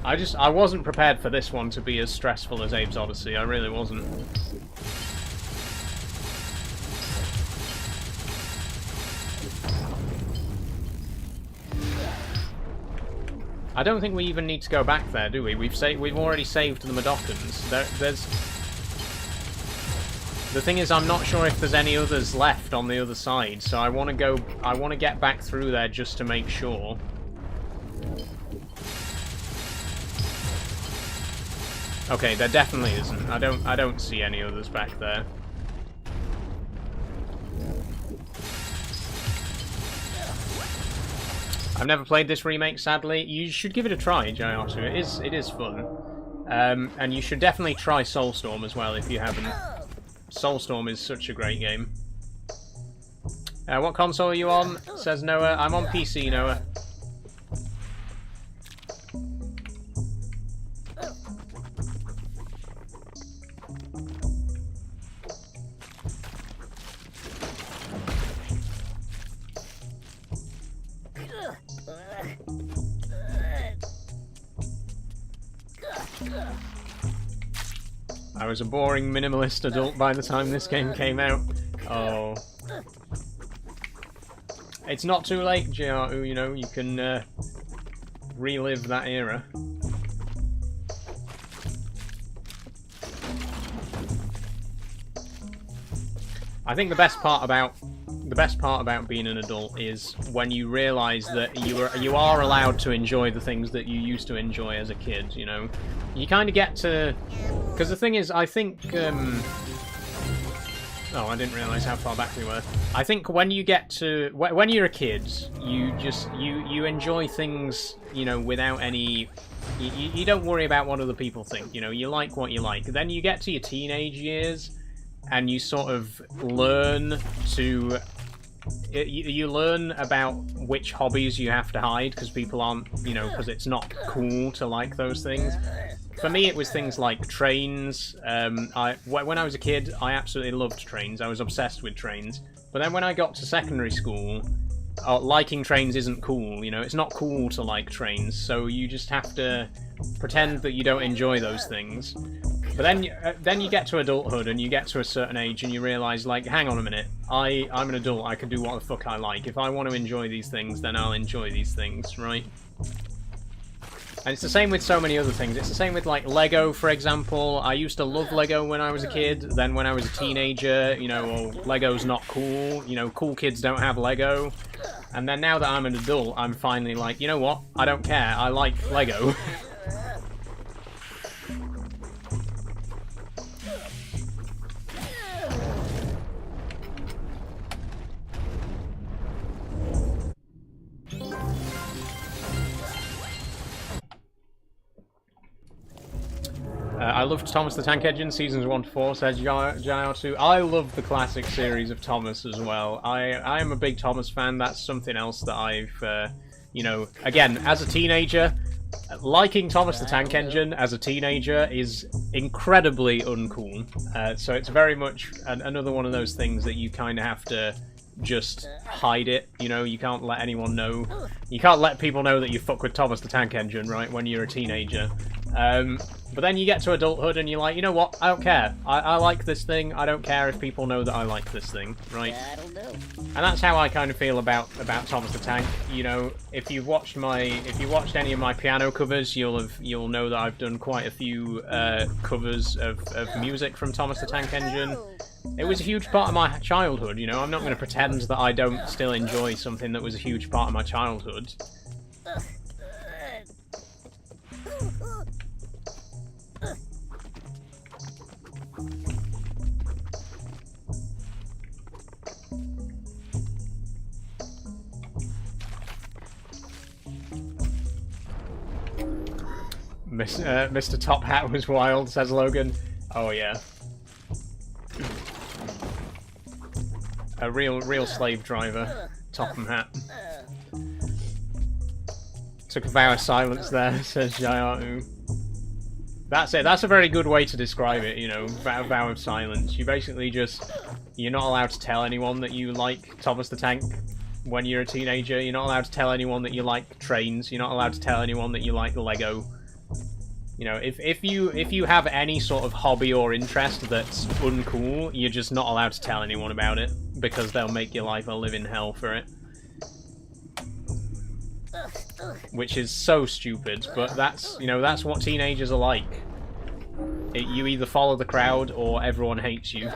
I wasn't prepared for this one to be as stressful as Abe's Odyssey. I really wasn't. I don't think we even need to go back there, do we? We've already saved the Madokans. The thing is, I'm not sure if there's any others left on the other side, so I want to get back through there just to make sure. Okay, there definitely isn't. I don't see any others back there. I've never played this remake, sadly. You should give it a try, JR2. It is fun. And you should definitely try Soulstorm as well if you haven't. Soulstorm is such a great game. What console are you on? Says Noah. I'm on PC, Noah. I was a boring minimalist adult by the time this game came out. Oh. It's not too late, JR2, you know, you can relive that era. I think the best part about being an adult is when you realise that you are allowed to enjoy the things that you used to enjoy as a kid, you know. You kind of get to... Because the thing is, I think... Oh, I didn't realise how far back we were. I think when you get to... When you're a kid, you enjoy things, you know, without any... You don't worry about what other people think, you know. You like what you like. Then you get to your teenage years, and you sort of learn to... You learn about which hobbies you have to hide, because people aren't, you know, because it's not cool to like those things. For me, it was things like trains. When I was a kid, I absolutely loved trains. I was obsessed with trains. But then when I got to secondary school, liking trains isn't cool, you know? It's not cool to like trains, so you just have to pretend that you don't enjoy those things. But then you get to adulthood and you get to a certain age and you realise, like, hang on a minute, I'm an adult, I can do what the fuck I like. If I want to enjoy these things, then I'll enjoy these things, right? And it's the same with so many other things. It's the same with, like, Lego, for example. I used to love Lego when I was a kid. Then when I was a teenager, you know, well, Lego's not cool. You know, cool kids don't have Lego. And then now that I'm an adult, I'm finally like, you know what? I don't care. I like Lego. I loved Thomas the Tank Engine, seasons 1 to 4, says Jayatu. I love the classic series of Thomas as well. I am a big Thomas fan. That's something else that I've, you know, again, as a teenager, liking Thomas the Tank Engine as a teenager is incredibly uncool. So it's very much another one of those things that you kind of have to just hide it, you know. You can't let anyone know. You can't let people know that you fuck with Thomas the Tank Engine, right, when you're a teenager. But then you get to adulthood and you're like, you know what, I don't care. I like this thing. I don't care if people know that I like this thing, right? And that's how I kind of feel about Thomas the Tank. You know, if you've watched any of my piano covers, you'll know that I've done quite a few covers of music from Thomas the Tank Engine. It was a huge part of my childhood, you know. I'm not going to pretend that I don't still enjoy something that was a huge part of my childhood. Mr. Top Hat was wild, says Logan. Oh yeah. A real slave driver. Topham Hat. Took a vow of silence there, says Jayatu. That's it. That's a very good way to describe it, you know, vow of silence. You basically just... You're not allowed to tell anyone that you like Thomas the Tank when you're a teenager. You're not allowed to tell anyone that you like trains. You're not allowed to tell anyone that you like Lego. You know, if you have any sort of hobby or interest that's uncool, you're just not allowed to tell anyone about it, because they'll make your life a living hell for it. Which is so stupid, but that's, you know, that's what teenagers are like. You either follow the crowd or everyone hates you.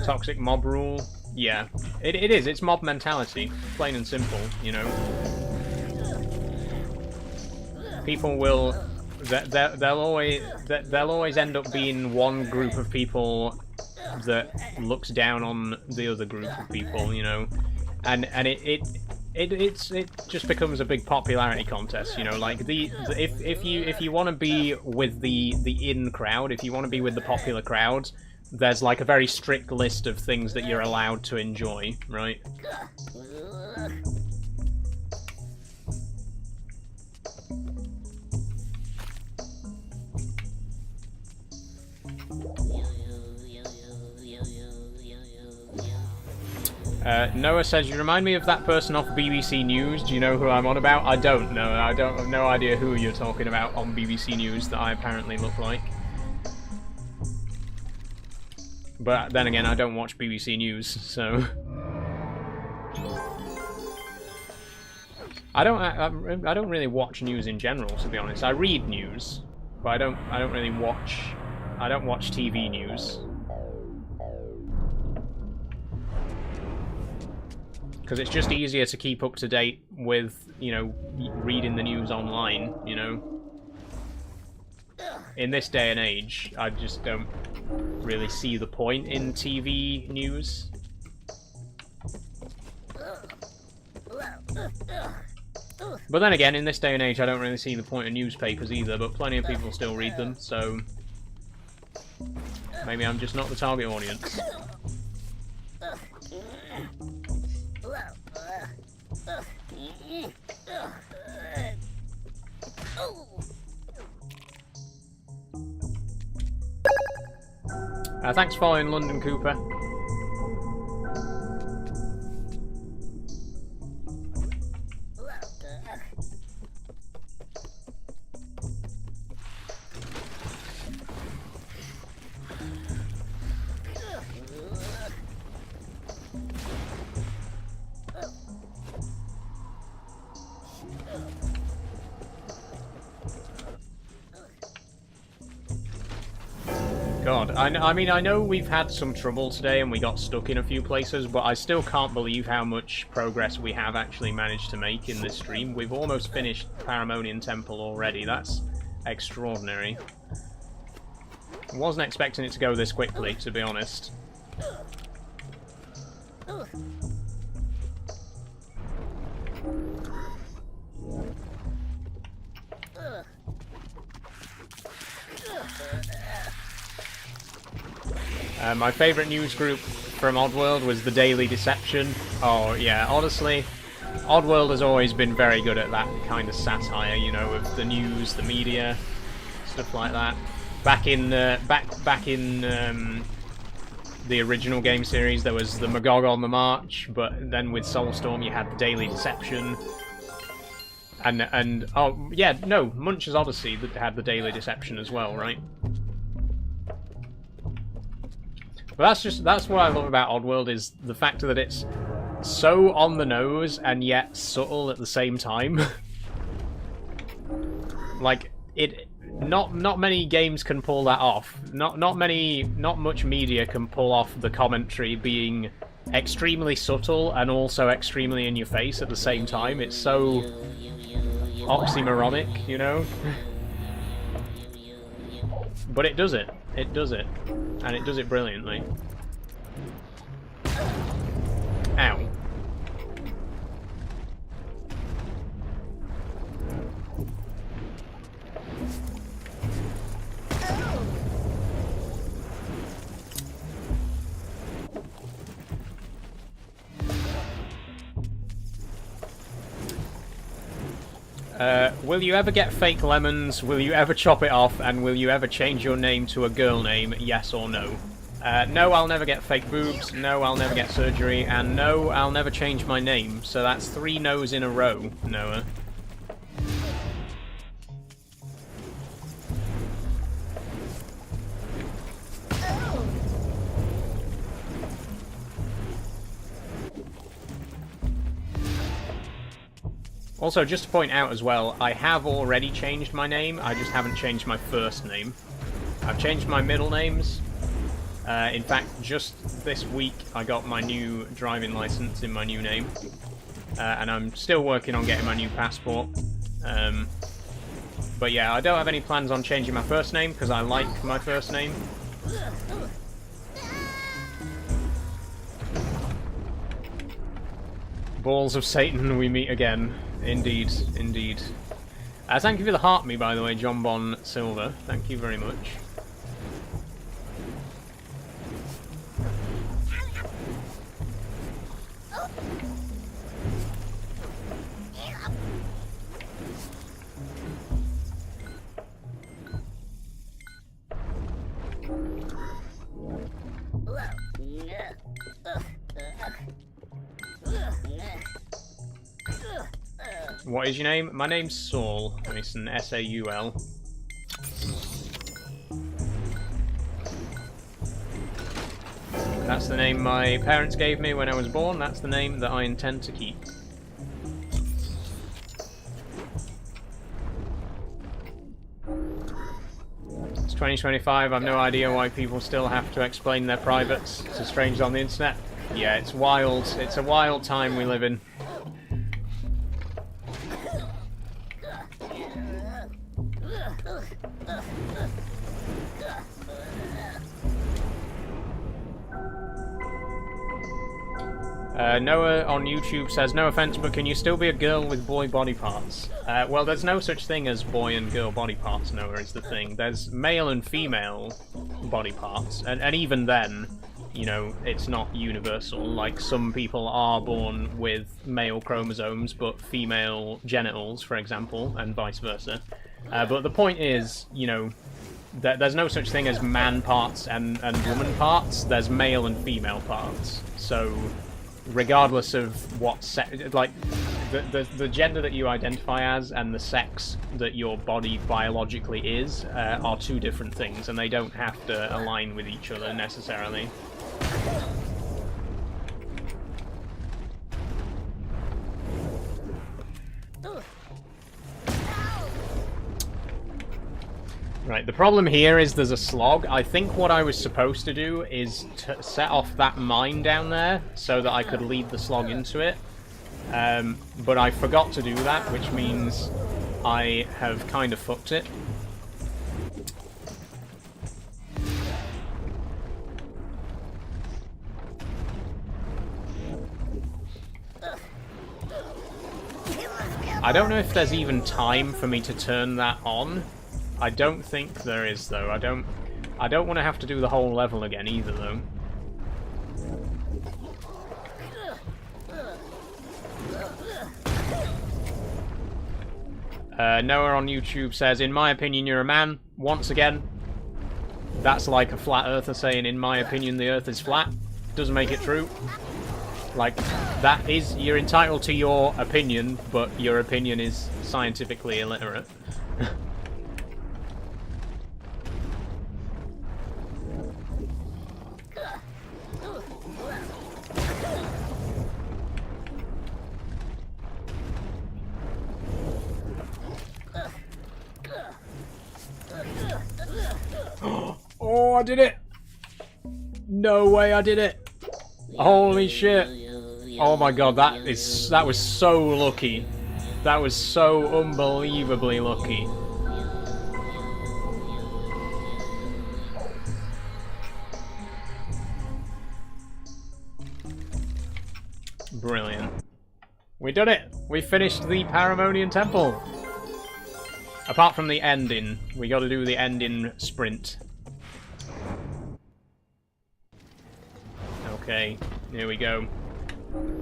Toxic mob rule? Yeah. It is, it's mob mentality. Plain and simple, you know. People will... They'll always end up being one group of people that looks down on the other group of people, you know. And it just becomes a big popularity contest, you know. Like if you want to be with the in crowd, if you want to be with the popular crowd, there's like a very strict list of things that you're allowed to enjoy, right? Noah says, you remind me of that person off BBC News. Do you know who I'm on about? I don't know. I have no idea who you're talking about on BBC News that I apparently look like. But then again, I don't watch BBC News, so... I don't really watch news in general, to be honest. I read news, but I don't really watch... I don't watch TV news. Because it's just easier to keep up to date with, you know, reading the news online, you know? In this day and age, I just don't really see the point in TV news. But then again, in this day and age, I don't really see the point of newspapers either, but plenty of people still read them, so... Maybe I'm just not the target audience. Thanks for following, London Cooper. God, I mean, I know we've had some trouble today and we got stuck in a few places, but I still can't believe how much progress we have actually managed to make in this stream. We've almost finished Paramonian Temple already. That's extraordinary. I wasn't expecting it to go this quickly, to be honest. My favourite news group from Oddworld was the Daily Deception. Oh yeah, honestly, Oddworld has always been very good at that kind of satire, you know, of the news, the media, stuff like that. Back in the original game series, there was the Magog on the March, but then with Soulstorm, you had the Daily Deception. And oh yeah, no, Munch's Odyssey that had the Daily Deception as well, right? But that's what I love about Oddworld, is the fact that it's so on the nose and yet subtle at the same time. Like not many games can pull that off. Not much media can pull off the commentary being extremely subtle and also extremely in your face at the same time. It's so oxymoronic, you know? But it does it. It does it. And it does it brilliantly. Ow. Will you ever get fake lemons? Will you ever chop it off? And will you ever change your name to a girl name? Yes or no? No, I'll never get fake boobs. No, I'll never get surgery. And no, I'll never change my name. So that's 3 no's in a row, Noah. Also, just to point out as well, I have already changed my name, I just haven't changed my first name. I've changed my middle names. In fact, just this week I got my new driving license in my new name. And I'm still working on getting my new passport. But yeah, I don't have any plans on changing my first name, because I like my first name. Balls of Satan, we meet again. Indeed, indeed. Thank you for the heart me, by the way, John Bon Silver. Thank you very much. What is your name? My name's Saul. Mason, S-A-U-L. That's the name my parents gave me when I was born. That's the name that I intend to keep. It's 2025. I've no idea why people still have to explain their privates to strangers on the internet. Yeah, it's wild. It's a wild time we live in. Noah on YouTube says, no offense, but can you still be a girl with boy body parts? Well, there's no such thing as boy and girl body parts, Noah, is the thing. There's male and female body parts, and even then, you know, it's not universal. Like, some people are born with male chromosomes, but female genitals, for example, and vice versa. But the point is, you know, there's no such thing as man parts and woman parts. There's male and female parts. So, regardless of what like the gender that you identify as and the sex that your body biologically is are 2 different things, and they don't have to align with each other necessarily. Right, the problem here is there's a slog. I think what I was supposed to do is to set off that mine down there so that I could lead the slog into it. But I forgot to do that, which means I have kind of fucked it. I don't know if there's even time for me to turn that on. I don't think there is, though. I don't want to have to do the whole level again either, though. Noah on YouTube says, in my opinion, you're a man. Once again, that's like a flat earther saying, in my opinion, the earth is flat. Doesn't make it true. Like, that is, you're entitled to your opinion, but your opinion is scientifically illiterate. Oh, I did it! No way I did it! Holy shit! Oh my god, that was so lucky. That was so unbelievably lucky. Brilliant. We did it! We finished the Paramonian Temple! Apart from the ending, we gotta do the ending sprint. Okay, here we go.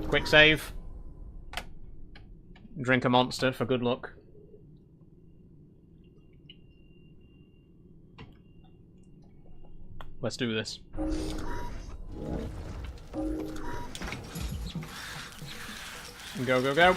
Quick save. Drink a monster for good luck. Let's do this. Go, go, go.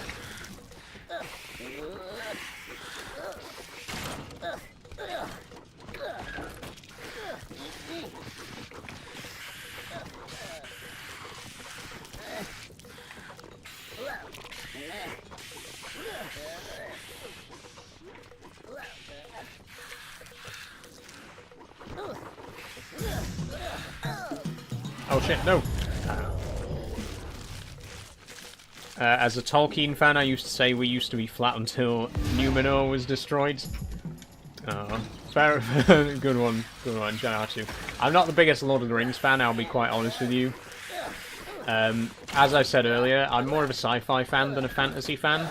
Oh shit, no! As a Tolkien fan, I used to say we used to be flat until Numenor was destroyed. Fair, good one, shout out to you. I'm not the biggest Lord of the Rings fan, I'll be quite honest with you. As I said earlier, I'm more of a sci-fi fan than a fantasy fan.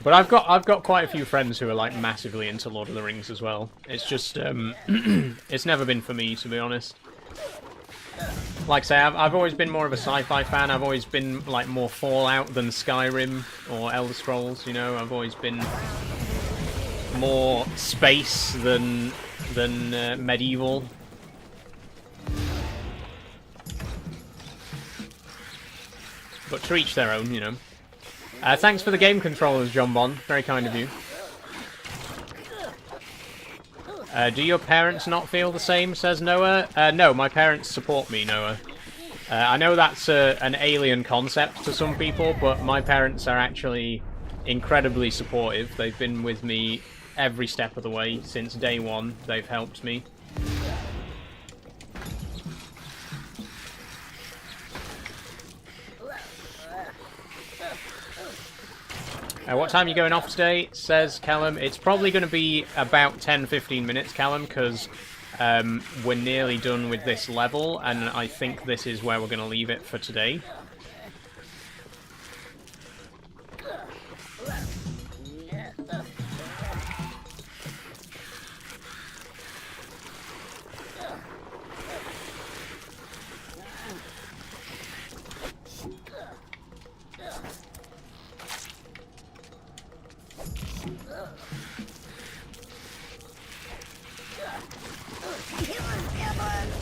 But I've got quite a few friends who are like massively into Lord of the Rings as well. It's just it's never been for me, to be honest. Like I say, I've always been more of a sci-fi fan. I've always been like more Fallout than Skyrim or Elder Scrolls. You know, I've always been more space than medieval. But to each their own, you know. Thanks for the game controllers, John Bond. Very kind of you. Do your parents not feel the same, says Noah? No, my parents support me, Noah. I know that's an alien concept to some people, but my parents are actually incredibly supportive. They've been with me every step of the way since day one. They've helped me. What time are you going off today, says Callum. It's probably going to be about 10-15 minutes, Callum, because we're nearly done with this level, and I think this is where we're going to leave it for today.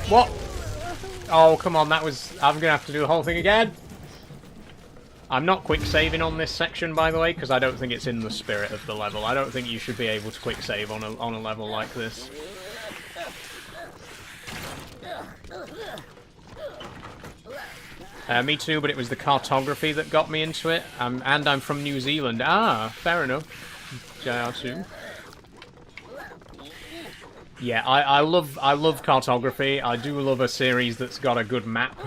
What? Oh, come on, that was... I'm going to have to do the whole thing again. I'm not quick saving on this section, by the way, because I don't think it's in the spirit of the level. I don't think you should be able to quick save on a level like this. Me too, but it was the cartography that got me into it. And I'm from New Zealand. Ah, fair enough. JR2. Yeah, I love cartography. I do love a series that's got a good map.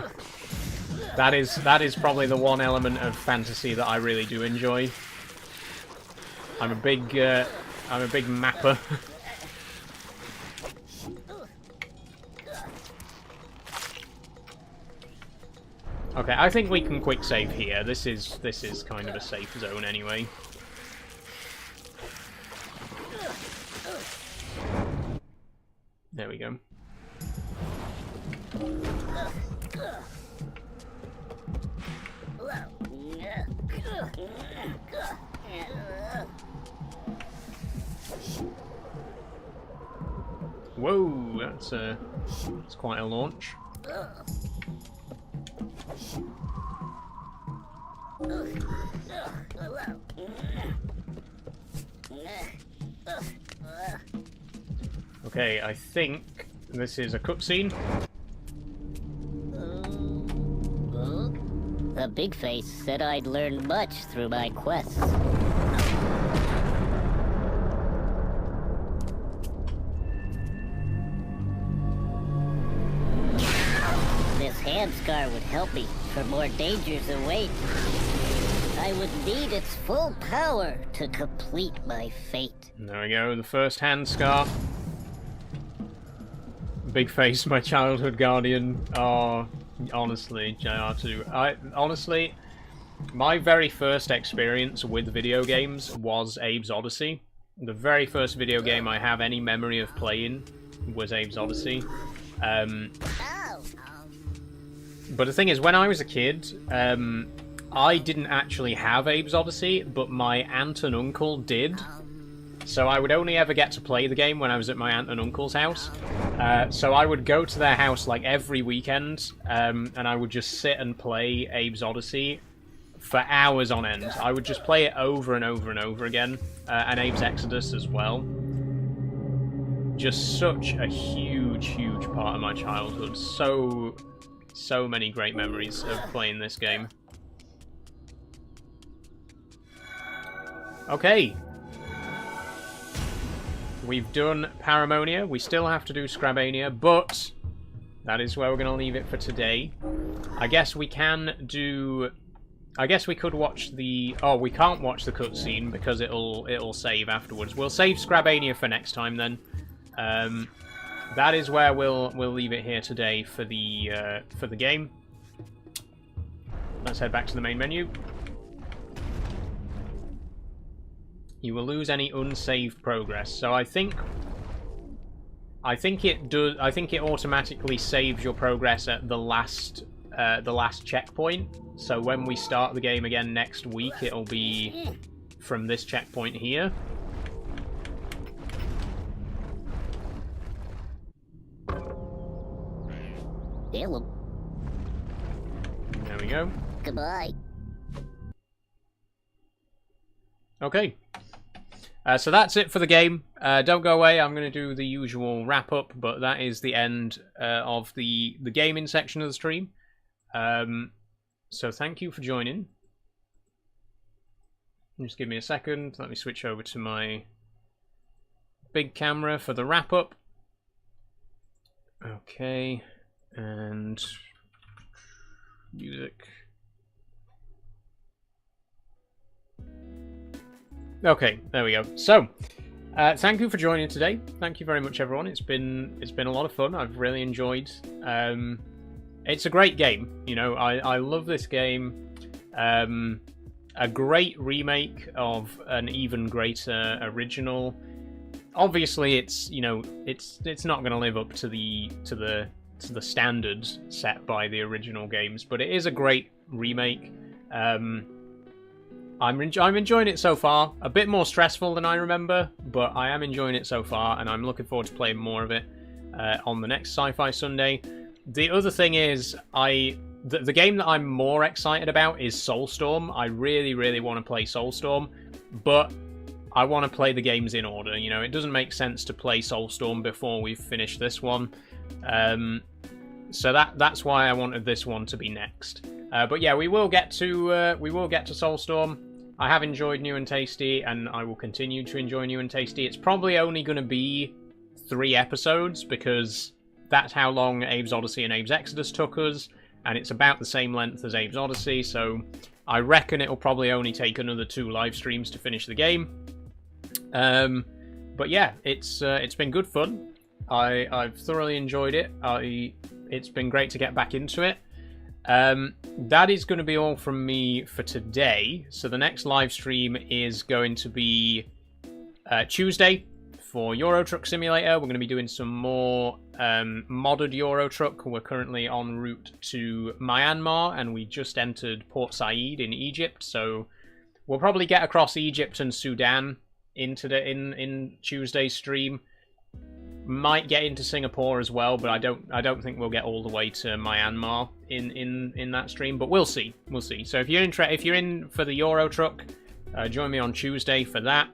That is probably the one element of fantasy that I really do enjoy. I'm a big mapper. Okay, I think we can quick save here. This is kind of a safe zone anyway. There we go. Whoa, that's quite a launch. Okay, I think this is a cutscene. The big face said I'd learned much through my quests. This hand scar would help me, for more dangers await. I would need its full power to complete my fate. There we go, the first hand scar. Big face, my childhood guardian. Oh, honestly, JR2. Honestly, my very first experience with video games was Abe's Odyssey. The very first video game I have any memory of playing was Abe's Odyssey. But the thing is, when I was a kid, I didn't actually have Abe's Odyssey, but my aunt and uncle did. So I would only ever get to play the game when I was at my aunt and uncle's house. So I would go to their house like every weekend, and I would just sit and play Abe's Odyssey for hours on end. I would just play it over and over and over again, and Abe's Exodus as well. Just such a huge, huge part of my childhood. So many great memories of playing this game. Okay. We've done Paramonia. We still have to do Scrabania, but that is where we're going to leave it for today. I guess we can do... I guess we could watch the... Oh, we can't watch the cutscene because it'll save afterwards. We'll save Scrabania for next time then. That is where we'll leave it here today for the game. Let's head back to the main menu. You will lose any unsaved progress. So I think it automatically saves your progress at the last checkpoint. So when we start the game again next week, it'll be from this checkpoint here. Hello. There we go. Goodbye. Okay. So that's it for the game. Don't go away. I'm going to do the usual wrap-up, but that is the end of the gaming section of the stream. So thank you for joining. Just give me a second. Let me switch over to my big camera for the wrap-up. Okay. And music. Okay, there we go. So, thank you for joining today. Thank you very much, everyone. It's been a lot of fun. I've really enjoyed. It's a great game. You know, I love this game. A great remake of an even greater original. Obviously, it's not going to live up to the standards set by the original games, but it is a great remake. I'm enjoying it so far. A bit more stressful than I remember, but I am enjoying it so far, and I'm looking forward to playing more of it on the next Sci-Fi Sunday. The other thing is, the game that I'm more excited about is Soulstorm. I really, really want to play Soulstorm, but I want to play the games in order. You know, it doesn't make sense to play Soulstorm before we've finished this one. So that's why I wanted this one to be next. But yeah, we will get to Soulstorm. I have enjoyed New and Tasty, and I will continue to enjoy New and Tasty. It's probably only going to be 3 episodes, because that's how long Abe's Odyssey and Abe's Exodus took us, and it's about the same length as Abe's Odyssey, so I reckon it'll probably only take another 2 live streams to finish the game. But yeah, it's been good fun. I've thoroughly enjoyed it. It's been great to get back into it. That is going to be all from me for today. So the next live stream is going to be Tuesday for Euro Truck Simulator. We're going to be doing some more modded Euro Truck. We're currently en route to Myanmar, and we just entered Port Said in Egypt. So we'll probably get across Egypt and Sudan in Tuesday's stream. Might get into Singapore as well, but I don't think we'll get all the way to Myanmar in that stream. But we'll see. So if you're in for the Euro Truck, join me on Tuesday for that.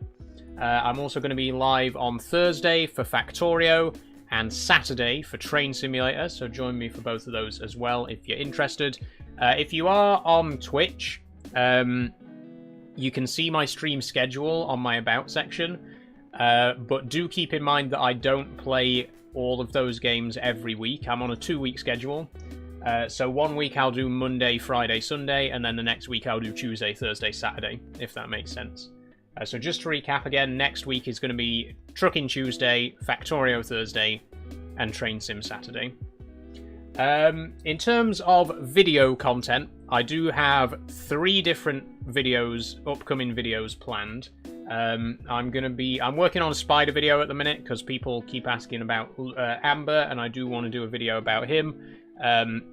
I'm also going to be live on Thursday for Factorio and Saturday for Train Simulator. So join me for both of those as well if you're interested. If you are on Twitch, you can see my stream schedule on my About section. But do keep in mind that I don't play all of those games every week. I'm on a 2-week schedule. So 1 week I'll do Monday, Friday, Sunday, and then the next week I'll do Tuesday, Thursday, Saturday, if that makes sense. So just to recap again, next week is going to be Trucking Tuesday, Factorio Thursday, and Train Sim Saturday. In terms of video content, I do have 3 different upcoming videos planned. I'm working on a spider video at the minute because people keep asking about Amber, and I do want to do a video about him.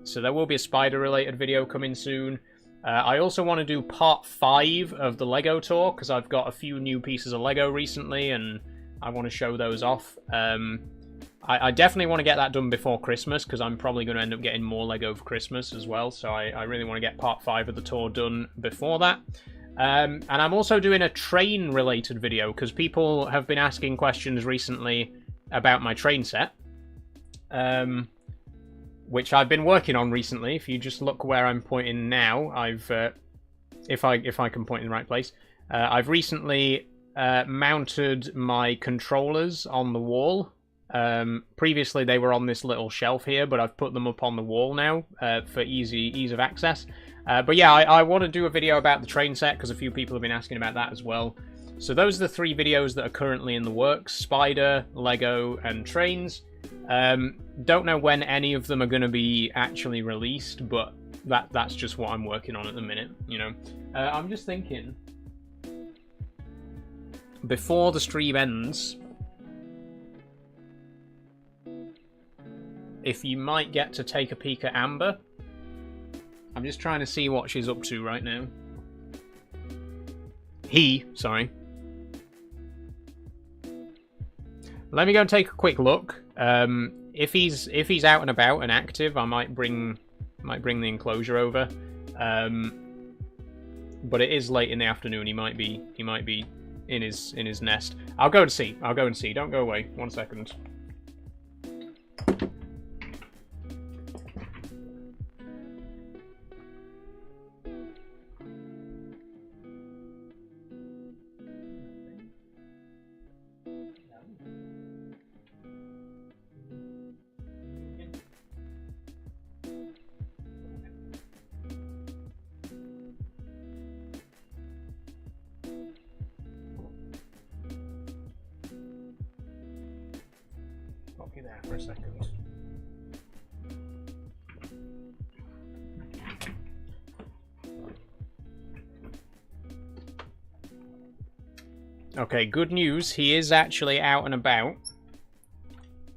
So there will be a spider related video coming soon. I also want to do part 5 of the Lego tour because I've got a few new pieces of Lego recently and I want to show those off. I definitely want to get that done before Christmas because I'm probably going to end up getting more Lego for Christmas as well. So I really want to get part 5 of the tour done before that. And I'm also doing a train-related video because people have been asking questions recently about my train set, which I've been working on recently. If you just look where I'm pointing now, if I can point in the right place, I've recently mounted my controllers on the wall. Previously they were on this little shelf here, but I've put them up on the wall now for ease of access. But yeah, I want to do a video about the train set because a few people have been asking about that as well. So those are the 3 videos that are currently in the works: Spider, Lego, and trains. Don't know when any of them are going to be actually released, but that's just what I'm working on at the minute, you know. I'm just thinking, before the stream ends, if you might get to take a peek at Amber. I'm just trying to see what she's up to right now. Sorry. Let me go and take a quick look. If he's out and about and active, I might bring the enclosure over. But it is late in the afternoon. He might be in his nest. I'll go and see. Don't go away. 1 second. Copy that for a second. Okay, good news. He is actually out and about.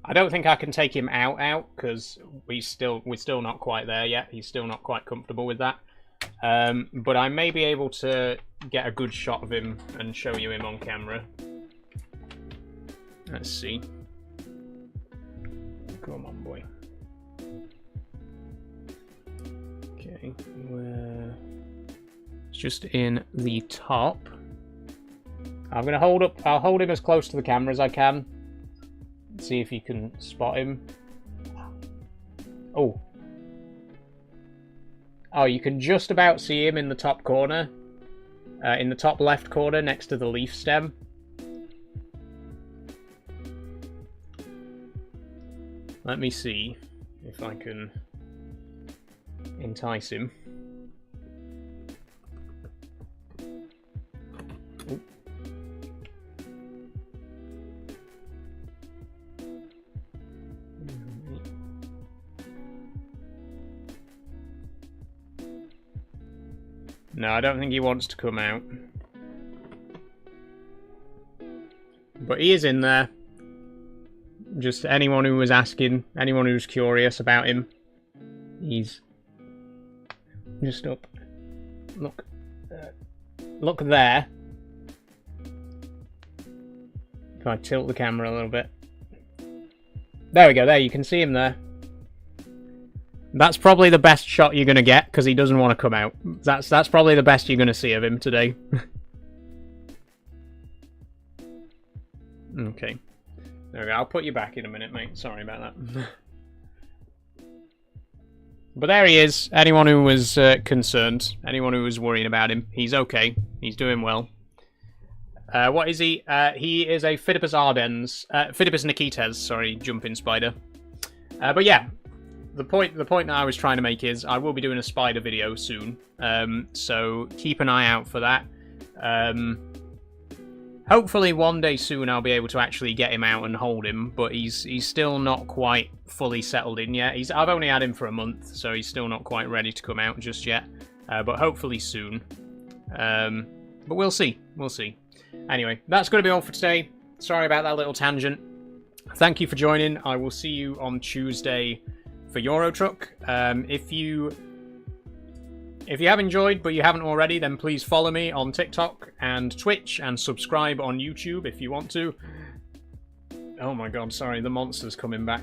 I don't think I can take him out because we're still not quite there yet. He's still not quite comfortable with that. But I may be able to get a good shot of him and show you him on camera. Let's see. Come on, boy. Okay, it's just in the top. I'll hold him as close to the camera as I can. See if you can spot him. Oh. Oh, you can just about see him in the top corner. In the top left corner next to the leaf stem. Let me see if I can entice him. Oop. No, I don't think he wants to come out. But he is in there. Just anyone who was asking, anyone who's curious about him, he's just up. Look. Look there. If I tilt the camera a little bit. There we go, there, you can see him there. That's probably the best shot you're going to get, because he doesn't want to come out. That's probably the best you're going to see of him today. Okay. There we go, I'll put you back in a minute, mate. Sorry about that. But there he is. Anyone who was concerned, anyone who was worrying about him, he's okay. He's doing well. What is he? He is a Phidippus ardens, Phidippus nikites, sorry, jumping spider. But yeah, the point that I was trying to make is I will be doing a spider video soon. So keep an eye out for that. Hopefully one day soon I'll be able to actually get him out and hold him, but he's still not quite fully settled in yet. I've only had him for a month, so he's still not quite ready to come out just yet. But hopefully soon. But we'll see. We'll see. Anyway, that's going to be all for today. Sorry about that little tangent. Thank you for joining. I will see you on Tuesday for Euro Truck. If you have enjoyed, but you haven't already, then please follow me on TikTok and Twitch, and subscribe on YouTube if you want to. Oh my god, sorry, the monster's coming back.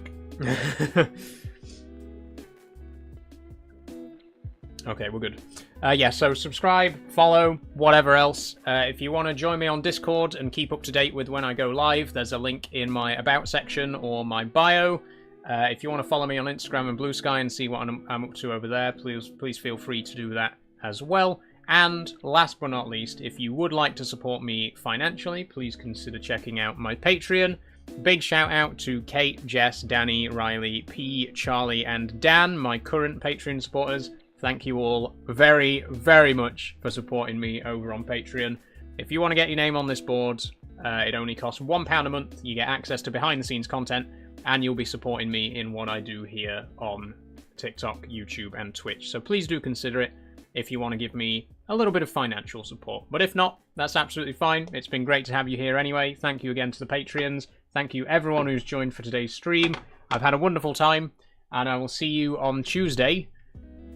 Okay, we're good. Yeah, so subscribe, follow, whatever else. If you want to join me on Discord and keep up to date with when I go live, there's a link in my About section or my bio. If you want to follow me on Instagram and Blue Sky and see what I'm up to over there, please feel free to do that as well. And last but not least, if you would like to support me financially, please consider checking out my Patreon. Big shout out to Kate, Jess, Danny, Riley, P, Charlie, and Dan, my current Patreon supporters. Thank you all very, very much for supporting me over on Patreon. If you want to get your name on this board, it only costs £1 a month. You get access to behind-the-scenes content, and you'll be supporting me in what I do here on TikTok, YouTube, and Twitch. So please do consider it if you want to give me a little bit of financial support. But if not, that's absolutely fine. It's been great to have you here anyway. Thank you again to the Patreons. Thank you everyone who's joined for today's stream. I've had a wonderful time, and I will see you on Tuesday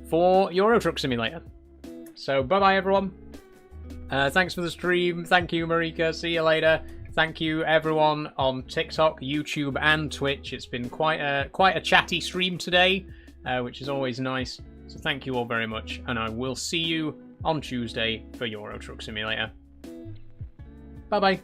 for Euro Truck Simulator. So bye-bye everyone. Thanks for the stream. Thank you, Marika. See you later. Thank you everyone on TikTok, YouTube, and Twitch. It's been quite a chatty stream today, which is always nice. So thank you all very much, and I will see you on Tuesday for Euro Truck Simulator. Bye bye.